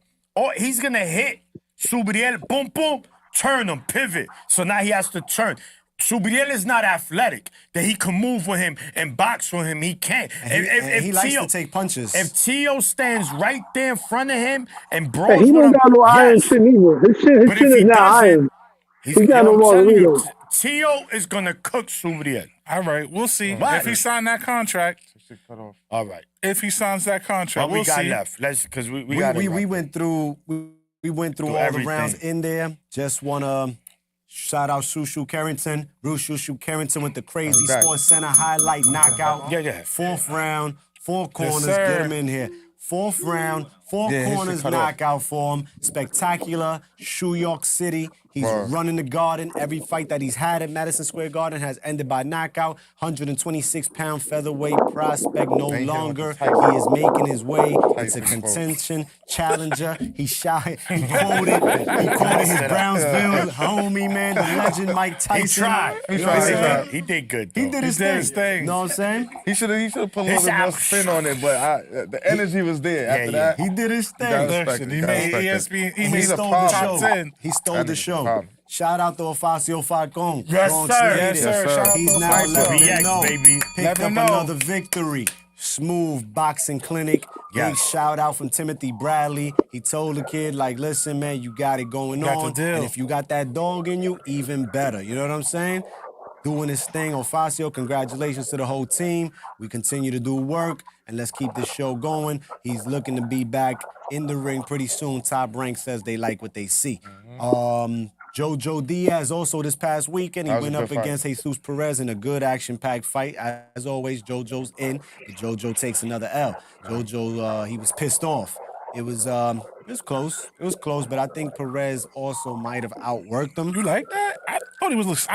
he's gonna hit Subriel. Boom, boom. Turn him, pivot. So now he has to turn. Subriel is not athletic that he can move with him and box with him. He can't. And he likes to take punches. If Tio stands right there in front of him and And brawls he with don't him, got no iron yes. chin either. His chin But if is he not doesn't, iron. he's, He got no I'm more telling you, either. Tio is gonna cook Subriel. All right, we'll see. Right. If he signed that contract, All right. if he signs that contract, What we we'll got see. left? Let's because we we, got we, we went through we went through all everything. the rounds in there. Just wanna shout out Shushu Carrington. Bruce Shushu Carrington with the crazy Okay. Sports Center highlight knockout. Yeah. 4th round, 4 corners. sir. Get him in here. 4th round, 4 Yeah, his corners shit cut off. knockout for him. Spectacular. New York City. He's Word. running the Garden. Every fight that he's had at Madison Square Garden has ended by knockout. 126-pound featherweight prospect no Ain't hit with longer. the Tyson. He is making his way into Tyson quote. contention. Challenger. He quoted his Brownsville homie, man, the legend Mike Tyson. He tried. You know what I'm saying? He did good. Though. He did his did thing. his thing. You know what I'm saying? He should have put a His little bit more out- spin on it, but the energy was there. After that, He did his gotta thing. respect Listen, it, he gotta made respect it. ESPN. He He made stole the the top show. 10. He stole That the nigga's a show. problem. Shout out to Ofacio Falcon. Yes, Bronx sir. native. Yes, sir. Shout out He's to now Ofacio. 11 BX, 0. baby. Picked 11-0. up another victory. Smooth boxing clinic. Big Yes. shout out from Timothy Bradley. He told the kid, like, listen, man, you got it going Got the on. deal. And if you got that dog in you, even better. You know what I'm saying? Doing his thing. Ofacio, congratulations to the whole team. We continue to do work, and let's keep this show going. He's looking to be back in the ring pretty soon. Top Rank says they like what they see. Jojo Diaz also this past weekend, he That was a went good up fight. against Jesus Perez in a good action-packed fight. As always, Jojo's in, but Jojo takes another L. Jojo, he was pissed off. It was close. It was close, but I think Perez also might have outworked him. You like that? I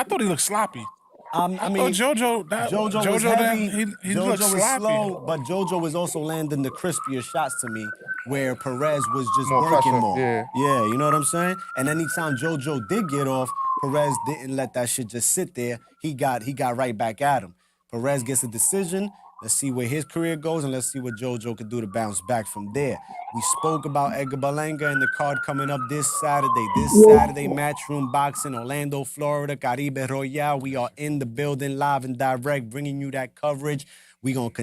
thought he looked sloppy. I I mean, thought Jojo was heavy. he Jojo looked was sloppy. slow, but Jojo was also landing the crispier shots to me, where Perez was just More working pressure, more. yeah. Yeah, you know what I'm saying? And anytime Jojo did get off, Perez didn't let that shit just sit there. He got right back at him. Perez gets a decision. Let's see where his career goes, and let's see what Jojo could do to bounce back from there. We spoke about Edgar Berlanga and the card coming up this Saturday. This Saturday, Matchroom Boxing, Orlando, Florida, Caribe Royale. We are in the building, live and direct, bringing you that coverage. We're going to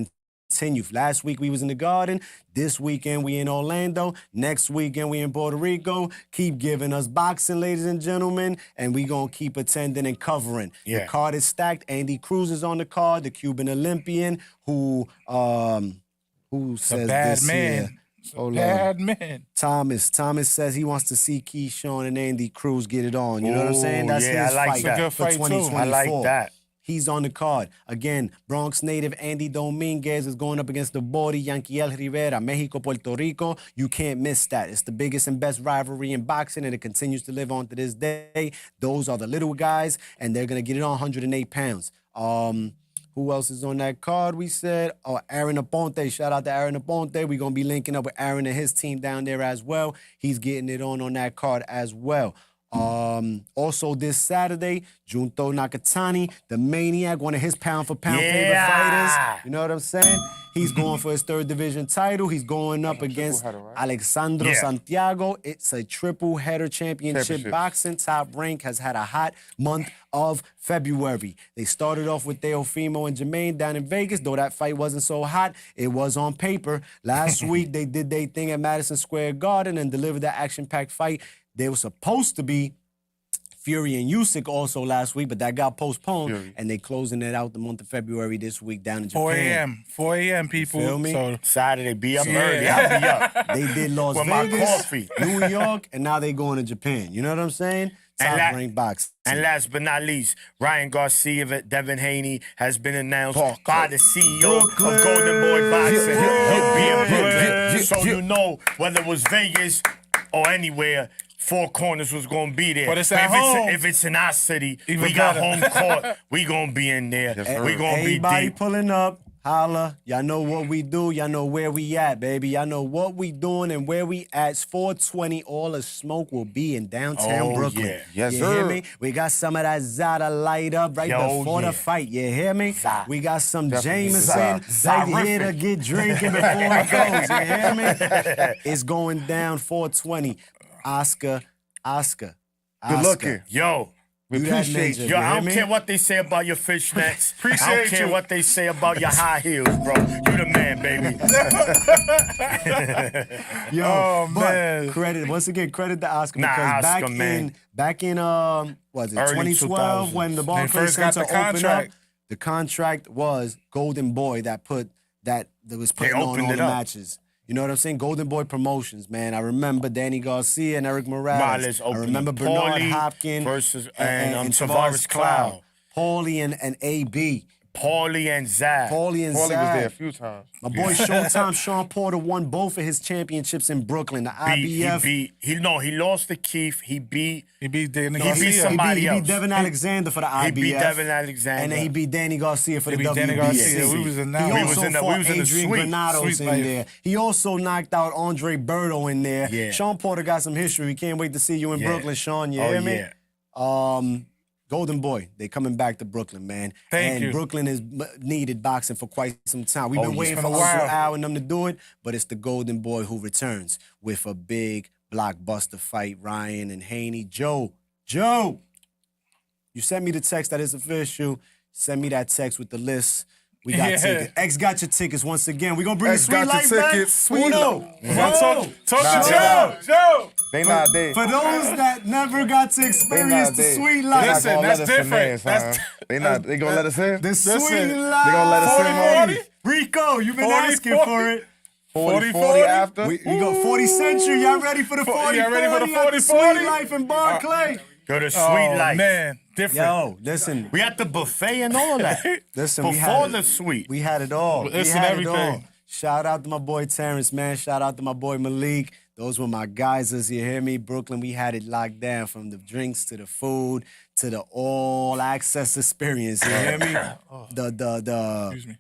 continue. Last week, we was in the Garden. This weekend, we in Orlando. Next weekend, we in Puerto Rico. Keep giving us boxing, ladies and gentlemen, and we going to keep attending and covering. Yeah. The card is stacked. Andy Cruz is on the card, the Cuban Olympian, who says Bad this man. here. Hold on. Bad man. Thomas says he wants to see Keyshawn and Andy Cruz get it on. You know what I'm saying? Ooh, That's yeah, his I like fight that. Good for fight, too. 2024. I like that. He's on the card. Again, Bronx native Andy Dominguez is going up against the Body Yanquiel Rivera, Mexico, Puerto Rico. You can't miss that. It's the biggest and best rivalry in boxing, and it continues to live on to this day. Those are the little guys, and they're going to get it on 108 pounds. Who else is on that card? We said, Aaron Aponte. Shout out to Aaron Aponte. We're going to be linking up with Aaron and his team down there as well. He's getting it on that card as well. Also this Saturday, Junto Nakatani, the Maniac, one of his pound-for-pound favorite fighters. You know what I'm saying? He's going for his 3rd division title. He's going up against Alexandro Santiago. It's a triple header championship boxing. Top Rank has had a hot month of February. They started off with Teofimo and Jermaine down in Vegas, though that fight wasn't so hot. It was on paper. Last week, they did their thing at Madison Square Garden and delivered that action-packed fight. They were supposed to be Fury and Usyk also last week, but that got postponed, and they closing it out the month of February this week down in Japan. 4 a.m. 4 a.m. people. Feel me? So Saturday, be up Yeah. early. I'll be up. They did Las With my Vegas, coffee. New York, and now they going to Japan. You know what I'm saying? Top ranked boxing. And last but not least, Ryan Garcia, Devin Haney has been announced by the CEO of Golden Boy Boxing. He'll be in Brooklyn. So you know whether it was Vegas or anywhere, Four Corners was going to be there. But it's at home. If it's in our city, Even we got better. home court. We going to be in there. We going to be Everybody deep. pulling up. Holla. Y'all know what we do. Y'all know where we at, baby. Y'all know what we doing and where we at. It's 420. All the smoke will be in downtown Brooklyn. Yeah. Yes, you sir. hear me? We got some of that Zada light up right before the fight. You hear me? We got some Jameson right here to get drinking before it goes. You hear me? It's going down 420. Oscar. Good looking. Yo. We You that appreciate ninja, you. Yo, I hear don't me? care what they say about your fishnets. I Appreciate don't care you. what they say about your high heels, bro. You the man, baby. Yo, Oh, but man. credit to Oscar Nah, because Oscar, man. back in was it Early 2012 when the Barclays first got Center the opened up? contract. The contract was Golden Boy that was putting on opened all it the up. matches. You know what I'm saying? Golden Boy Promotions, man. I remember Danny Garcia and Eric Morales. Morales I opened remember up. Bernard Paulie Hopkins versus- and and Tavares Tavares Cloud. Paulie and AB. Paulie and Zach. Paulie and Paulie was Zach. there a few times. My boy Showtime Sean Porter won both of his championships in Brooklyn. The IBF. He lost to Keith. He beat Danny He beat Garcia. somebody he beat else. Devin Alexander for the IBF. He beat Devin Alexander. And then he beat Danny Garcia for the He beat WBC. Danny Garcia. We was in that He one. We was also in the- fought we was in the Adrian suite. Granados Sweet in life. there. He also knocked out Andre Berto in there. Yeah. Sean Porter got some history. We can't wait to see you in Yeah. Brooklyn, Sean. You Oh, hear me? yeah. Golden Boy, they coming back to Brooklyn, man. Thank you. Brooklyn has needed boxing for quite some time. We've been yeah. waiting It's for been a Uncle while. Al and them to do it, but it's the Golden Boy who returns with a big blockbuster fight. Ryan and Haney. Joe, you sent me the text that is official. Send me that text with the list. We got Yeah. tickets. X got your tickets once again. We gonna bring X the sweet got your life back. tickets. Sweet Uno. life. Joe. Talk Nah, to Joe. They not there. For those that never got to They experience not the there. sweet They life. not Listen, gonna that's let us in different. there, That's son. They gonna let us in? The sweet Listen, life. They gonna let us in, 40, man? Rico, you've been 40, asking 40. for it. 40 40 after? We go 40 Century. Y'all ready for the 40? Y'all ready for the 40? 40? Sweet life in Barclay. Go to Sweet Oh, Life. man. Different. Yo, listen. We had the buffet and all that. Listen, we Before had the suite. We had it all. Listen, we had everything. it all. Shout out to my boy Terrence, man. Shout out to my boy Malik. Those were my geysers, you hear me? Brooklyn, we had it locked down from the drinks to the food to the all-access experience, you hear me? Excuse me.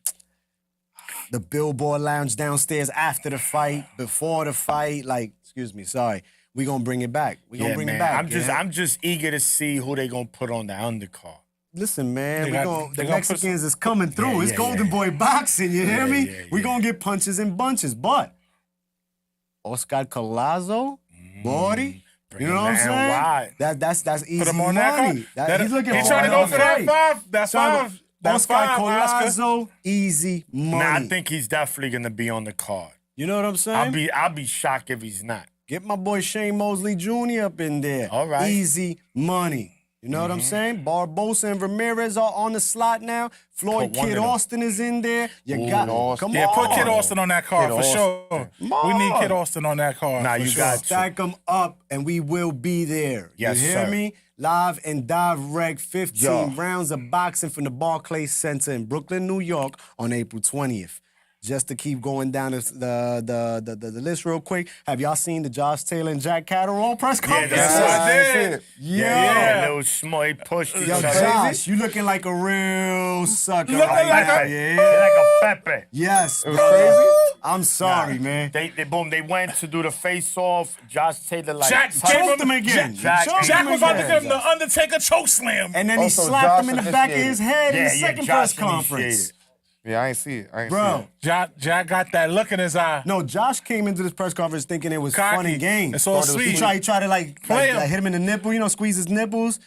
The Billboard Lounge downstairs after the fight, before the fight, like, excuse me, sorry. We gonna bring it back. We gonna bring it back. I'm just eager to see who they gonna put on the undercard. Listen, man, They the gonna put Mexicans is coming through. Yeah, It's yeah, Golden yeah. Boy boxing, you hear me? yeah, We yeah. gonna get punches in bunches, but Oscar Collazo, Bordy, you know what I'm Man, saying? why? That's easy Put him on money. that card. He's looking He for trying to go another for that fight. 5. That's Trying to- 5. That's Oscar 5, Oscar. Collazo, easy money. Nah, I think he's definitely gonna be on the card. You know what I'm saying? I'll be shocked if he's not. Get my boy Shane Mosley Jr. up in there. All right. Easy money. You know what I'm saying? Barbosa and Ramirez are on the slot now. Floyd Put one Kid of them. Austin is in there. You got Austin. come Yeah, on. put Kid Austin on that card Kid for sure. Come We need on. Kid Austin on that card. Nah, for you sure. got to. Stack them up, and we will be there. Yes, you hear sir. me? Live and direct, 15 Yo. rounds of boxing from the Barclays Center in Brooklyn, New York, on April 20th. Just to keep going down the list real quick, have y'all seen the Josh Taylor and Jack Catterall press conference? that's what I I ain't did. seen it. Yeah, little small. He pushed each Yo, other. Josh, you looking like a real sucker. Looking right like now. a- yeah. Like a Pepe. Yes, It was brother. crazy? I'm sorry, man. They went to do the face off. Josh Taylor like Jack touched Choked him again. Jack- Choked Jack him was about to again. give him the Undertaker choke slam. And then he Also, slapped Josh him in the back of his head in Yeah, the yeah, second Josh press conference. initiated. Yeah, I ain't see it. I ain't see Bro, it. Jack got that look in his eye. no, Josh came into this press conference thinking it was Cocky. funny game. It's all He sweet. tried to Play him. hit him in the nipple, you know, squeeze his nipples.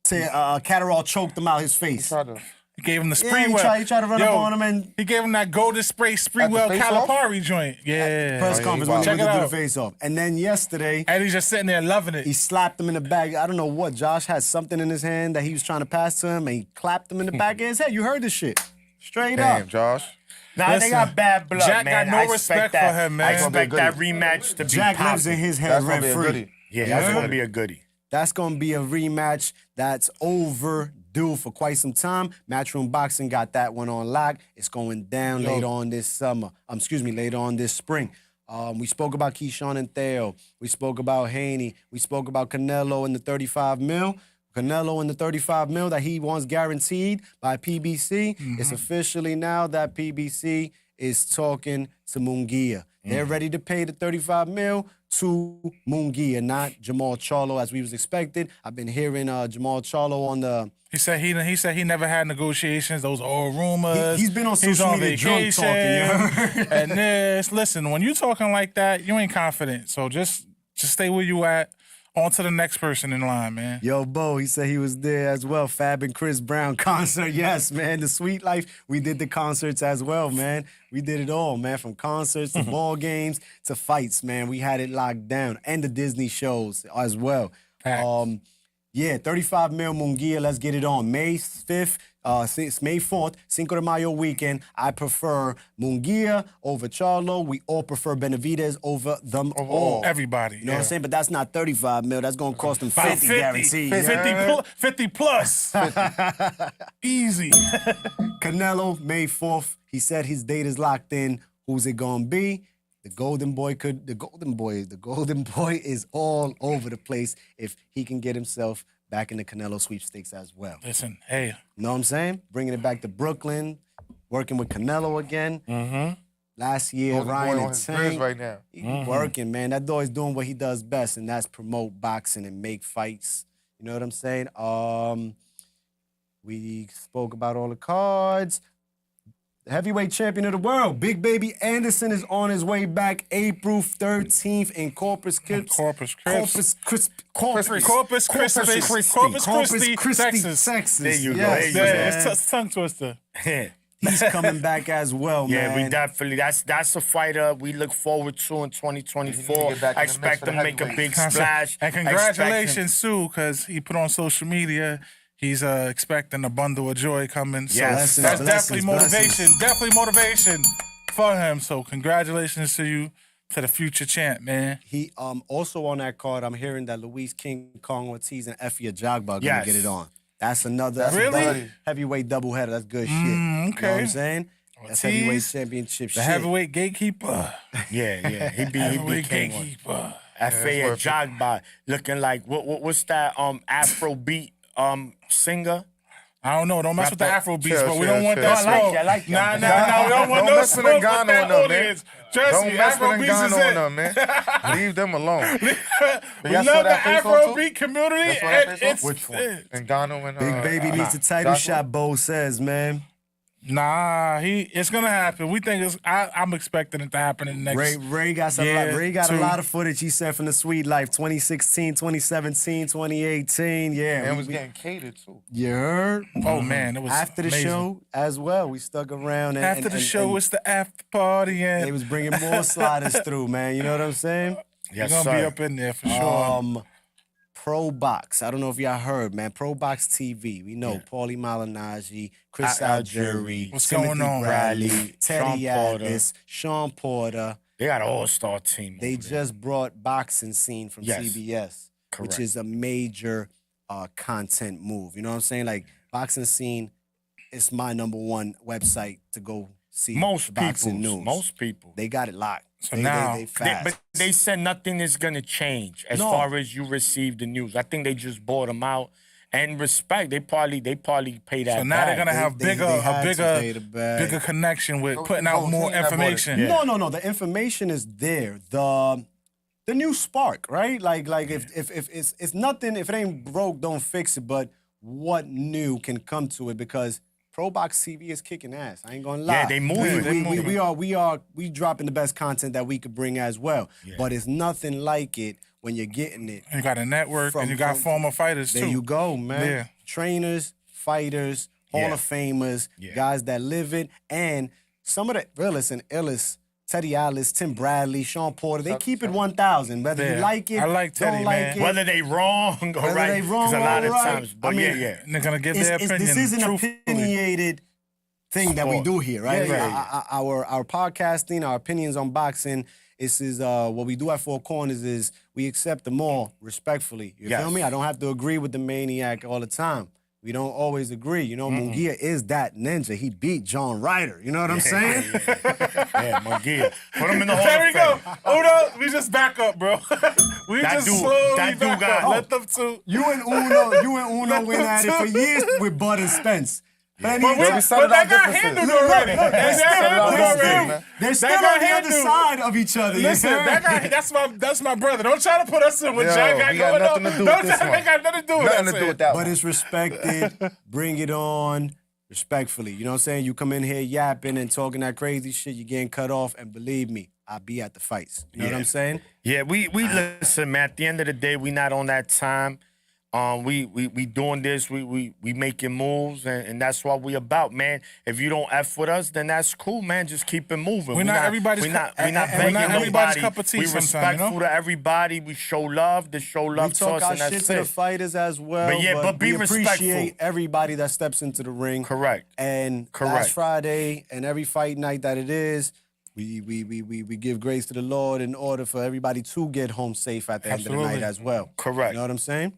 Catterall choked him out his face. Try to. He gave him the Yeah, spree he well. tried to run up on him and He gave him that golden spray spree At the well face-off? Calipari joint. Yeah. press he conference wild. when he Check went it to do out. the face off. And then yesterday, And he's just sitting there loving it. he slapped him in the back. I don't know what. Josh had something in his hand that he was trying to pass to him, and he clapped him in the back of his head. You heard this shit. Straight Damn, up. Josh. Nah, they Listen, got bad blood, Jack man. got no I expect respect that. for him, man. I That's expect gonna that be a rematch to be Jack lives popping. in his head That's gonna rent be a free. goodie. Yeah, You that's heard? gonna be a goodie. That's going to be a rematch that's overdue for quite some time. Matchroom Boxing got that one on lock. It's going down later on this summer. Later on this spring. We spoke about Keyshawn and Theo. We spoke about Haney. We spoke about Canelo and the 35 mil. Canelo and the 35 mil that he wants guaranteed by PBC. It's officially now that PBC is talking to Munguia. They're ready to pay the 35 mil to Munguia, not Jamal Charlo as we was expected. I've been hearing Jamal Charlo on the... He said he never had negotiations. Those are all rumors. He's been on social media drunk talking. And this, listen, when you talking like that, you ain't confident. So just stay where you at. On to the next person in line, man. Yo, Bo, he said he was there as well. Fab and Chris Brown concert. Yes, man. The Sweet Life. We did the concerts as well, man. We did it all, man. From concerts to ball games to fights, man. We had it locked down. And the Disney shows as well. Yeah, 35 mil Munguia. Let's get it on. May 5th, May 4th, Cinco de Mayo weekend. I prefer Munguia over Charlo. We all prefer Benavidez over them all. Everybody. You know what I'm saying? But that's not 35 mil. That's going to cost them 50 guaranteed. 50 plus. Easy. Canelo, May 4th. He said his date is locked in. Who's it going to be? The Golden Boy is all over the place if he can get himself back in the Canelo sweepstakes as well. Listen, hey. You know what I'm saying? Bringing it back to Brooklyn, working with Canelo again. Last year, Ryan and Tank. Right now. He working, man. That boy's doing what he does best, and that's promote boxing and make fights. You know what I'm saying? We spoke about all the cards. The heavyweight champion of the world, Big Baby Anderson, is on his way back April 13th in Corpus Christi, Texas. There you go. Yeah, it's tongue twister. He's coming back as well, man. Yeah, we definitely. That's a fighter we look forward to in 2024. I expect him to make a big splash. And congratulations, Sue, because he put on social media. He's expecting a bundle of joy coming. So Yes. that's definitely motivation. Definitely motivation for him. So congratulations to you, to the future champ, man. He also on that card, I'm hearing that Luis King Kong Ortiz and Effie Ajagba are going to get it on. That's another heavyweight doubleheader. That's good shit. Okay. You know what I'm saying? That's heavyweight Ortiz, championship the shit. heavyweight gatekeeper. Yeah. He be Heavyweight king. gatekeeper. Effie Ajagba looking like what's that Afrobeat singer? I don't know. Don't mess with the Afro beats, Chill, but we chill, don't want chill. that I like smoke. that, I like that. Nah. We don't want no mess with smoke with Ngannou that on them, man. audience. Trust Don't me, mess Afro with beats is Ngannou on it. them, man. Leave them alone. We Y'all love saw the that face Afro off, beat community. That's what that And face off? it's Which one? Ngannou and Big Baby needs a title Joshua? shot, Bo says, man. Nah, it's gonna happen. We think I'm expecting it to happen in the next. Ray got a lot of footage, he said, from the Sweet Life, 2016, 2017, 2018. Yeah. And was getting catered, too. You heard? Oh man, it was After the amazing. show as well, we stuck around. And, After the show, and it's the after party, and they was bringing more sliders through, man. You know what I'm saying? you're Yes, gonna be sir. up in there for sure. Pro Box. I don't know if y'all heard, man. Pro Box TV. We know Paulie Malignaggi, Chris Algieri, What's Timothy going on? Bradley, Teddy Sean Porter. Addis, Sean Porter. They got an all-star team. They over there. just brought Boxing Scene from Yes. CBS, which Correct. is a major content move. You know what I'm saying? Like, Boxing Scene is my #1 website to go see most boxing people. news. Most people. They got it locked. So they, now- they fast. But they said nothing is gonna change as No. far as you receive the news. I think they just bought them out. And respect, they probably pay that. So now they're back. gonna have they had to pay the bag. bigger connection with putting out no, more team that bought it. information. Yeah. No. The information is there. The new spark, right? Like if it's nothing, if it ain't broke, don't fix it. But what new can come to it? Because Pro Box TV is kicking ass. I ain't gonna lie. Yeah, they moving. We dropping the best content that we could bring as well. Yeah. But it's nothing like it when you're getting it. And you got a network, and you got former fighters too. There you go, man. Yeah. Trainers, fighters, Hall of Famers, guys that live it, and some of the realest and illest. Teddy Atlas, Tim Bradley, Sean Porter, they keep it 1,000. Whether you like it, I like Teddy, don't like man. it. Whether they wrong or Whether right. they wrong 'Cause a lot or of right. times. But I mean, And they're gonna give their opinion. This is an truthfully. opinionated thing that we do here, right? Yeah. Our podcasting, our opinions on boxing This is what we do at Four Corners is we accept them all respectfully. You feel me? I don't have to agree with the maniac all the time. We don't always agree. You know, Munguia is that ninja. He beat John Ryder. You know what I'm saying? Yeah, Munguia. Put him in the Hall There we of Fame. go. Uno, we just back up, bro. we That just dude- slowly that dude back got- up. Let them two. You and Uno went at it for years with Bud and Spence. But, Plenty of we, time. started but that out got differences. handled Look, already. look, That got handled already. man. They're still That on got the other handled. side of each other. you Listen, heard? that's my brother. Don't try to put us in with Yo, Jack got he got going nothing on. to do with Don't this try one. they got nothing to do with Nothing that. to do with that But one. it's respected. Bring it on respectfully. You know what I'm saying? You come in here yapping and talking that crazy shit, you're getting cut off. And believe me, I'll be at the fights. You know what I'm saying? Yeah, we listen, man. At the end of the day, we not on that time. We doing this. We making moves, and that's what we about, man. If you don't f with us, then that's cool, man. Just keep it moving. We're not everybody's We're not cup- and begging we're not everybody's nobody. cup of tea We sometimes, respectful you know? to everybody. We show love. To show We love to talk us, our and that's shit to the it. fighters as well. but be we appreciate respectful. everybody that steps into the ring. Correct. And Correct. last Friday and every fight night that it is, we give grace to the Lord in order for everybody to get home safe at the end of the Absolutely. night as well. Correct. You know what I'm saying?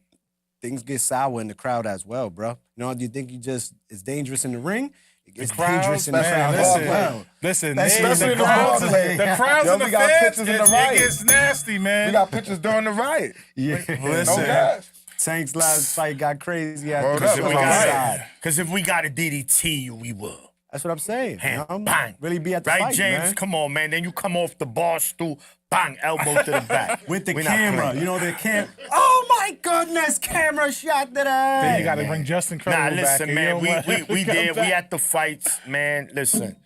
Things get sour in the crowd as well, bro. You know, do you think it's dangerous in the ring? It gets dangerous in the man, crowd listen, as well. Listen, Especially the in the crowds, hallway. the crowds Yo, and the we got fans, pictures in the riot. it gets nasty, man. We got pictures during the riot. Yeah. Listen. No gas. Tank's last fight got crazy Word after up, the it was outside. Because if we got to DDT you, we will. That's what I'm saying. Bang, You know? bang. Really be at the right, fight, James? man. Come on, man. Then you come off the bar stool, bang, elbow to the back. With the We not camera. playing. You know, the camera. Oh, my goodness. Camera shot to the Then head. you got to bring Justin Nah, Credible back. listen, here. man. You know what? We Come there. We back. at the fights, man. Listen,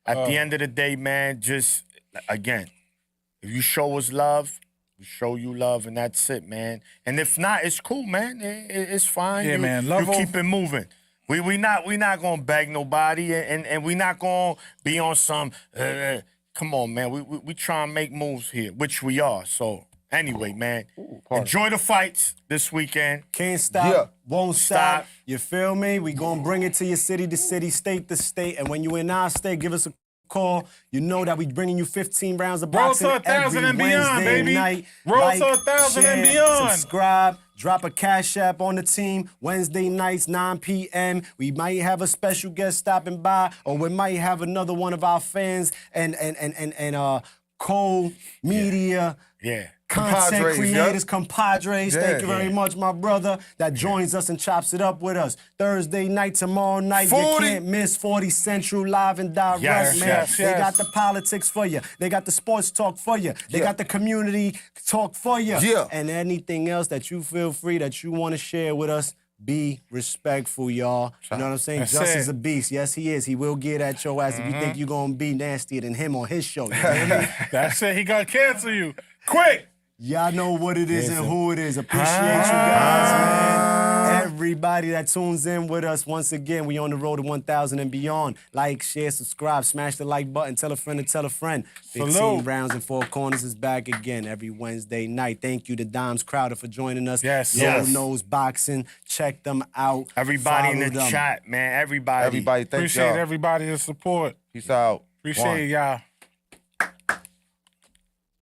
at the end of the day, man, just, again, if you show us love, we show you love, and that's it, man. And if not, it's cool, man. It's fine. Yeah, you, man. You Love keep it moving. We not gonna beg nobody, and we not gonna be on some. Come on, man. We try and make moves here, which we are. So anyway, man, enjoy the fights this weekend. Can't stop, Yeah. won't stop. Stop. You feel me? We gonna bring it to your city to city, state to state. And when you in our state, give us a call. You know that we bringing you 15 rounds of Roll boxing to 1,000 every and beyond, Wednesday baby. night. Roll to 1,000 and share, beyond. Subscribe. Drop a cash app on the team. Wednesday nights, 9 p.m. We might have a special guest stopping by, or we might have another one of our fans and Cole Media. Yeah. Content Compadres, creators, yeah. compadres, thank you Yeah. very much, my brother, that joins us and chops it up with us. Thursday night, tomorrow night, 40. you can't miss 40 Central live and direct, Yes, man. yes, They got the politics for you. They got the sports talk for you. They Yeah. got the community talk for you. Yeah. And anything else that you feel free that you want to share with us, be respectful, y'all. You know what I'm saying? That's Just it. is a beast. Yes, he is. He will get at your ass if you think you're going to be nastier than him on his show. You hear me? That's it. He gonna cancel you quick. Y'all know what it is and who it is. Appreciate you guys, man. Everybody that tunes in with us, once again, we on the road to 1,000 and beyond. Like, share, subscribe, smash the like button, tell a friend to tell a friend. 15 Salute. rounds and Four Corners is back again every Wednesday night. Thank you to Dimes Crowder for joining us. Yes. Low Yes. Nose Boxing. Check them out. Everybody in Follow the them. chat, man. Everybody. Everybody, thank Appreciate y'all. everybody's support. Peace out. Appreciate One. y'all.